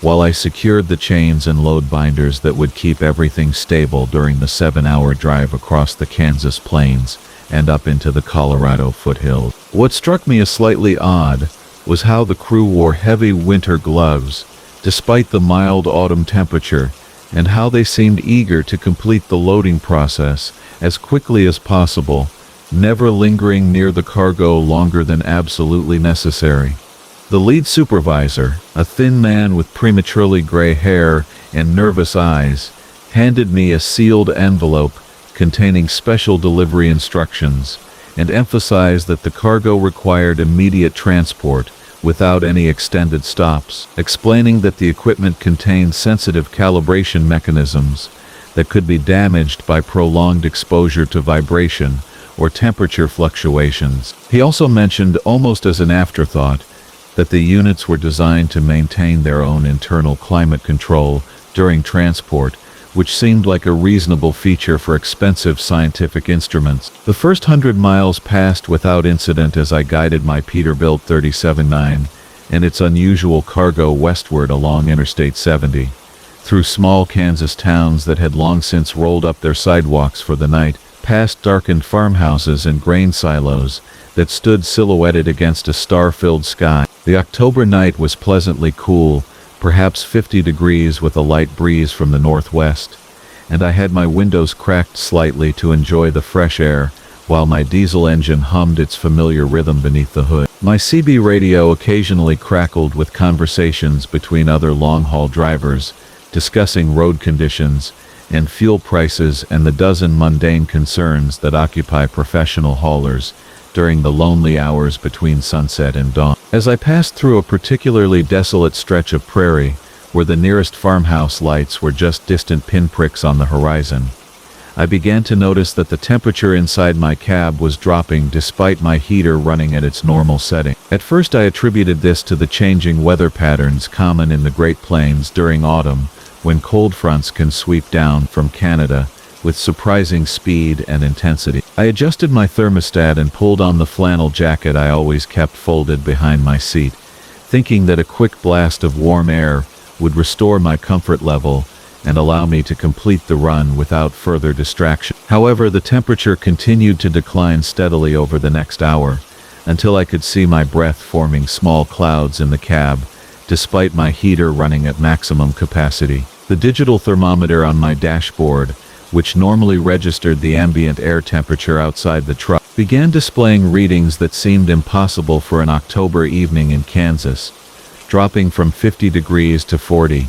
while I secured the chains and load binders that would keep everything stable during the 7-hour drive across the Kansas plains and up into the Colorado foothills. What struck me as slightly odd was how the crew wore heavy winter gloves despite the mild autumn temperature, and how they seemed eager to complete the loading process as quickly as possible, never lingering near the cargo longer than absolutely necessary. The lead supervisor, a thin man with prematurely gray hair and nervous eyes, handed me a sealed envelope containing special delivery instructions and emphasized that the cargo required immediate transport without any extended stops, explaining that the equipment contained sensitive calibration mechanisms that could be damaged by prolonged exposure to vibration or temperature fluctuations. He also mentioned, almost as an afterthought, that the units were designed to maintain their own internal climate control during transport, which seemed like a reasonable feature for expensive scientific instruments. The first 100 miles passed without incident as I guided my Peterbilt 37-9 and its unusual cargo westward along Interstate 70, through small Kansas towns that had long since rolled up their sidewalks for the night, past darkened farmhouses and grain silos that stood silhouetted against a star-filled sky. The October night was pleasantly cool, perhaps 50 degrees with a light breeze from the northwest, and I had my windows cracked slightly to enjoy the fresh air while my diesel engine hummed its familiar rhythm beneath the hood. My CB radio occasionally crackled with conversations between other long-haul drivers, discussing road conditions and fuel prices and the dozen mundane concerns that occupy professional haulers during the lonely hours between sunset and dawn. As I passed through a particularly desolate stretch of prairie, where the nearest farmhouse lights were just distant pinpricks on the horizon, I began to notice that the temperature inside my cab was dropping despite my heater running at its normal setting. At first I attributed this to the changing weather patterns common in the Great Plains during autumn, when cold fronts can sweep down from Canada with surprising speed and intensity. I adjusted my thermostat and pulled on the flannel jacket I always kept folded behind my seat, thinking that a quick blast of warm air would restore my comfort level and allow me to complete the run without further distraction. However, the temperature continued to decline steadily over the next hour, until I could see my breath forming small clouds in the cab, despite my heater running at maximum capacity. The digital thermometer on my dashboard, which normally registered the ambient air temperature outside the truck, began displaying readings that seemed impossible for an October evening in Kansas, dropping from 50 degrees to 40,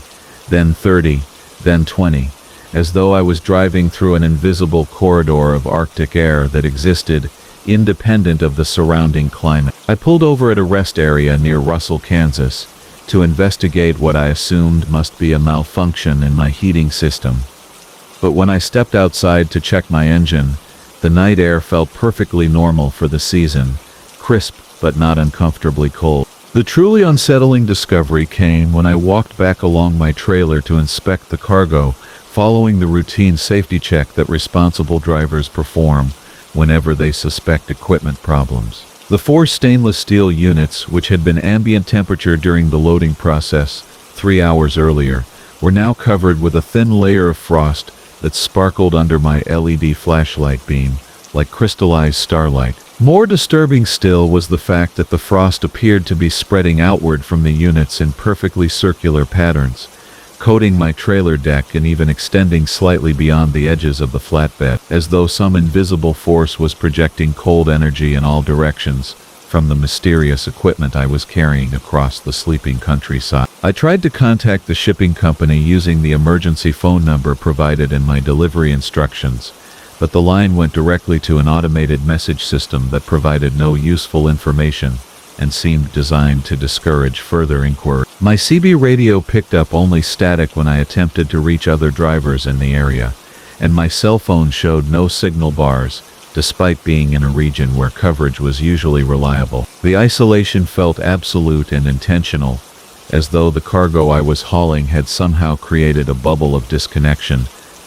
then 30, then 20, as though I was driving through an invisible corridor of Arctic air that existed independent of the surrounding climate. I pulled over at a rest area near Russell, Kansas, to investigate what I assumed must be a malfunction in my heating system. But when I stepped outside to check my engine, the night air felt perfectly normal for the season, crisp but not uncomfortably cold. The truly unsettling discovery came when I walked back along my trailer to inspect the cargo, following the routine safety check that responsible drivers perform whenever they suspect equipment problems. The 4 stainless steel units, which had been ambient temperature during the loading process 3 hours earlier, were now covered with a thin layer of frost that sparkled under my LED flashlight beam like crystallized starlight. More disturbing still was the fact that the frost appeared to be spreading outward from the units in perfectly circular patterns, coating my trailer deck and even extending slightly beyond the edges of the flatbed, as though some invisible force was projecting cold energy in all directions, from the mysterious equipment I was carrying across the sleeping countryside. I tried to contact the shipping company using the emergency phone number provided in my delivery instructions, but the line went directly to an automated message system that provided no useful information and seemed designed to discourage further inquiry. My CB radio picked up only static when I attempted to reach other drivers in the area, and my cell phone showed no signal bars, despite being in a region where coverage was usually reliable. The isolation felt absolute and intentional, as though the cargo I was hauling had somehow created a bubble of disconnection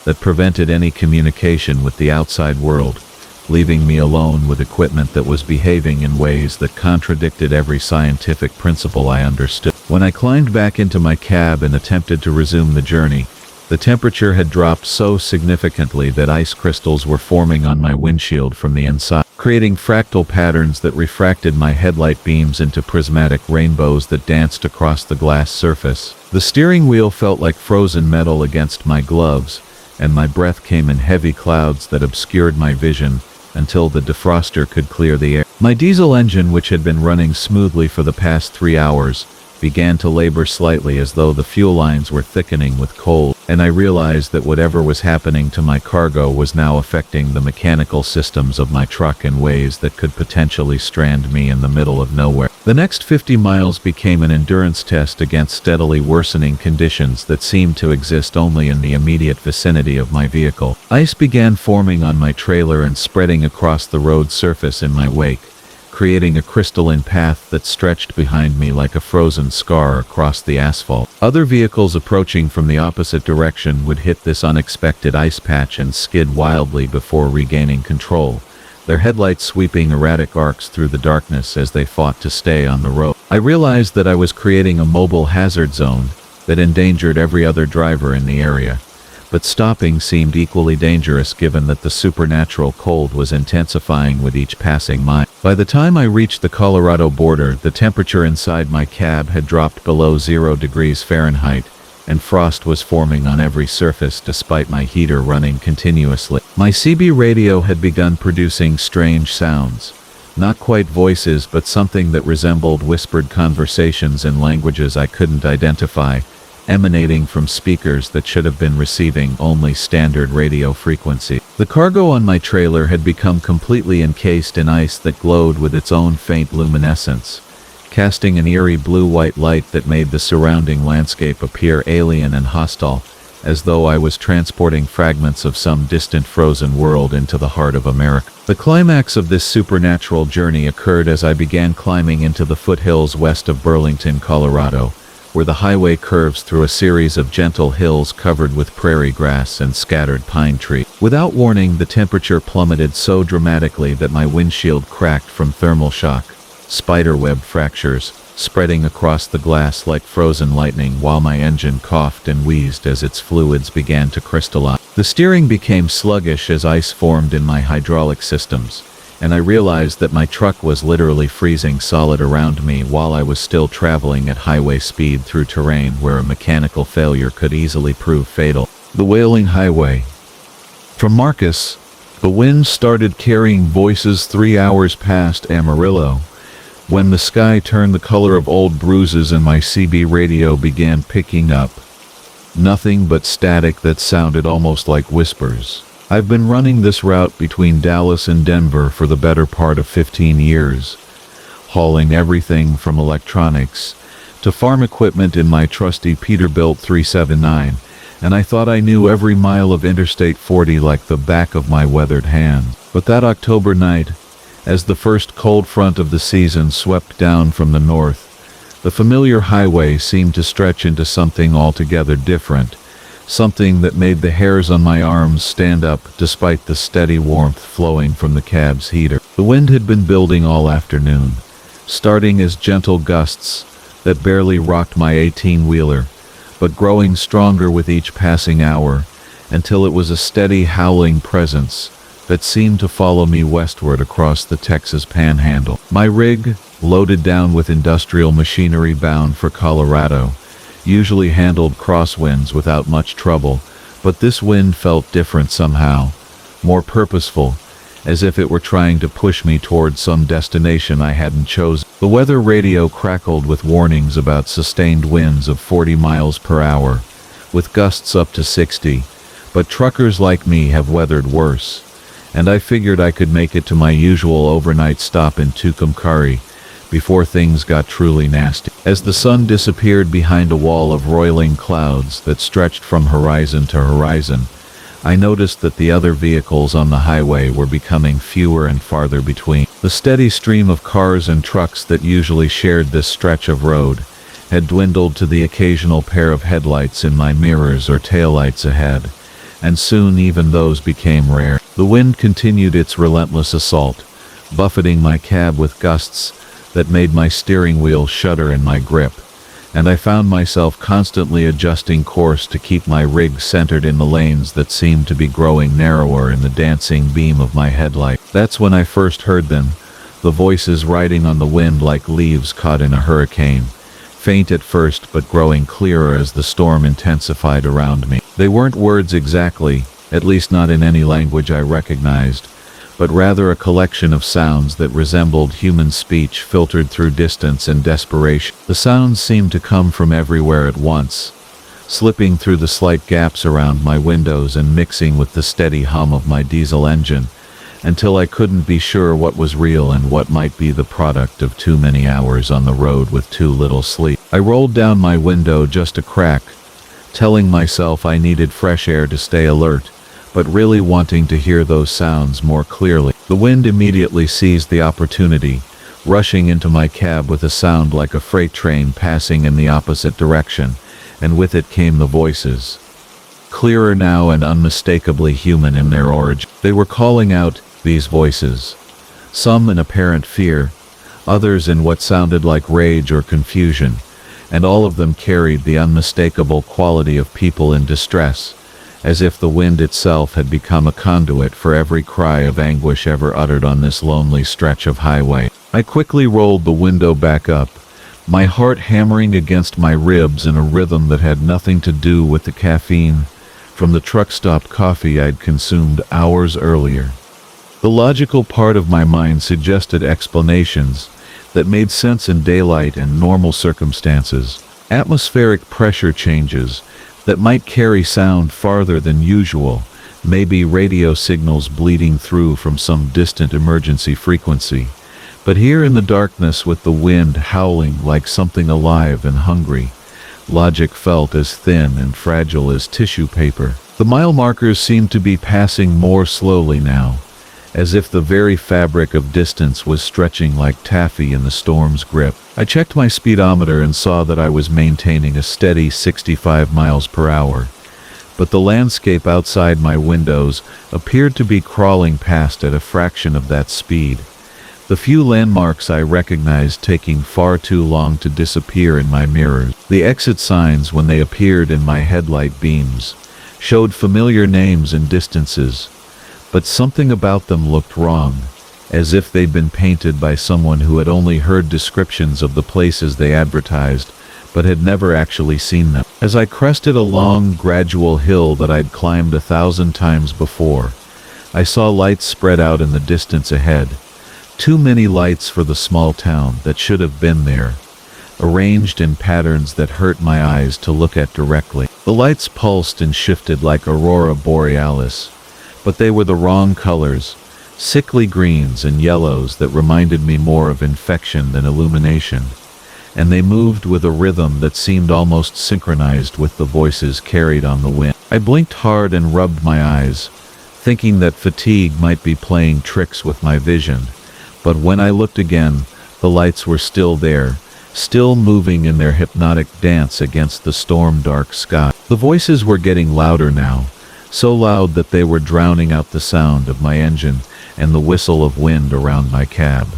that prevented any communication with the outside world, leaving me alone with equipment that was behaving in ways that contradicted every scientific principle I understood. When I climbed back into my cab and attempted to resume the journey, the temperature had dropped so significantly that ice crystals were forming on my windshield from the inside, creating fractal patterns that refracted my headlight beams into prismatic rainbows that danced across the glass surface. The steering wheel felt like frozen metal against my gloves, and my breath came in heavy clouds that obscured my vision until the defroster could clear the air. My diesel engine, which had been running smoothly for the past 3 hours, began to labor slightly as though the fuel lines were thickening with cold, and I realized that whatever was happening to my cargo was now affecting the mechanical systems of my truck in ways that could potentially strand me in the middle of nowhere. The next 50 miles became an endurance test against steadily worsening conditions that seemed to exist only in the immediate vicinity of my vehicle. Ice began forming on my trailer and spreading across the road surface in my wake, creating a crystalline path that stretched behind me like a frozen scar across the asphalt. Other vehicles approaching from the opposite direction would hit this unexpected ice patch and skid wildly before regaining control, their headlights sweeping erratic arcs through the darkness as they fought to stay on the road. I realized that I was creating a mobile hazard zone that endangered every other driver in the area, but stopping seemed equally dangerous given that the supernatural cold was intensifying with each passing mile. By the time I reached the Colorado border, the temperature inside my cab had dropped below 0 degrees Fahrenheit, and frost was forming on every surface despite my heater running continuously. My CB radio had begun producing strange sounds, not quite voices but something that resembled whispered conversations in languages I couldn't identify, emanating from speakers that should have been receiving only standard radio frequency. The cargo on my trailer had become completely encased in ice that glowed with its own faint luminescence, casting an eerie blue-white light that made the surrounding landscape appear alien and hostile, as though I was transporting fragments of some distant frozen world into the heart of America. The climax of this supernatural journey occurred as I began climbing into the foothills west of Burlington, Colorado, where the highway curves through a series of gentle hills covered with prairie grass and scattered pine trees. Without warning, the temperature plummeted so dramatically that my windshield cracked from thermal shock, spiderweb fractures spreading across the glass like frozen lightning, while my engine coughed and wheezed as its fluids began to crystallize. The steering became sluggish as ice formed in my hydraulic systems, and I realized that my truck was literally freezing solid around me while I was still traveling at highway speed through terrain where a mechanical failure could easily prove fatal. The Wailing Highway. From Marcus, the wind started carrying voices 3 hours past Amarillo, when the sky turned the color of old bruises and my CB radio began picking up nothing but static that sounded almost like whispers. I've been running this route between Dallas and Denver for the better part of 15 years, hauling everything from electronics to farm equipment in my trusty Peterbilt 379, and I thought I knew every mile of Interstate 40 like the back of my weathered hand. But that October night, as the first cold front of the season swept down from the north, the familiar highway seemed to stretch into something altogether different, something that made the hairs on my arms stand up despite the steady warmth flowing from the cab's heater. The wind had been building all afternoon, starting as gentle gusts that barely rocked my 18-wheeler, but growing stronger with each passing hour until it was a steady howling presence that seemed to follow me westward across the Texas Panhandle. My rig, loaded down with industrial machinery bound for Colorado, usually handled crosswinds without much trouble, but this wind felt different somehow, more purposeful, as if it were trying to push me toward some destination I hadn't chosen. The weather radio crackled with warnings about sustained winds of 40 miles per hour, with gusts up to 60, but truckers like me have weathered worse, and I figured I could make it to my usual overnight stop in Tucumcari before things got truly nasty. As the sun disappeared behind a wall of roiling clouds that stretched from horizon to horizon, I noticed that the other vehicles on the highway were becoming fewer and farther between. The steady stream of cars and trucks that usually shared this stretch of road had dwindled to the occasional pair of headlights in my mirrors or taillights ahead, and soon even those became rare. The wind continued its relentless assault, buffeting my cab with gusts that made my steering wheel shudder in my grip, and I found myself constantly adjusting course to keep my rig centered in the lanes that seemed to be growing narrower in the dancing beam of my headlight. That's when I first heard them, the voices riding on the wind like leaves caught in a hurricane, faint at first but growing clearer as the storm intensified around me. They weren't words exactly, at least not in any language I recognized, but rather a collection of sounds that resembled human speech filtered through distance and desperation. The sounds seemed to come from everywhere at once, slipping through the slight gaps around my windows and mixing with the steady hum of my diesel engine, until I couldn't be sure what was real and what might be the product of too many hours on the road with too little sleep. I rolled down my window just a crack, telling myself I needed fresh air to stay alert, but really wanting to hear those sounds more clearly. The wind immediately seized the opportunity, rushing into my cab with a sound like a freight train passing in the opposite direction, and with it came the voices. Clearer now and unmistakably human in their origin. They were calling out, these voices, some in apparent fear, others in what sounded like rage or confusion, and all of them carried the unmistakable quality of people in distress, as if the wind itself had become a conduit for every cry of anguish ever uttered on this lonely stretch of highway. I quickly rolled the window back up, my heart hammering against my ribs in a rhythm that had nothing to do with the caffeine from the truck stop coffee I'd consumed hours earlier. The logical part of my mind suggested explanations that made sense in daylight and normal circumstances, atmospheric pressure changes that might carry sound farther than usual, maybe radio signals bleeding through from some distant emergency frequency. But here in the darkness with the wind howling like something alive and hungry, logic felt as thin and fragile as tissue paper. The mile markers seemed to be passing more slowly now, as if the very fabric of distance was stretching like taffy in the storm's grip. I checked my speedometer and saw that I was maintaining a steady 65 miles per hour, but the landscape outside my windows appeared to be crawling past at a fraction of that speed, the few landmarks I recognized taking far too long to disappear in my mirrors. The exit signs, when they appeared in my headlight beams, showed familiar names and distances, but something about them looked wrong, as if they'd been painted by someone who had only heard descriptions of the places they advertised, but had never actually seen them. As I crested a long, gradual hill that I'd climbed 1,000 times before, I saw lights spread out in the distance ahead, too many lights for the small town that should have been there, arranged in patterns that hurt my eyes to look at directly. The lights pulsed and shifted like aurora borealis, but they were the wrong colors, sickly greens and yellows that reminded me more of infection than illumination, and they moved with a rhythm that seemed almost synchronized with the voices carried on the wind. I blinked hard and rubbed my eyes, thinking that fatigue might be playing tricks with my vision, but when I looked again, the lights were still there, still moving in their hypnotic dance against the storm-dark sky. The voices were getting louder now, so loud that they were drowning out the sound of my engine and the whistle of wind around my cab.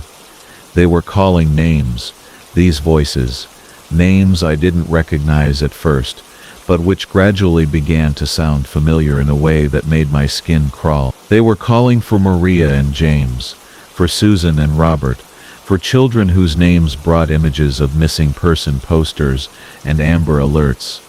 They were calling names, these voices, names I didn't recognize at first, but which gradually began to sound familiar in a way that made my skin crawl. They were calling for Maria and James, for Susan and Robert, for children whose names brought images of missing person posters and Amber Alerts.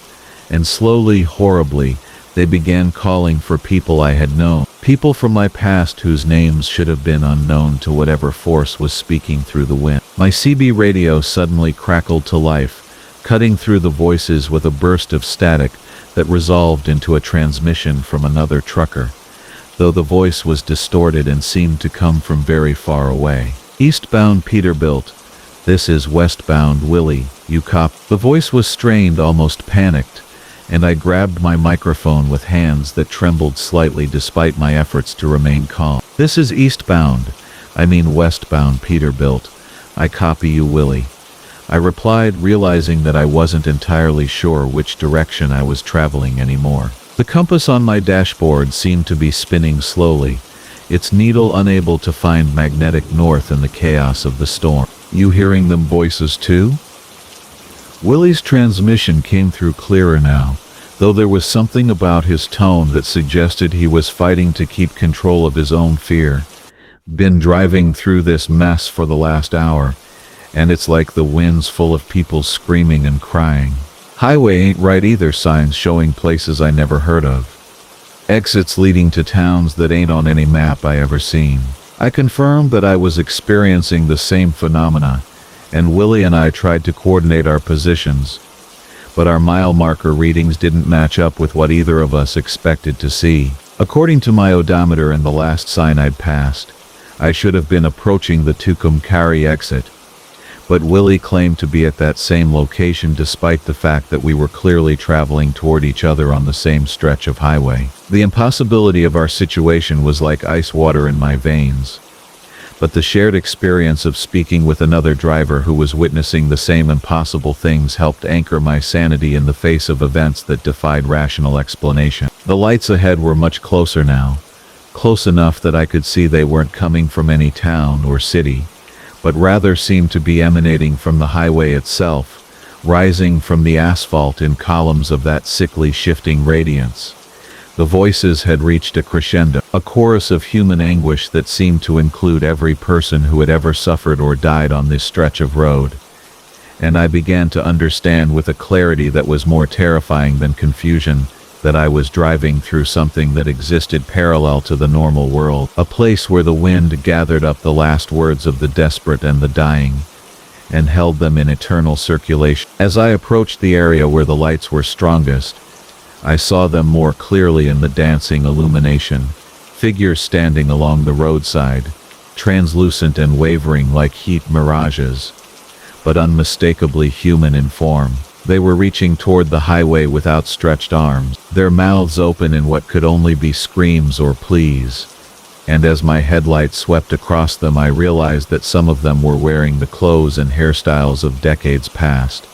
And slowly, horribly, They began calling for people I had known, people from my past whose names should have been unknown to whatever force was speaking through the wind. My CB radio suddenly crackled to life, cutting through the voices with a burst of static that resolved into a transmission from another trucker, though the voice was distorted and seemed to come from very far away. "Eastbound Peterbilt. This is westbound Willie. You cop." The voice was strained, almost panicked, and I grabbed my microphone with hands that trembled slightly despite my efforts to remain calm. "This is westbound Peterbilt. I copy you, Willie," I replied, realizing that I wasn't entirely sure which direction I was traveling anymore. The compass on my dashboard seemed to be spinning slowly, its needle unable to find magnetic north in the chaos of the storm. "You hearing them voices too?" Willie's transmission came through clearer now, though there was something about his tone that suggested he was fighting to keep control of his own fear. "Been driving through this mess for the last hour, and it's like the wind's full of people screaming and crying. Highway ain't right either, signs showing places I never heard of. Exits leading to towns that ain't on any map I ever seen." I confirmed that I was experiencing the same phenomena, and Willie and I tried to coordinate our positions, but our mile marker readings didn't match up with what either of us expected to see. According to my odometer and the last sign I'd passed, I should have been approaching the Tucumcari exit, but Willie claimed to be at that same location despite the fact that we were clearly traveling toward each other on the same stretch of highway. The impossibility of our situation was like ice water in my veins, but the shared experience of speaking with another driver who was witnessing the same impossible things helped anchor my sanity in the face of events that defied rational explanation. The lights ahead were much closer now, close enough that I could see they weren't coming from any town or city, but rather seemed to be emanating from the highway itself, rising from the asphalt in columns of that sickly shifting radiance. The voices had reached a crescendo, a chorus of human anguish that seemed to include every person who had ever suffered or died on this stretch of road. And I began to understand with a clarity that was more terrifying than confusion that I was driving through something that existed parallel to the normal world, a place where the wind gathered up the last words of the desperate and the dying, and held them in eternal circulation. As I approached the area where the lights were strongest, I saw them more clearly in the dancing illumination, figures standing along the roadside, translucent and wavering like heat mirages, but unmistakably human in form. They were reaching toward the highway with outstretched arms, their mouths open in what could only be screams or pleas. And as my headlight swept across them, I realized that some of them were wearing the clothes and hairstyles of decades past,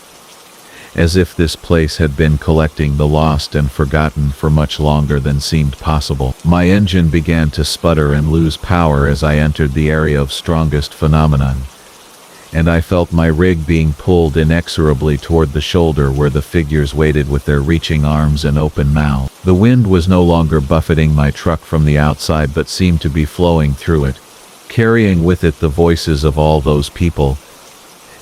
as if this place had been collecting the lost and forgotten for much longer than seemed possible. My engine began to sputter and lose power as I entered the area of strongest phenomenon, and I felt my rig being pulled inexorably toward the shoulder where the figures waited with their reaching arms and open mouths. The wind was no longer buffeting my truck from the outside but seemed to be flowing through it, carrying with it the voices of all those people,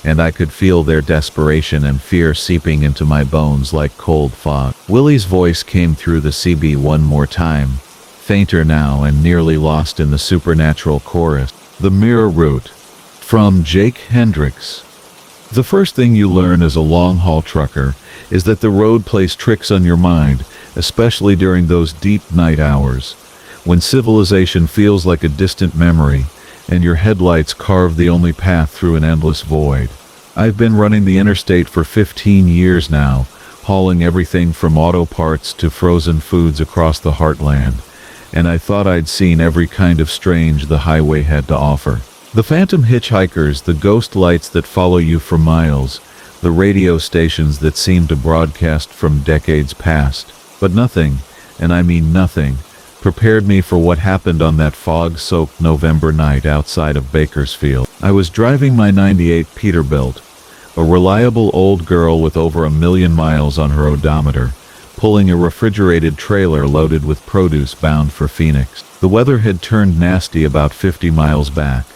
and I could feel their desperation and fear seeping into my bones like cold fog. Willie's voice came through the CB one more time, fainter now and nearly lost in the supernatural chorus. "The mirror route." From Jake Hendricks. The first thing you learn as a long-haul trucker is that the road plays tricks on your mind, especially during those deep night hours, when civilization feels like a distant memory, and your headlights carve the only path through an endless void. I've been running the interstate for 15 years now, hauling everything from auto parts to frozen foods across the heartland, and I thought I'd seen every kind of strange the highway had to offer. The phantom hitchhikers, the ghost lights that follow you for miles, the radio stations that seem to broadcast from decades past. But nothing, and I mean nothing, prepared me for what happened on that fog-soaked November night outside of Bakersfield. I was driving my '98 Peterbilt, a reliable old girl with over 1,000,000 miles on her odometer, pulling a refrigerated trailer loaded with produce bound for Phoenix. The weather had turned nasty about 50 miles back.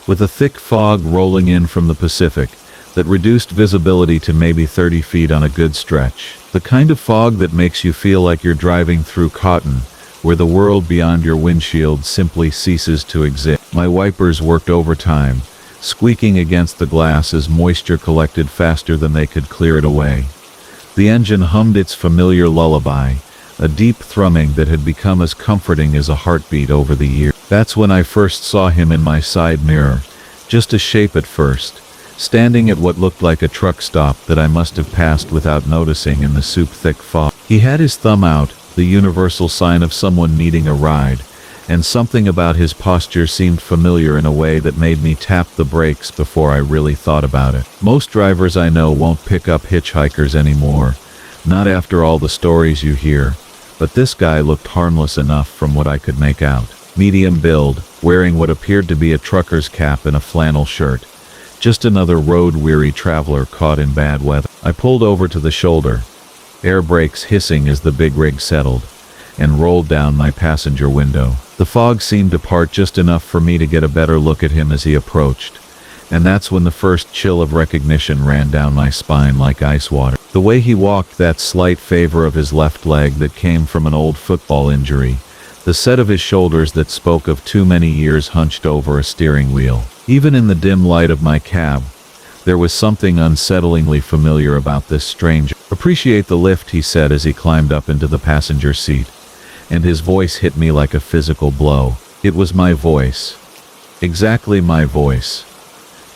With a thick fog rolling in from the Pacific, that reduced visibility to maybe 30 feet on a good stretch. The kind of fog that makes you feel like you're driving through cotton, where the world beyond your windshield simply ceases to exist. My wipers worked overtime, squeaking against the glass as moisture collected faster than they could clear it away. The engine hummed its familiar lullaby, a deep thrumming that had become as comforting as a heartbeat over the years. That's when I first saw him in my side mirror, just a shape at first, standing at what looked like a truck stop that I must have passed without noticing in the soup-thick fog. He had his thumb out, the universal sign of someone needing a ride, and something about his posture seemed familiar in a way that made me tap the brakes before I really thought about it. Most drivers I know won't pick up hitchhikers anymore, not after all the stories you hear, but this guy looked harmless enough from what I could make out. Medium build, wearing what appeared to be a trucker's cap and a flannel shirt. Just another road-weary traveler caught in bad weather. I pulled over to the shoulder, air brakes hissing as the big rig settled, and rolled down my passenger window. The fog seemed to part just enough for me to get a better look at him as he approached, and that's when the first chill of recognition ran down my spine like ice water. The way he walked, that slight favor of his left leg that came from an old football injury, the set of his shoulders that spoke of too many years hunched over a steering wheel. Even in the dim light of my cab, there was something unsettlingly familiar about this stranger. "Appreciate the lift," he said as he climbed up into the passenger seat, and his voice hit me like a physical blow. It was my voice. Exactly my voice.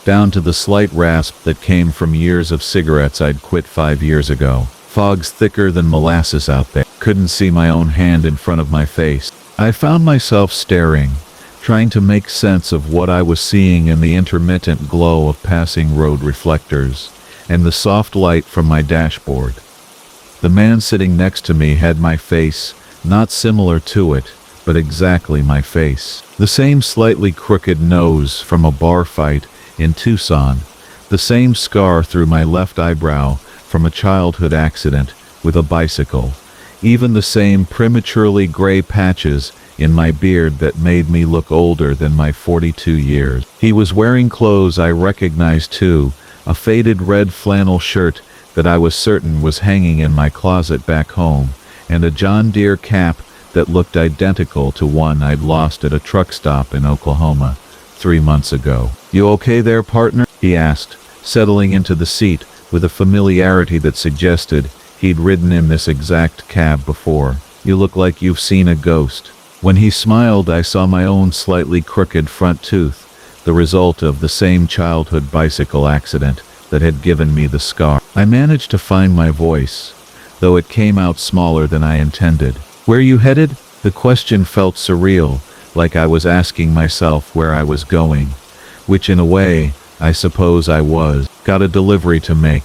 Down to the slight rasp that came from years of cigarettes I'd quit 5 years ago. Fog's thicker than molasses out there. Couldn't see my own hand in front of my face. I found myself staring, trying to make sense of what I was seeing in the intermittent glow of passing road reflectors, and the soft light from my dashboard. The man sitting next to me had my face, not similar to it, but exactly my face. The same slightly crooked nose from a bar fight in Tucson, the same scar through my left eyebrow from a childhood accident with a bicycle, even the same prematurely gray patches in my beard that made me look older than my 42 years. He was wearing clothes I recognized too, a faded red flannel shirt that I was certain was hanging in my closet back home, and a John Deere cap that looked identical to one I'd lost at a truck stop in Oklahoma 3 months ago. "You okay there, partner?" he asked, settling into the seat with a familiarity that suggested he'd ridden in this exact cab before. "You look like you've seen a ghost." When he smiled, I saw my own slightly crooked front tooth, the result of the same childhood bicycle accident that had given me the scar. I managed to find my voice, though it came out smaller than I intended. "Where you headed?" The question felt surreal, like I was asking myself where I was going, which in a way, I suppose I was. "Got a delivery to make.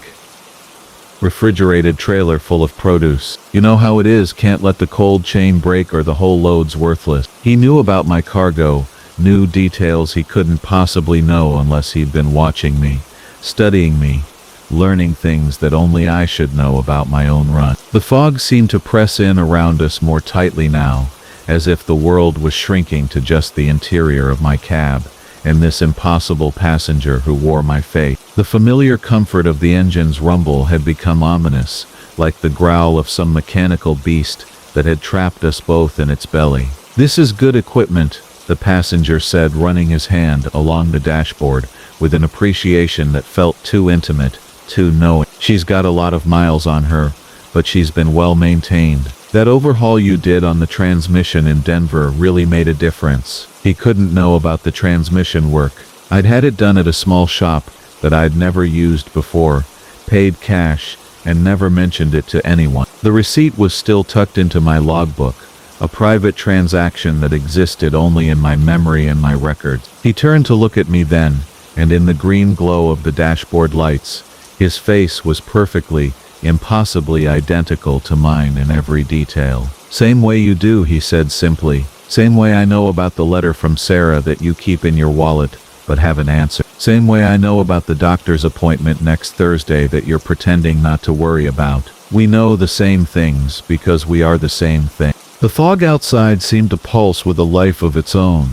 Refrigerated trailer full of produce. You know how it is, can't let the cold chain break or the whole load's worthless." He knew about my cargo, knew details he couldn't possibly know unless he'd been watching me, studying me, learning things that only I should know about my own run. The fog seemed to press in around us more tightly now, as if the world was shrinking to just the interior of my cab, and this impossible passenger who wore my face. The familiar comfort of the engine's rumble had become ominous, like the growl of some mechanical beast that had trapped us both in its belly. "This is good equipment," the passenger said, running his hand along the dashboard with an appreciation that felt too intimate, too knowing. "She's got a lot of miles on her, but she's been well maintained. That overhaul you did on the transmission in Denver really made a difference." He couldn't know about the transmission work. I'd had it done at a small shop that I'd never used before, paid cash, and never mentioned it to anyone. The receipt was still tucked into my logbook, a private transaction that existed only in my memory and my records. He turned to look at me then, and in the green glow of the dashboard lights, his face was perfectly, impossibly identical to mine in every detail. "Same way you do," he said simply. "Same way I know about the letter from Sarah that you keep in your wallet but haven't answered. Same way I know about the doctor's appointment next Thursday that you're pretending not to worry about. We know the same things because we are the same thing." The fog outside seemed to pulse with a life of its own,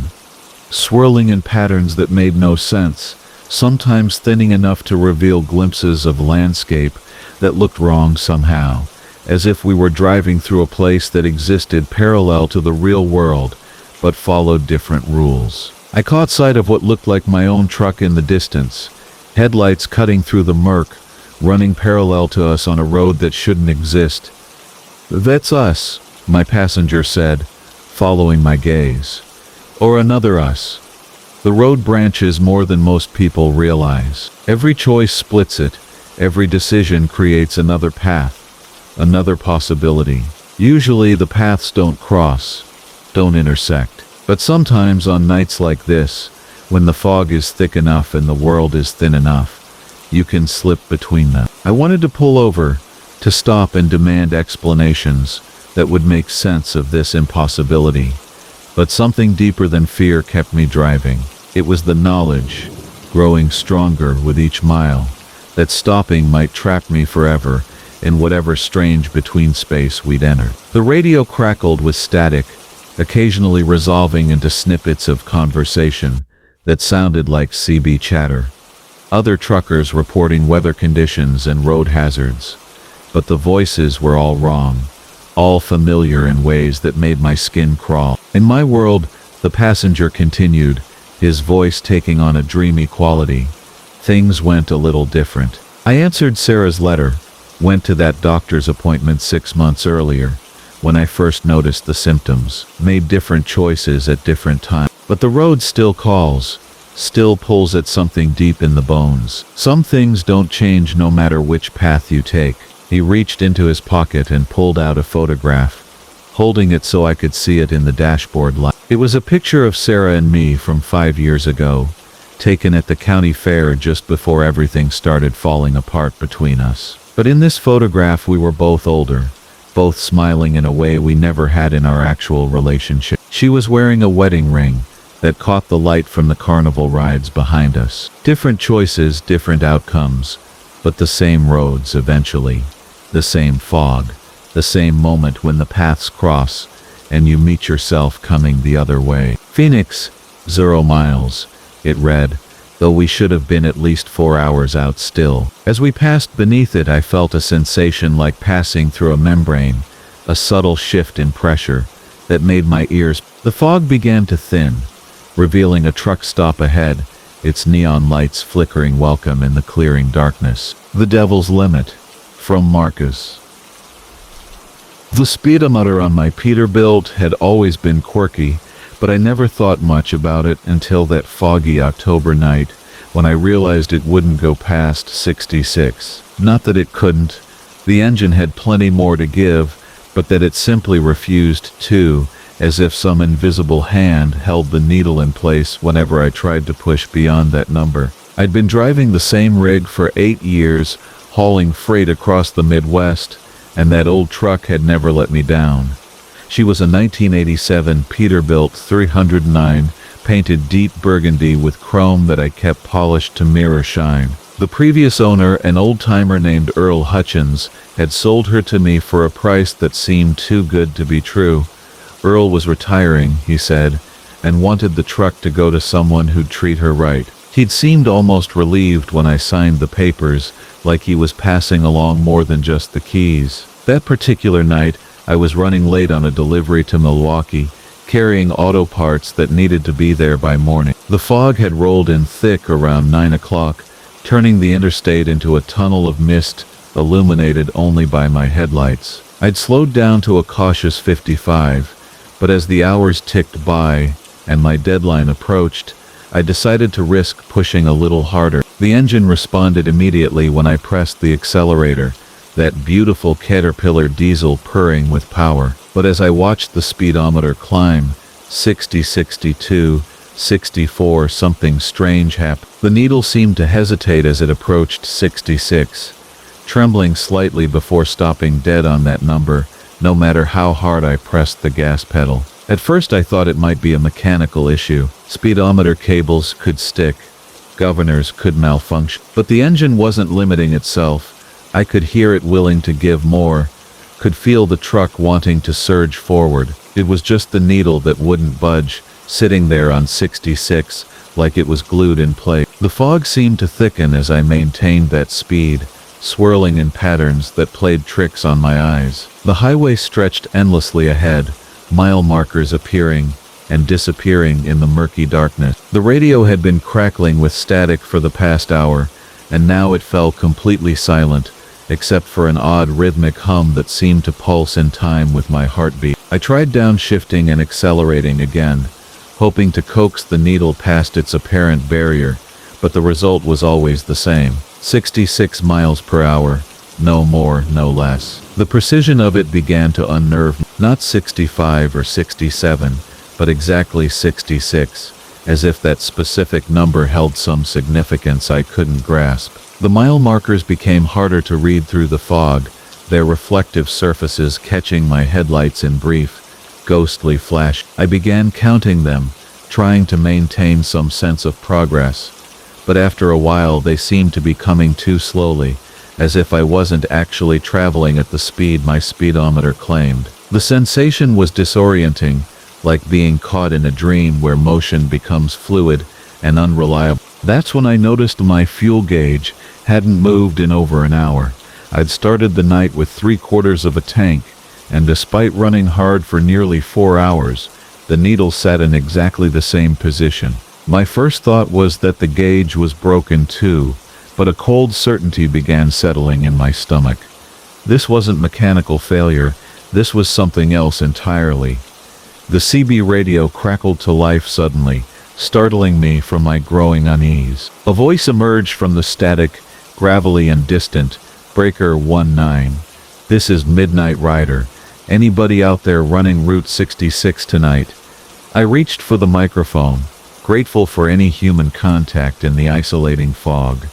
swirling in patterns that made no sense, sometimes thinning enough to reveal glimpses of landscape that looked wrong somehow, as if we were driving through a place that existed parallel to the real world, but followed different rules. I caught sight of what looked like my own truck in the distance, headlights cutting through the murk, running parallel to us on a road that shouldn't exist. "That's us," my passenger said, following my gaze. "Or another us." The road branches more than most people realize. Every choice splits it. Every decision creates another path, another possibility. Usually the paths don't cross, don't intersect. But sometimes on nights like this, when the fog is thick enough and the world is thin enough, you can slip between them. I wanted to pull over, to stop and demand explanations that would make sense of this impossibility. But something deeper than fear kept me driving. It was the knowledge, growing stronger with each mile, that stopping might trap me forever in whatever strange between space we'd entered. The radio crackled with static, occasionally resolving into snippets of conversation that sounded like CB chatter. Other truckers reporting weather conditions and road hazards. But the voices were all wrong, all familiar in ways that made my skin crawl. In my world, the passenger continued, his voice taking on a dreamy quality. Things went a little different. I answered Sarah's letter, went to that doctor's appointment 6 months earlier, when I first noticed the symptoms, made different choices at different times. But the road still calls, still pulls at something deep in the bones. Some things don't change no matter which path you take. He reached into his pocket and pulled out a photograph, holding it so I could see it in the dashboard light. It was a picture of Sarah and me from 5 years ago, taken at the county fair just before everything started falling apart between us. But in this photograph we were both older, both smiling in a way we never had in our actual relationship. She was wearing a wedding ring that caught the light from the carnival rides behind us. Different choices, different outcomes, but the same roads eventually. The same fog, the same moment when the paths cross and you meet yourself coming the other way. Phoenix, 0 miles, it read, though we should have been at least 4 hours out still. As we passed beneath it, I felt a sensation like passing through a membrane, a subtle shift in pressure that made my ears. The fog began to thin, revealing a truck stop ahead, its neon lights flickering welcome in the clearing darkness. The Devil's Limit, from Marcus. The speedometer on my Peterbilt had always been quirky, but I never thought much about it until that foggy October night when I realized it wouldn't go past 66. Not that it couldn't, the engine had plenty more to give, but that it simply refused to, as if some invisible hand held the needle in place whenever I tried to push beyond that number. I'd been driving the same rig for 8 years, hauling freight across the Midwest, and that old truck had never let me down. She was a 1987 Peterbilt 309, painted deep burgundy with chrome that I kept polished to mirror shine. The previous owner, an old-timer named Earl Hutchins, had sold her to me for a price that seemed too good to be true. Earl was retiring, he said, and wanted the truck to go to someone who'd treat her right. He'd seemed almost relieved when I signed the papers, like he was passing along more than just the keys. That particular night, I was running late on a delivery to Milwaukee, carrying auto parts that needed to be there by morning. The fog had rolled in thick around 9 o'clock, turning the interstate into a tunnel of mist, illuminated only by my headlights. I'd slowed down to a cautious 55, but as the hours ticked by and my deadline approached, I decided to risk pushing a little harder. The engine responded immediately when I pressed the accelerator, that beautiful Caterpillar diesel purring with power. But as I watched the speedometer climb, 60, 62, 64, something strange happened. The needle seemed to hesitate as it approached 66, trembling slightly before stopping dead on that number, no matter how hard I pressed the gas pedal. At first I thought it might be a mechanical issue. Speedometer cables could stick, governors could malfunction. But the engine wasn't limiting itself. I could hear it willing to give more, could feel the truck wanting to surge forward. It was just the needle that wouldn't budge, sitting there on 66 like it was glued in place. The fog seemed to thicken as I maintained that speed, swirling in patterns that played tricks on my eyes. The highway stretched endlessly ahead, mile markers appearing and disappearing in the murky darkness. The radio had been crackling with static for the past hour, and now it fell completely silent, except for an odd rhythmic hum that seemed to pulse in time with my heartbeat. I tried downshifting and accelerating again, hoping to coax the needle past its apparent barrier, but the result was always the same. 66 miles per hour, no more, no less. The precision of it began to unnerve me. Not 65 or 67, but exactly 66, as if that specific number held some significance I couldn't grasp. The mile markers became harder to read through the fog, their reflective surfaces catching my headlights in brief, ghostly flash. I began counting them, trying to maintain some sense of progress, but after a while they seemed to be coming too slowly, as if I wasn't actually traveling at the speed my speedometer claimed. The sensation was disorienting, like being caught in a dream where motion becomes fluid and unreliable. That's when I noticed my fuel gauge hadn't moved in over an hour. I'd started the night with 3/4 of a tank, and despite running hard for nearly 4 hours, the needle sat in exactly the same position. My first thought was that the gauge was broken too, but a cold certainty began settling in my stomach. This wasn't mechanical failure, this was something else entirely. The CB radio crackled to life suddenly, startling me from my growing unease. A voice emerged from the static, gravelly and distant. Breaker 19. This is Midnight Rider. Anybody out there running Route 66 tonight? I reached for the microphone, grateful for any human contact in the isolating fog.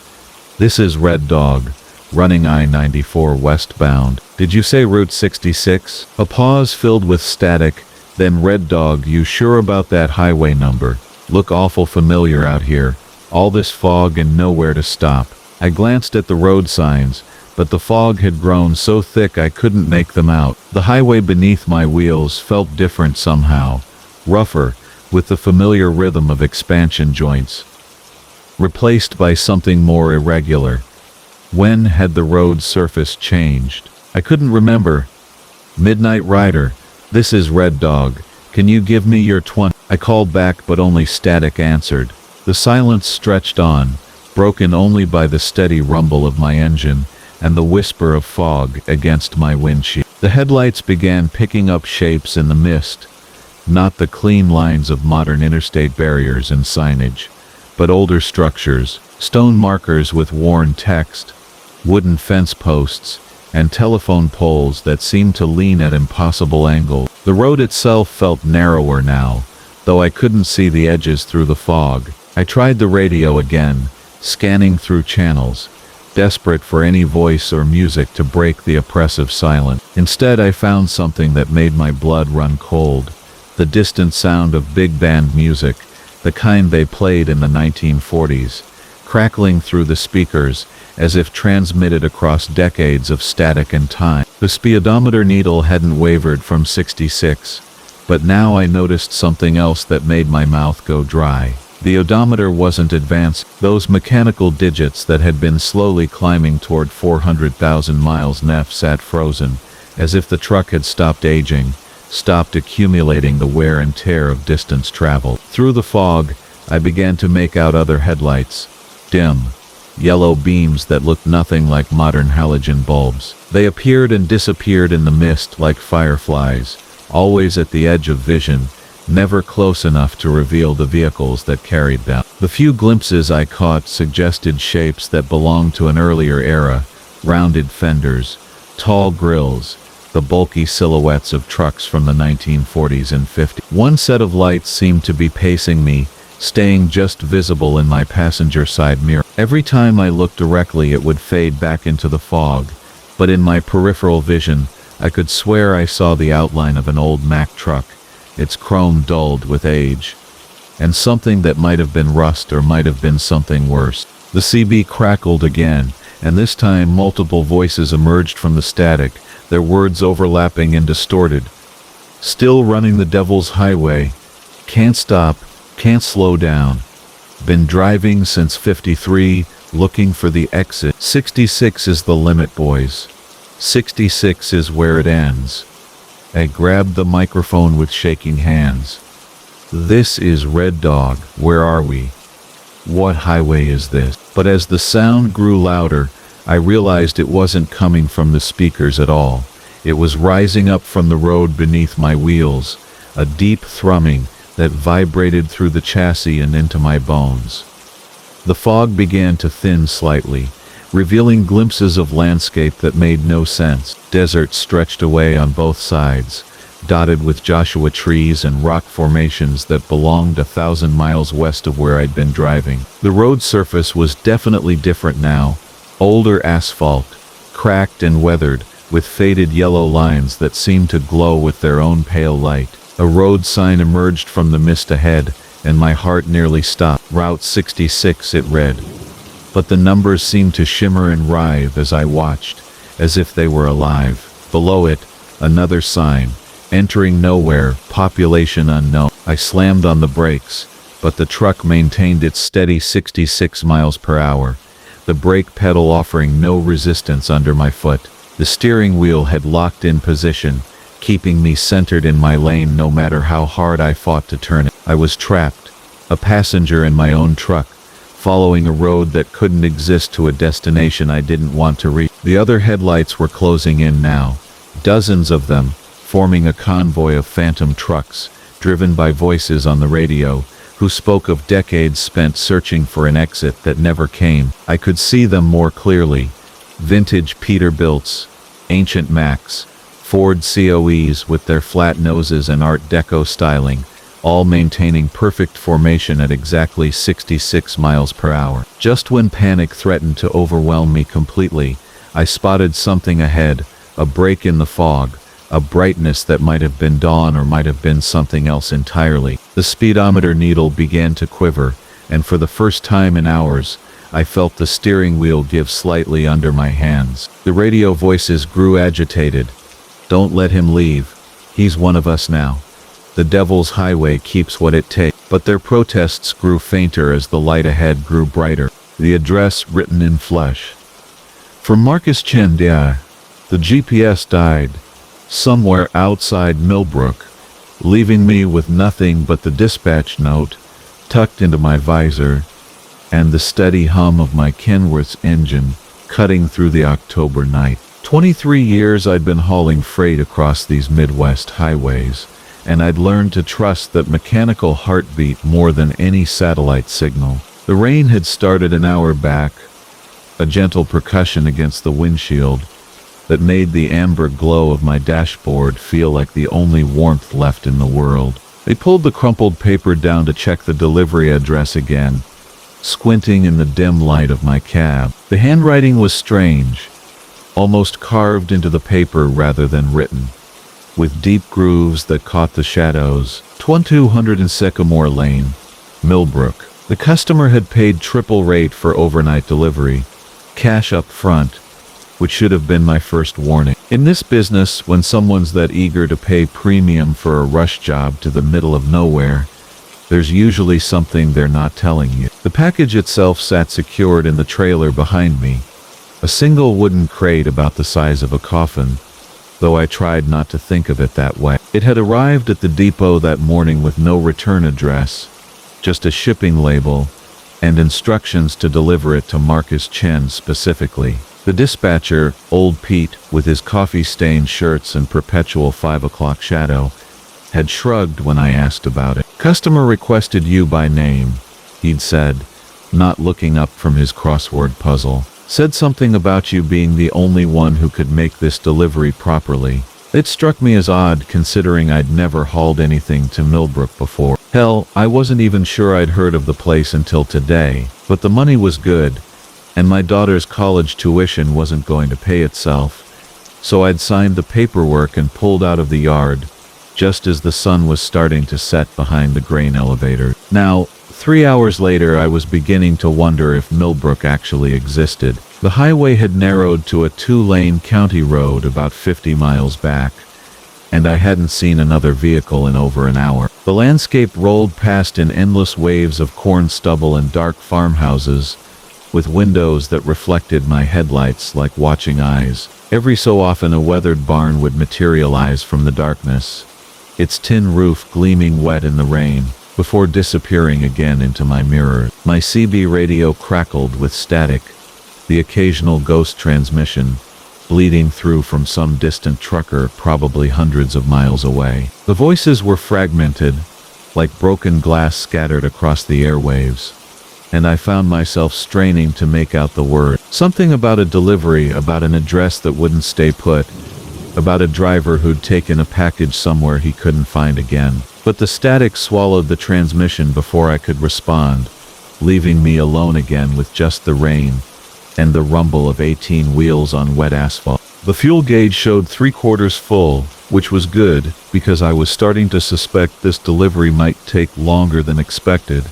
This is Red Dog, running I-94 westbound. Did you say Route 66? A pause filled with static, then Red Dog, you sure about that highway number? Look awful familiar out here, all this fog and nowhere to stop. I glanced at the road signs, but the fog had grown so thick I couldn't make them out. The highway beneath my wheels felt different somehow, rougher, with the familiar rhythm of expansion joints, replaced by something more irregular. When had the road surface changed? I couldn't remember. Midnight Rider, this is Red Dog. Can you give me your 20? I called back, but only static answered. The silence stretched on, broken only by the steady rumble of my engine and the whisper of fog against my windshield. The headlights began picking up shapes in the mist, not the clean lines of modern interstate barriers and signage, but older structures, stone markers with worn text, wooden fence posts, and telephone poles that seemed to lean at impossible angles. The road itself felt narrower now, though I couldn't see the edges through the fog. I tried the radio again, scanning through channels, desperate for any voice or music to break the oppressive silence. Instead, I found something that made my blood run cold. The distant sound of big band music, the kind they played in the 1940s, crackling through the speakers as if transmitted across decades of static and time. The speedometer needle hadn't wavered from 66, but now I noticed something else that made my mouth go dry. The odometer wasn't advanced. Those mechanical digits that had been slowly climbing toward 400,000 miles NEF sat frozen, as if the truck had stopped aging, stopped accumulating the wear and tear of distance traveled. Through the fog, I began to make out other headlights, dim, yellow beams that looked nothing like modern halogen bulbs. They appeared and disappeared in the mist like fireflies, always at the edge of vision, never close enough to reveal the vehicles that carried them. The few glimpses I caught suggested shapes that belonged to an earlier era, rounded fenders, tall grills, the bulky silhouettes of trucks from the 1940s and 50s. One set of lights seemed to be pacing me, staying just visible in my passenger side mirror. Every time I looked directly, it would fade back into the fog, but in my peripheral vision, I could swear I saw the outline of an old Mack truck, its chrome dulled with age, and something that might have been rust or might have been something worse. The CB crackled again, and this time multiple voices emerged from the static, their words overlapping and distorted. Still running the Devil's Highway. Can't stop, can't slow down. Been driving since 53, looking for the exit. 66 is the limit, boys. 66 is where it ends. I grabbed the microphone with shaking hands. This is Red Dog. Where are we? What highway is this? But as the sound grew louder, I realized it wasn't coming from the speakers at all. It was rising up from the road beneath my wheels, a deep thrumming that vibrated through the chassis and into my bones. The fog began to thin slightly, revealing glimpses of landscape that made no sense. Desert stretched away on both sides, dotted with Joshua trees and rock formations that belonged 1,000 miles west of where I'd been driving. The road surface was definitely different now. Older asphalt, cracked and weathered, with faded yellow lines that seemed to glow with their own pale light. A road sign emerged from the mist ahead, and my heart nearly stopped. Route 66, it read. But the numbers seemed to shimmer and writhe as I watched, as if they were alive. Below it, another sign, entering nowhere, population unknown. I slammed on the brakes, but the truck maintained its steady 66 miles per hour, the brake pedal offering no resistance under my foot. The steering wheel had locked in position, keeping me centered in my lane no matter how hard I fought to turn it. I was trapped, a passenger in my own truck, following a road that couldn't exist to a destination I didn't want to reach. The other headlights were closing in now, dozens of them, forming a convoy of phantom trucks, driven by voices on the radio, who spoke of decades spent searching for an exit that never came. I could see them more clearly. Vintage Peterbilts, ancient Macs, Ford COEs with their flat noses and Art Deco styling, all maintaining perfect formation at exactly 66 miles per hour. Just when panic threatened to overwhelm me completely, I spotted something ahead, a break in the fog, a brightness that might have been dawn or might have been something else entirely. The speedometer needle began to quiver, and for the first time in hours, I felt the steering wheel give slightly under my hands. The radio voices grew agitated. Don't let him leave. He's one of us now. The devil's highway keeps what it takes. But their protests grew fainter as the light ahead grew brighter. The address written in flesh. From Marcus Chendia. The GPS died, somewhere outside Millbrook, leaving me with nothing but the dispatch note tucked into my visor and the steady hum of my Kenworth's engine cutting through the October night. 23 years I'd been hauling freight across these Midwest highways, and I'd learned to trust that mechanical heartbeat more than any satellite signal. The rain had started an hour back, a gentle percussion against the windshield that made the amber glow of my dashboard feel like the only warmth left in the world. I pulled the crumpled paper down to check the delivery address again, squinting in the dim light of my cab. The handwriting was strange, almost carved into the paper rather than written, with deep grooves that caught the shadows. 2200 Sycamore Lane, Millbrook. The customer had paid triple rate for overnight delivery, cash up front, which should have been my first warning. In this business, when someone's that eager to pay premium for a rush job to the middle of nowhere, there's usually something they're not telling you. The package itself sat secured in the trailer behind me, a single wooden crate about the size of a coffin, though I tried not to think of it that way. It had arrived at the depot that morning with no return address, just a shipping label, and instructions to deliver it to Marcus Chen specifically. The dispatcher, old Pete, with his coffee-stained shirts and perpetual 5 o'clock shadow, had shrugged when I asked about it. Customer requested you by name, he'd said, not looking up from his crossword puzzle. Said something about you being the only one who could make this delivery properly. It struck me as odd considering I'd never hauled anything to Millbrook before. Hell, I wasn't even sure I'd heard of the place until today, but the money was good, and my daughter's college tuition wasn't going to pay itself, so I'd signed the paperwork and pulled out of the yard, just as the sun was starting to set behind the grain elevator. Now, 3 hours later, I was beginning to wonder if Millbrook actually existed. The highway had narrowed to a 2-lane county road about 50 miles back, and I hadn't seen another vehicle in over an hour. The landscape rolled past in endless waves of corn stubble and dark farmhouses, with windows that reflected my headlights like watching eyes. Every so often a weathered barn would materialize from the darkness, its tin roof gleaming wet in the rain, before disappearing again into my mirror. My CB radio crackled with static, the occasional ghost transmission bleeding through from some distant trucker probably hundreds of miles away. The voices were fragmented, like broken glass scattered across the airwaves, and I found myself straining to make out the word. Something about a delivery, about an address that wouldn't stay put, about a driver who'd taken a package somewhere he couldn't find again. But the static swallowed the transmission before I could respond, leaving me alone again with just the rain and the rumble of 18 wheels on wet asphalt. The fuel gauge showed 3/4 full, which was good, because I was starting to suspect this delivery might take longer than expected.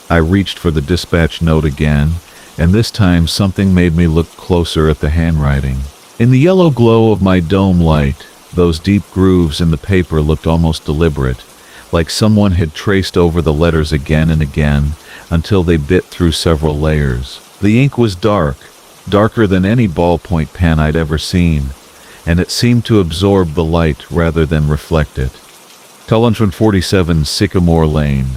I reached for the dispatch note again, and this time something made me look closer at the handwriting. In the yellow glow of my dome light, those deep grooves in the paper looked almost deliberate, like someone had traced over the letters again and again, until they bit through several layers. The ink was dark, darker than any ballpoint pen I'd ever seen, and it seemed to absorb the light rather than reflect it. 147 Sycamore Lane.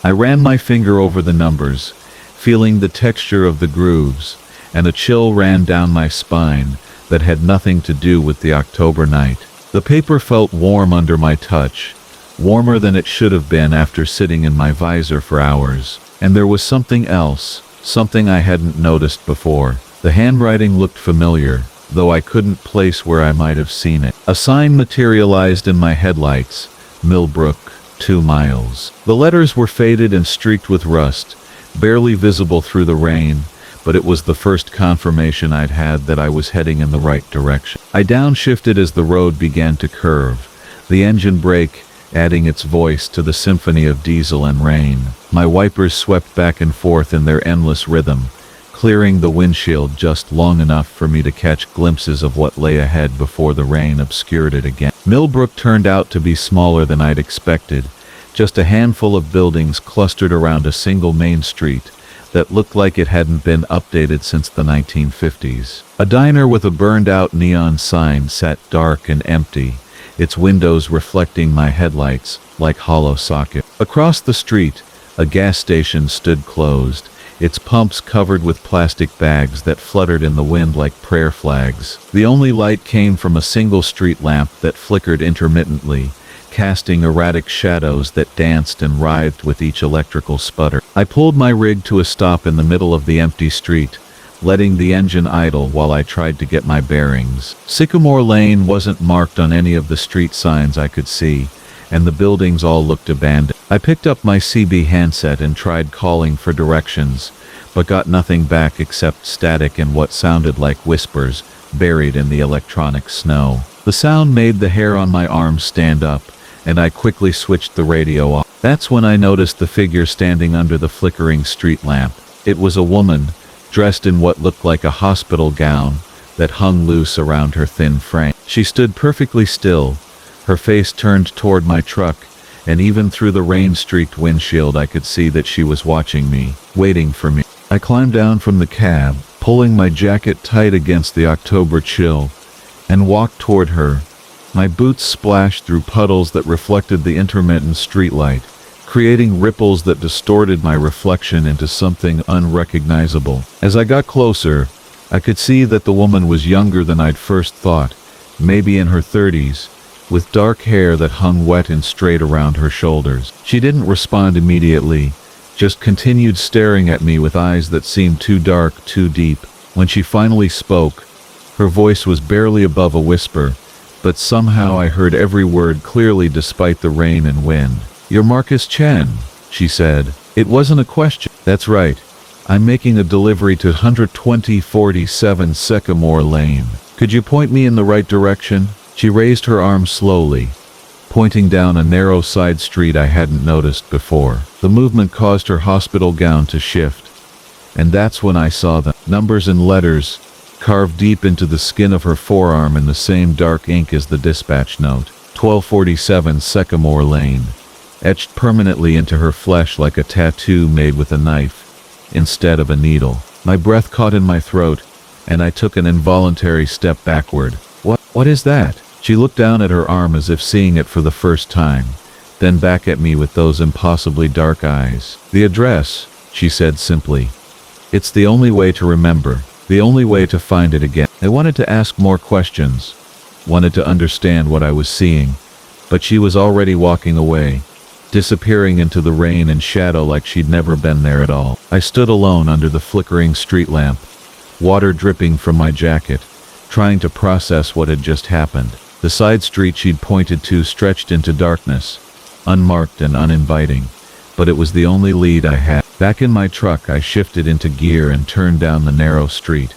I ran my finger over the numbers, feeling the texture of the grooves, and a chill ran down my spine that had nothing to do with the October night. The paper felt warm under my touch, warmer than it should have been after sitting in my visor for hours. And there was something else, something I hadn't noticed before. The handwriting looked familiar, though I couldn't place where I might have seen it. A sign materialized in my headlights, Millbrook, 2 miles. The letters were faded and streaked with rust, barely visible through the rain, but it was the first confirmation I'd had that I was heading in the right direction. I downshifted as the road began to curve, the engine brake adding its voice to the symphony of diesel and rain. My wipers swept back and forth in their endless rhythm, clearing the windshield just long enough for me to catch glimpses of what lay ahead before the rain obscured it again. Millbrook turned out to be smaller than I'd expected, just a handful of buildings clustered around a single main street that looked like it hadn't been updated since the 1950s. A diner with a burned-out neon sign sat dark and empty, its windows reflecting my headlights like hollow sockets. Across the street, a gas station stood closed, its pumps covered with plastic bags that fluttered in the wind like prayer flags. The only light came from a single street lamp that flickered intermittently, casting erratic shadows that danced and writhed with each electrical sputter. I pulled my rig to a stop in the middle of the empty street, letting the engine idle while I tried to get my bearings. Sycamore Lane wasn't marked on any of the street signs I could see, and the buildings all looked abandoned. I picked up my CB handset and tried calling for directions, but got nothing back except static and what sounded like whispers buried in the electronic snow. The sound made the hair on my arms stand up, and I quickly switched the radio off. That's when I noticed the figure standing under the flickering street lamp. It was a woman, dressed in what looked like a hospital gown that hung loose around her thin frame. She stood perfectly still, her face turned toward my truck, and even through the rain-streaked windshield I could see that she was watching me, waiting for me. I climbed down from the cab, pulling my jacket tight against the October chill, and walked toward her. My boots splashed through puddles that reflected the intermittent streetlight, creating ripples that distorted my reflection into something unrecognizable. As I got closer, I could see that the woman was younger than I'd first thought, maybe in her 30s, with dark hair that hung wet and straight around her shoulders. She didn't respond immediately, just continued staring at me with eyes that seemed too dark, too deep. When she finally spoke, her voice was barely above a whisper, but somehow I heard every word clearly despite the rain and wind. "You're Marcus Chen," she said. It wasn't a question. "That's right. I'm making a delivery to 12047 Sycamore Lane. Could you point me in the right direction?" She raised her arm slowly, pointing down a narrow side street I hadn't noticed before. The movement caused her hospital gown to shift, and that's when I saw the numbers and letters carved deep into the skin of her forearm in the same dark ink as the dispatch note. 1247 Sycamore Lane, etched permanently into her flesh like a tattoo made with a knife instead of a needle. My breath caught in my throat, and I took an involuntary step backward. What is that? She looked down at her arm as if seeing it for the first time, then back at me with those impossibly dark eyes. The address, she said simply. It's the only way to remember, the only way to find it again. I wanted to ask more questions, wanted to understand what I was seeing, but she was already walking away, disappearing into the rain and shadow like she'd never been there at all. I stood alone under the flickering street lamp, water dripping from my jacket, trying to process what had just happened. The side street she'd pointed to stretched into darkness, unmarked and uninviting, but it was the only lead I had. Back in my truck, I shifted into gear and turned down the narrow street,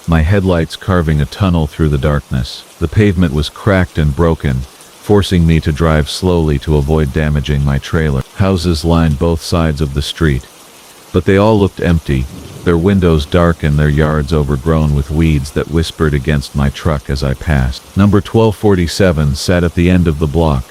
my headlights carving a tunnel through the darkness. The pavement was cracked and broken, forcing me to drive slowly to avoid damaging my trailer. Houses lined both sides of the street, but they all looked empty, their windows dark and their yards overgrown with weeds that whispered against my truck as I passed. Number 1247 sat at the end of the block,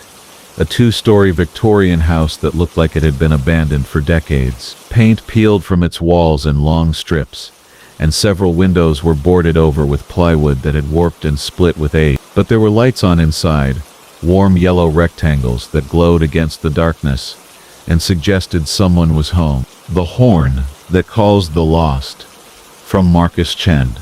a two-story Victorian house that looked like it had been abandoned for decades. Paint peeled from its walls in long strips, and several windows were boarded over with plywood that had warped and split with age. But there were lights on inside, warm yellow rectangles that glowed against the darkness and suggested someone was home. The Horn That Calls the Lost, from Marcus Chend.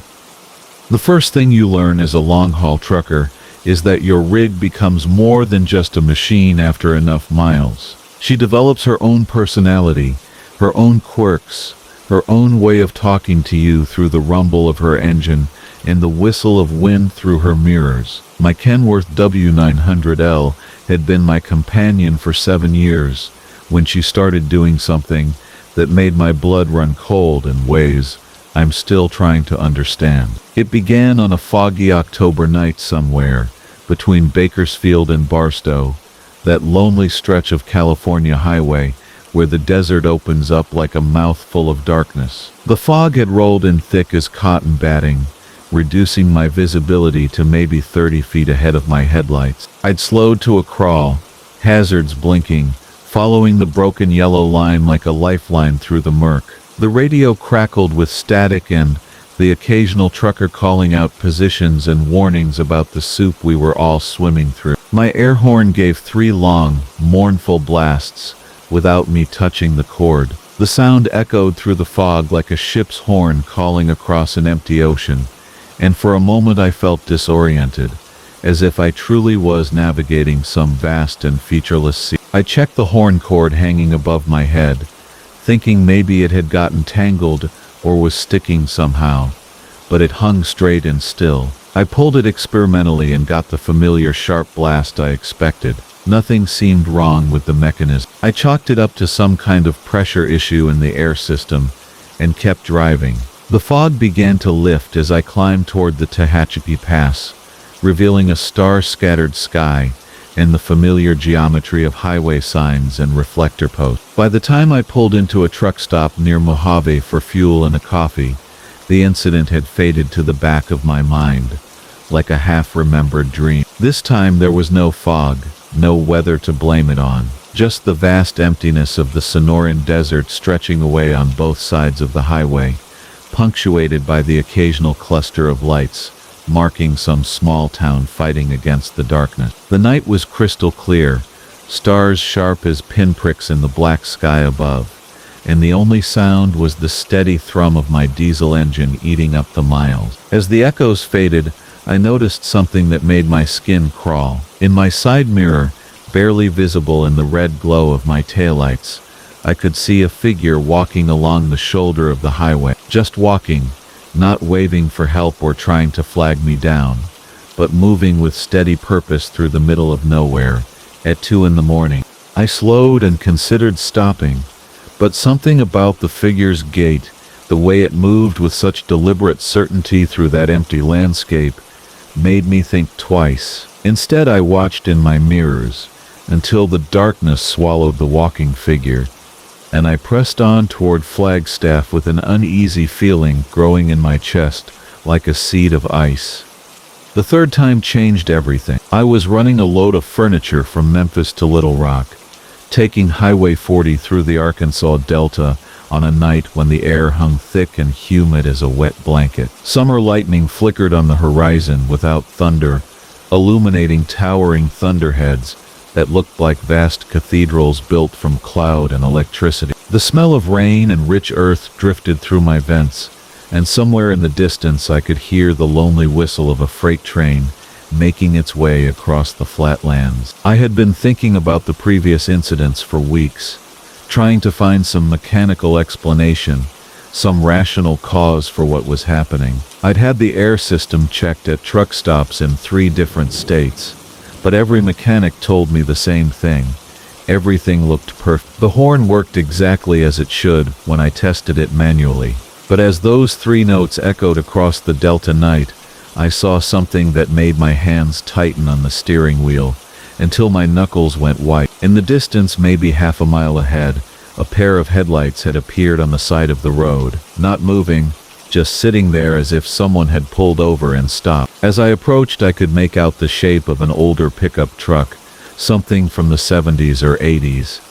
The first thing you learn as a long-haul trucker is that your rig becomes more than just a machine after enough miles. She develops her own personality, her own quirks, her own way of talking to you through the rumble of her engine and the whistle of wind through her mirrors. My Kenworth W900L had been my companion for 7 years when she started doing something that made my blood run cold in ways I'm still trying to understand. It began on a foggy October night somewhere between Bakersfield and Barstow, that lonely stretch of California highway where the desert opens up like a mouthful of darkness. The fog had rolled in thick as cotton batting, reducing my visibility to maybe 30 feet ahead of my headlights. I'd slowed to a crawl, hazards blinking, following the broken yellow line like a lifeline through the murk. The radio crackled with static and the occasional trucker calling out positions and warnings about the soup we were all swimming through. My air horn gave 3 long, mournful blasts without me touching the cord. The sound echoed through the fog like a ship's horn calling across an empty ocean, and for a moment I felt disoriented, as if I truly was navigating some vast and featureless sea. I checked the horn cord hanging above my head, thinking maybe it had gotten tangled or was sticking somehow, but it hung straight and still. I pulled it experimentally and got the familiar sharp blast I expected. Nothing seemed wrong with the mechanism. I chalked it up to some kind of pressure issue in the air system and kept driving. The fog began to lift as I climbed toward the Tehachapi Pass, revealing a star-scattered sky and the familiar geometry of highway signs and reflector posts. By the time I pulled into a truck stop near Mojave for fuel and a coffee, the incident had faded to the back of my mind, like a half-remembered dream. This time there was no fog, no weather to blame it on, just the vast emptiness of the Sonoran Desert stretching away on both sides of the highway, punctuated by the occasional cluster of lights, marking some small town fighting against the darkness. The night was crystal clear, stars sharp as pinpricks in the black sky above, and the only sound was the steady thrum of my diesel engine eating up the miles. As the echoes faded, I noticed something that made my skin crawl. In my side mirror, barely visible in the red glow of my taillights, I could see a figure walking along the shoulder of the highway. Just walking, not waving for help or trying to flag me down, but moving with steady purpose through the middle of nowhere, at 2 in the morning. I slowed and considered stopping, but something about the figure's gait, the way it moved with such deliberate certainty through that empty landscape, made me think twice. Instead, I watched in my mirrors until the darkness swallowed the walking figure, and I pressed on toward Flagstaff with an uneasy feeling growing in my chest like a seed of ice. The third time changed everything. I was running a load of furniture from Memphis to Little Rock, taking Highway 40 through the Arkansas Delta on a night when the air hung thick and humid as a wet blanket. Summer lightning flickered on the horizon without thunder, illuminating towering thunderheads that looked like vast cathedrals built from cloud and electricity. The smell of rain and rich earth drifted through my vents, and somewhere in the distance I could hear the lonely whistle of a freight train making its way across the flatlands. I had been thinking about the previous incidents for weeks, trying to find some mechanical explanation, some rational cause for what was happening. I'd had the air system checked at truck stops in 3 different states, but every mechanic told me the same thing. Everything looked perfect. The horn worked exactly as it should when I tested it manually. But as those 3 notes echoed across the Delta night, I saw something that made my hands tighten on the steering wheel until my knuckles went white. In the distance, maybe half a mile ahead, a pair of headlights had appeared on the side of the road, not moving, just sitting there as if someone had pulled over and stopped. As I approached, I could make out the shape of an older pickup truck, something from the 70s or 80s,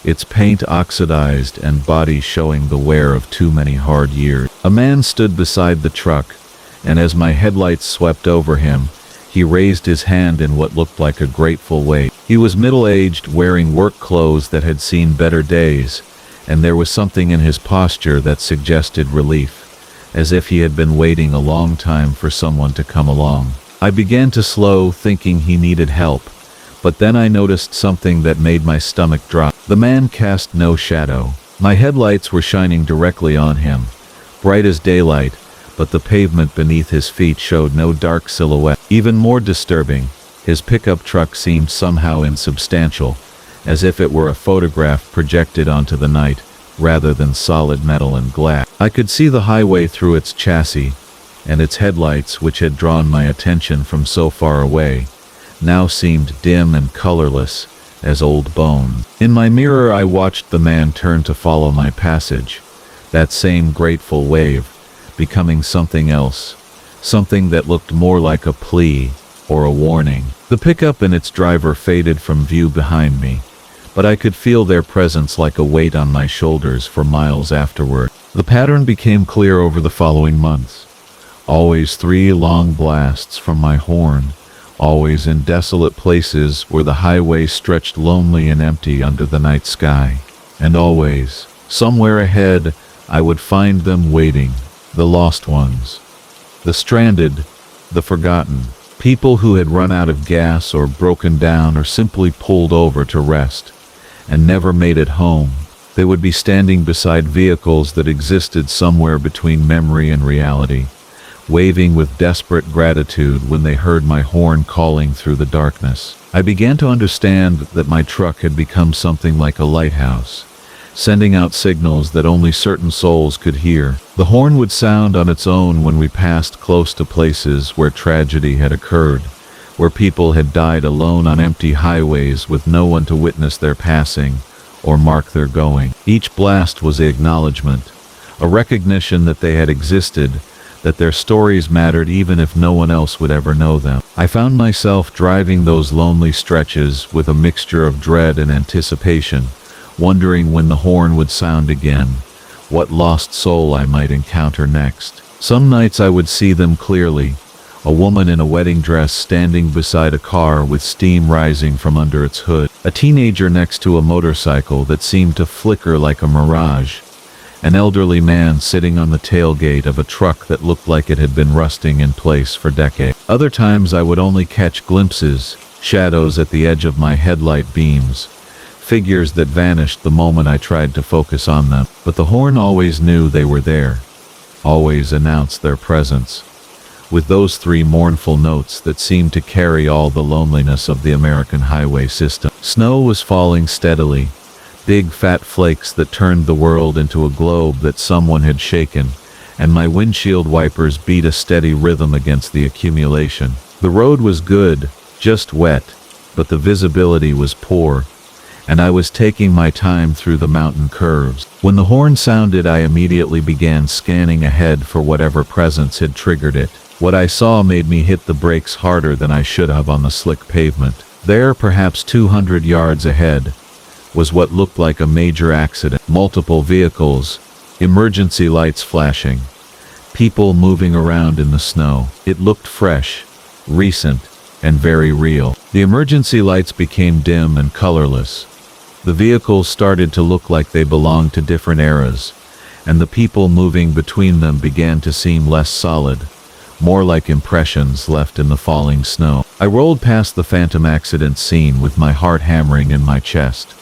its paint oxidized and body showing the wear of too many hard years. A man stood beside the truck, and as my headlights swept over him, he raised his hand in what looked like a grateful wave. He was middle-aged, wearing work clothes that had seen better days, and there was something in his posture that suggested relief, as if he had been waiting a long time for someone to come along. I began to slow, thinking he needed help, but then I noticed something that made my stomach drop. The man cast no shadow. My headlights were shining directly on him, bright as daylight, but the pavement beneath his feet showed no dark silhouette. Even more disturbing, his pickup truck seemed somehow insubstantial, as if it were a photograph projected onto the night, rather than solid metal and glass. I could see the highway through its chassis, and its headlights, which had drawn my attention from so far away, now seemed dim and colorless as old bone. In my mirror, I watched the man turn to follow my passage, that same grateful wave, becoming something else, something that looked more like a plea or a warning. The pickup and its driver faded from view behind me, but I could feel their presence like a weight on my shoulders for miles afterward. The pattern became clear over the following months. Always 3 long blasts from my horn, always in desolate places where the highway stretched lonely and empty under the night sky. And always, somewhere ahead, I would find them waiting, the lost ones, the stranded, the forgotten, people who had run out of gas or broken down or simply pulled over to rest and never made it home. They would be standing beside vehicles that existed somewhere between memory and reality, waving with desperate gratitude when they heard my horn calling through the darkness. I began to understand that my truck had become something like a lighthouse, sending out signals that only certain souls could hear. The horn would sound on its own when we passed close to places where tragedy had occurred, where people had died alone on empty highways with no one to witness their passing or mark their going. Each blast was an acknowledgement, a recognition that they had existed, that their stories mattered even if no one else would ever know them. I found myself driving those lonely stretches with a mixture of dread and anticipation, wondering when the horn would sound again, what lost soul I might encounter next. Some nights I would see them clearly, a woman in a wedding dress standing beside a car with steam rising from under its hood, a teenager next to a motorcycle that seemed to flicker like a mirage, an elderly man sitting on the tailgate of a truck that looked like it had been rusting in place for decades. Other times I would only catch glimpses, shadows at the edge of my headlight beams, figures that vanished the moment I tried to focus on them. But the horn always knew they were there, always announced their presence, with those 3 mournful notes that seemed to carry all the loneliness of the American highway system. Snow was falling steadily, big fat flakes that turned the world into a globe that someone had shaken, and my windshield wipers beat a steady rhythm against the accumulation. The road was good, just wet, but the visibility was poor, and I was taking my time through the mountain curves. When the horn sounded, I immediately began scanning ahead for whatever presence had triggered it. What I saw made me hit the brakes harder than I should have on the slick pavement. There, perhaps 200 yards ahead, was what looked like a major accident. Multiple vehicles, emergency lights flashing, people moving around in the snow. It looked fresh, recent, and very real. The emergency lights became dim and colorless. The vehicles started to look like they belonged to different eras, and the people moving between them began to seem less solid, more like impressions left in the falling snow. I rolled past the phantom accident scene with my heart hammering in my chest,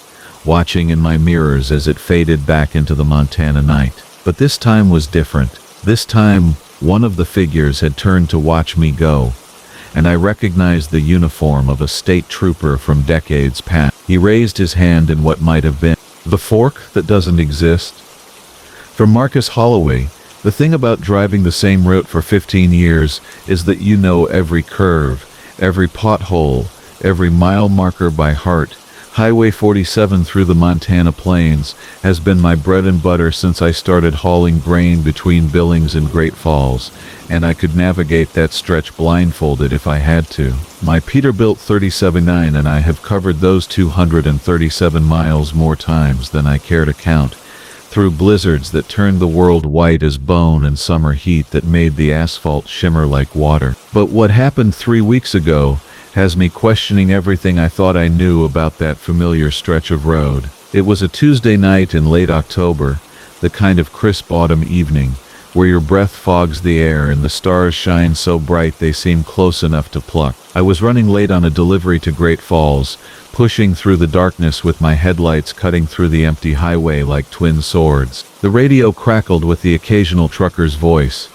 watching in my mirrors as it faded back into the Montana night. But this time was different. This time, one of the figures had turned to watch me go, and I recognized the uniform of a state trooper from decades past. He raised his hand in what might have been the fork that doesn't exist. From Marcus Holloway, the thing about driving the same route for 15 years is that you know every curve, every pothole, every mile marker by heart. Highway 47 through the Montana plains has been my bread and butter since I started hauling grain between Billings and Great Falls, and I could navigate that stretch blindfolded if I had to. My Peterbilt 37.9 and I have covered those 237 miles more times than I care to count, through blizzards that turned the world white as bone and summer heat that made the asphalt shimmer like water. But what happened 3 weeks ago has me questioning everything I thought I knew about that familiar stretch of road. It was a Tuesday night in late October, the kind of crisp autumn evening, where your breath fogs the air and the stars shine so bright they seem close enough to pluck. I was running late on a delivery to Great Falls, pushing through the darkness with my headlights cutting through the empty highway like twin swords. The radio crackled with the occasional trucker's voice,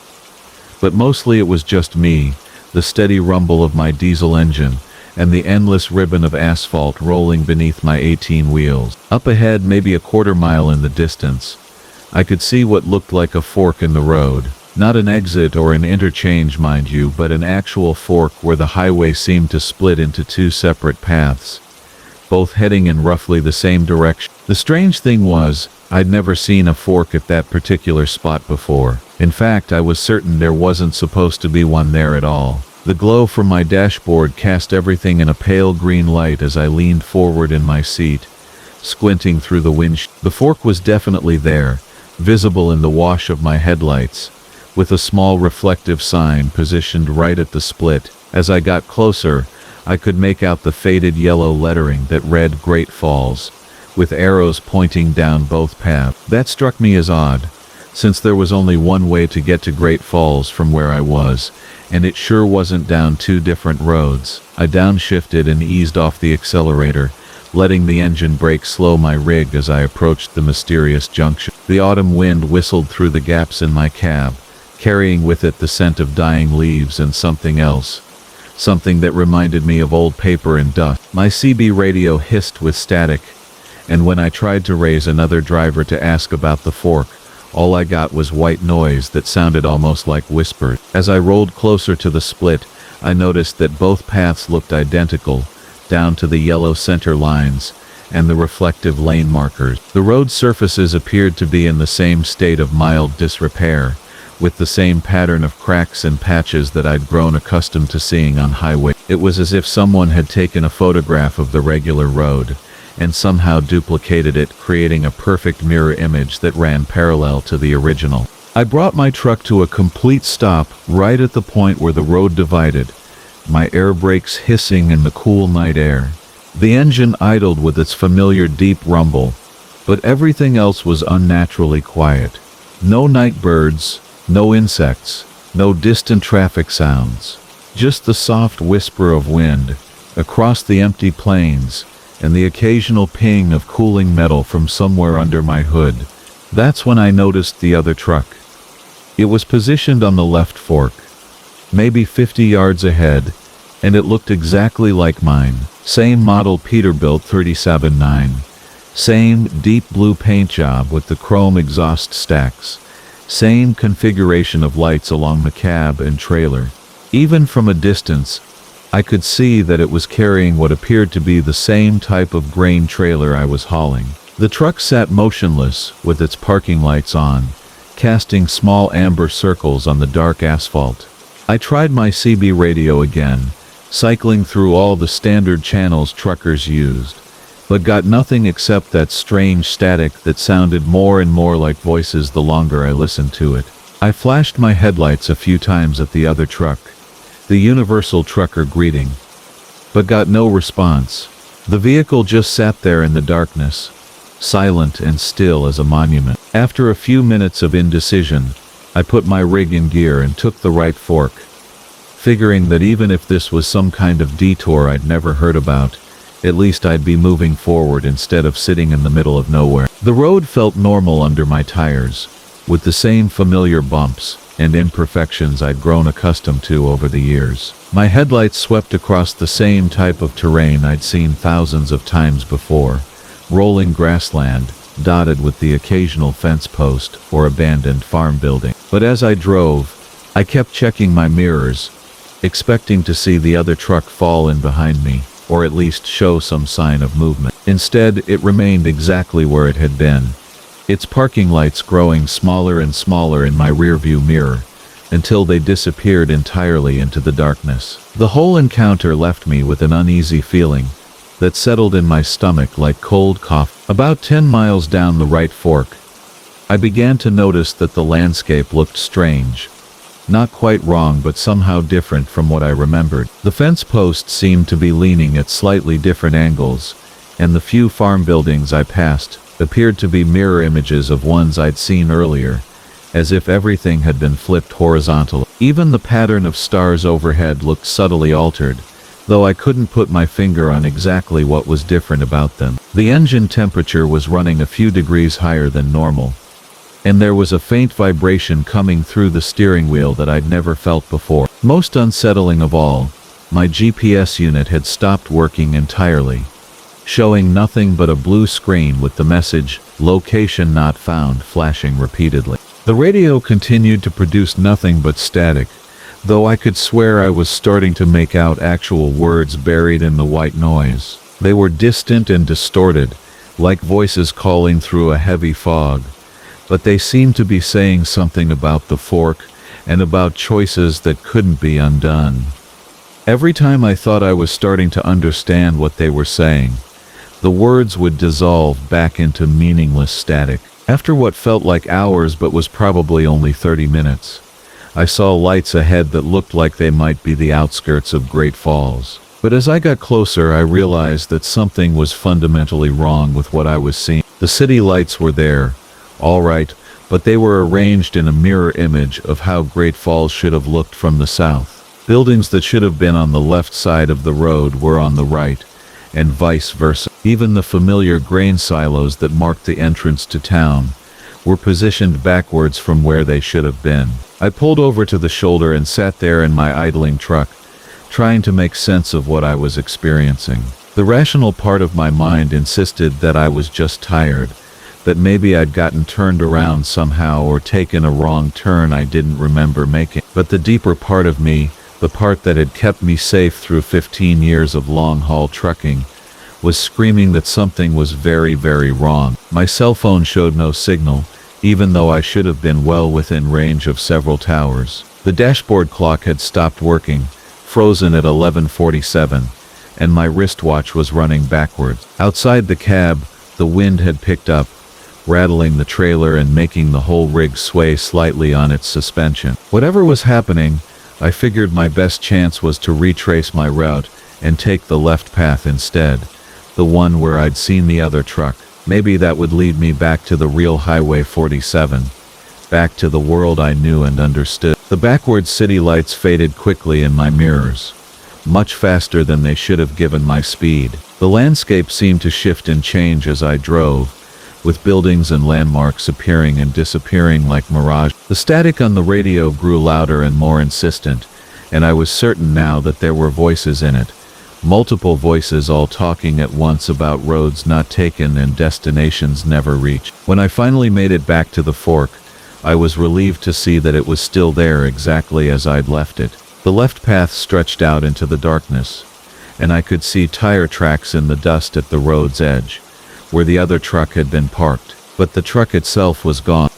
but mostly it was just me, the steady rumble of my diesel engine, and the endless ribbon of asphalt rolling beneath my 18 wheels. Up ahead, maybe a quarter-mile in the distance, I could see what looked like a fork in the road. Not an exit or an interchange, mind you, but an actual fork where the highway seemed to split into two separate paths, both heading in roughly the same direction. The strange thing was, I'd never seen a fork at that particular spot before. In fact, I was certain there wasn't supposed to be one there at all. The glow from my dashboard cast everything in a pale green light as I leaned forward in my seat, squinting through the windshield. The fork was definitely there, visible in the wash of my headlights, with a small reflective sign positioned right at the split. As I got closer, I could make out the faded yellow lettering that read Great Falls, with arrows pointing down both paths. That struck me as odd, since there was only one way to get to Great Falls from where I was, and it sure wasn't down two different roads. I downshifted and eased off the accelerator, letting the engine brake slow my rig as I approached the mysterious junction. The autumn wind whistled through the gaps in my cab, carrying with it the scent of dying leaves and something else, something that reminded me of old paper and dust. My CB radio hissed with static, and when I tried to raise another driver to ask about the fork, all I got was white noise that sounded almost like whispers. As I rolled closer to the split, I noticed that both paths looked identical, down to the yellow center lines and the reflective lane markers. The road surfaces appeared to be in the same state of mild disrepair, with the same pattern of cracks and patches that I'd grown accustomed to seeing on highways. It was as if someone had taken a photograph of the regular road and somehow duplicated it, creating a perfect mirror image that ran parallel to the original. I brought my truck to a complete stop right at the point where the road divided, my air brakes hissing in the cool night air. The engine idled with its familiar deep rumble, but everything else was unnaturally quiet. No night birds, no insects, no distant traffic sounds. Just the soft whisper of wind across the empty plains, and the occasional ping of cooling metal from somewhere under my hood. That's when I noticed the other truck. It was positioned on the left fork, maybe 50 yards ahead, and it looked exactly like mine. Same model Peterbilt 37.9. Same deep blue paint job with the chrome exhaust stacks. Same configuration of lights along the cab and trailer. Even from a distance, I could see that it was carrying what appeared to be the same type of grain trailer I was hauling. The truck sat motionless, with its parking lights on, casting small amber circles on the dark asphalt. I tried my CB radio again, cycling through all the standard channels truckers used, but got nothing except that strange static that sounded more and more like voices the longer I listened to it. I flashed my headlights a few times at the other truck, the universal trucker greeting, but got no response. The vehicle just sat there in the darkness, silent and still as a monument. After a few minutes of indecision, I put my rig in gear and took the right fork, figuring that even if this was some kind of detour I'd never heard about, at least I'd be moving forward instead of sitting in the middle of nowhere. The road felt normal under my tires, with the same familiar bumps and imperfections I'd grown accustomed to over the years. My headlights swept across the same type of terrain I'd seen thousands of times before, rolling grassland, dotted with the occasional fence post or abandoned farm building. But as I drove, I kept checking my mirrors, expecting to see the other truck fall in behind me, or at least show some sign of movement. Instead, it remained exactly where it had been, its parking lights growing smaller and smaller in my rearview mirror, until they disappeared entirely into the darkness. The whole encounter left me with an uneasy feeling that settled in my stomach like cold coffee. About 10 miles down the right fork, I began to notice that the landscape looked strange. Not quite wrong, but somehow different from what I remembered. The fence posts seemed to be leaning at slightly different angles, and the few farm buildings I passed appeared to be mirror images of ones I'd seen earlier, as if everything had been flipped horizontally. Even the pattern of stars overhead looked subtly altered, though I couldn't put my finger on exactly what was different about them. The engine temperature was running a few degrees higher than normal, and there was a faint vibration coming through the steering wheel that I'd never felt before. Most unsettling of all, my GPS unit had stopped working entirely, showing nothing but a blue screen with the message, "Location not found," flashing repeatedly. The radio continued to produce nothing but static, though I could swear I was starting to make out actual words buried in the white noise. They were distant and distorted, like voices calling through a heavy fog, but they seemed to be saying something about the fork and about choices that couldn't be undone. Every time I thought I was starting to understand what they were saying, the words would dissolve back into meaningless static. After what felt like hours but was probably only 30 minutes, I saw lights ahead that looked like they might be the outskirts of Great Falls. But as I got closer, I realized that something was fundamentally wrong with what I was seeing. The city lights were there, all right, but they were arranged in a mirror image of how Great Falls should have looked from the south. Buildings that should have been on the left side of the road were on the right, and vice versa. Even the familiar grain silos that marked the entrance to town were positioned backwards from where they should have been. I pulled over to the shoulder and sat there in my idling truck, trying to make sense of what I was experiencing. The rational part of my mind insisted that I was just tired, that maybe I'd gotten turned around somehow or taken a wrong turn I didn't remember making. But the deeper part of me, the part that had kept me safe through 15 years of long-haul trucking, was screaming that something was very, very wrong. My cell phone showed no signal, even though I should have been well within range of several towers. The dashboard clock had stopped working, frozen at 11:47, and my wristwatch was running backwards. Outside the cab, the wind had picked up, rattling the trailer and making the whole rig sway slightly on its suspension. Whatever was happening, I figured my best chance was to retrace my route and take the left path instead, the one where I'd seen the other truck. Maybe that would lead me back to the real Highway 47, back to the world I knew and understood. The backwards city lights faded quickly in my mirrors, much faster than they should have given my speed. The landscape seemed to shift and change as I drove, with buildings and landmarks appearing and disappearing like mirage. The static on the radio grew louder and more insistent, and I was certain now that there were voices in it. Multiple voices all talking at once about roads not taken and destinations never reached. When I finally made it back to the fork, I was relieved to see that it was still there exactly as I'd left it, The left path stretched out into the darkness, and I could see tire tracks in the dust at the road's edge, where the other truck had been parked, but the truck itself was gone.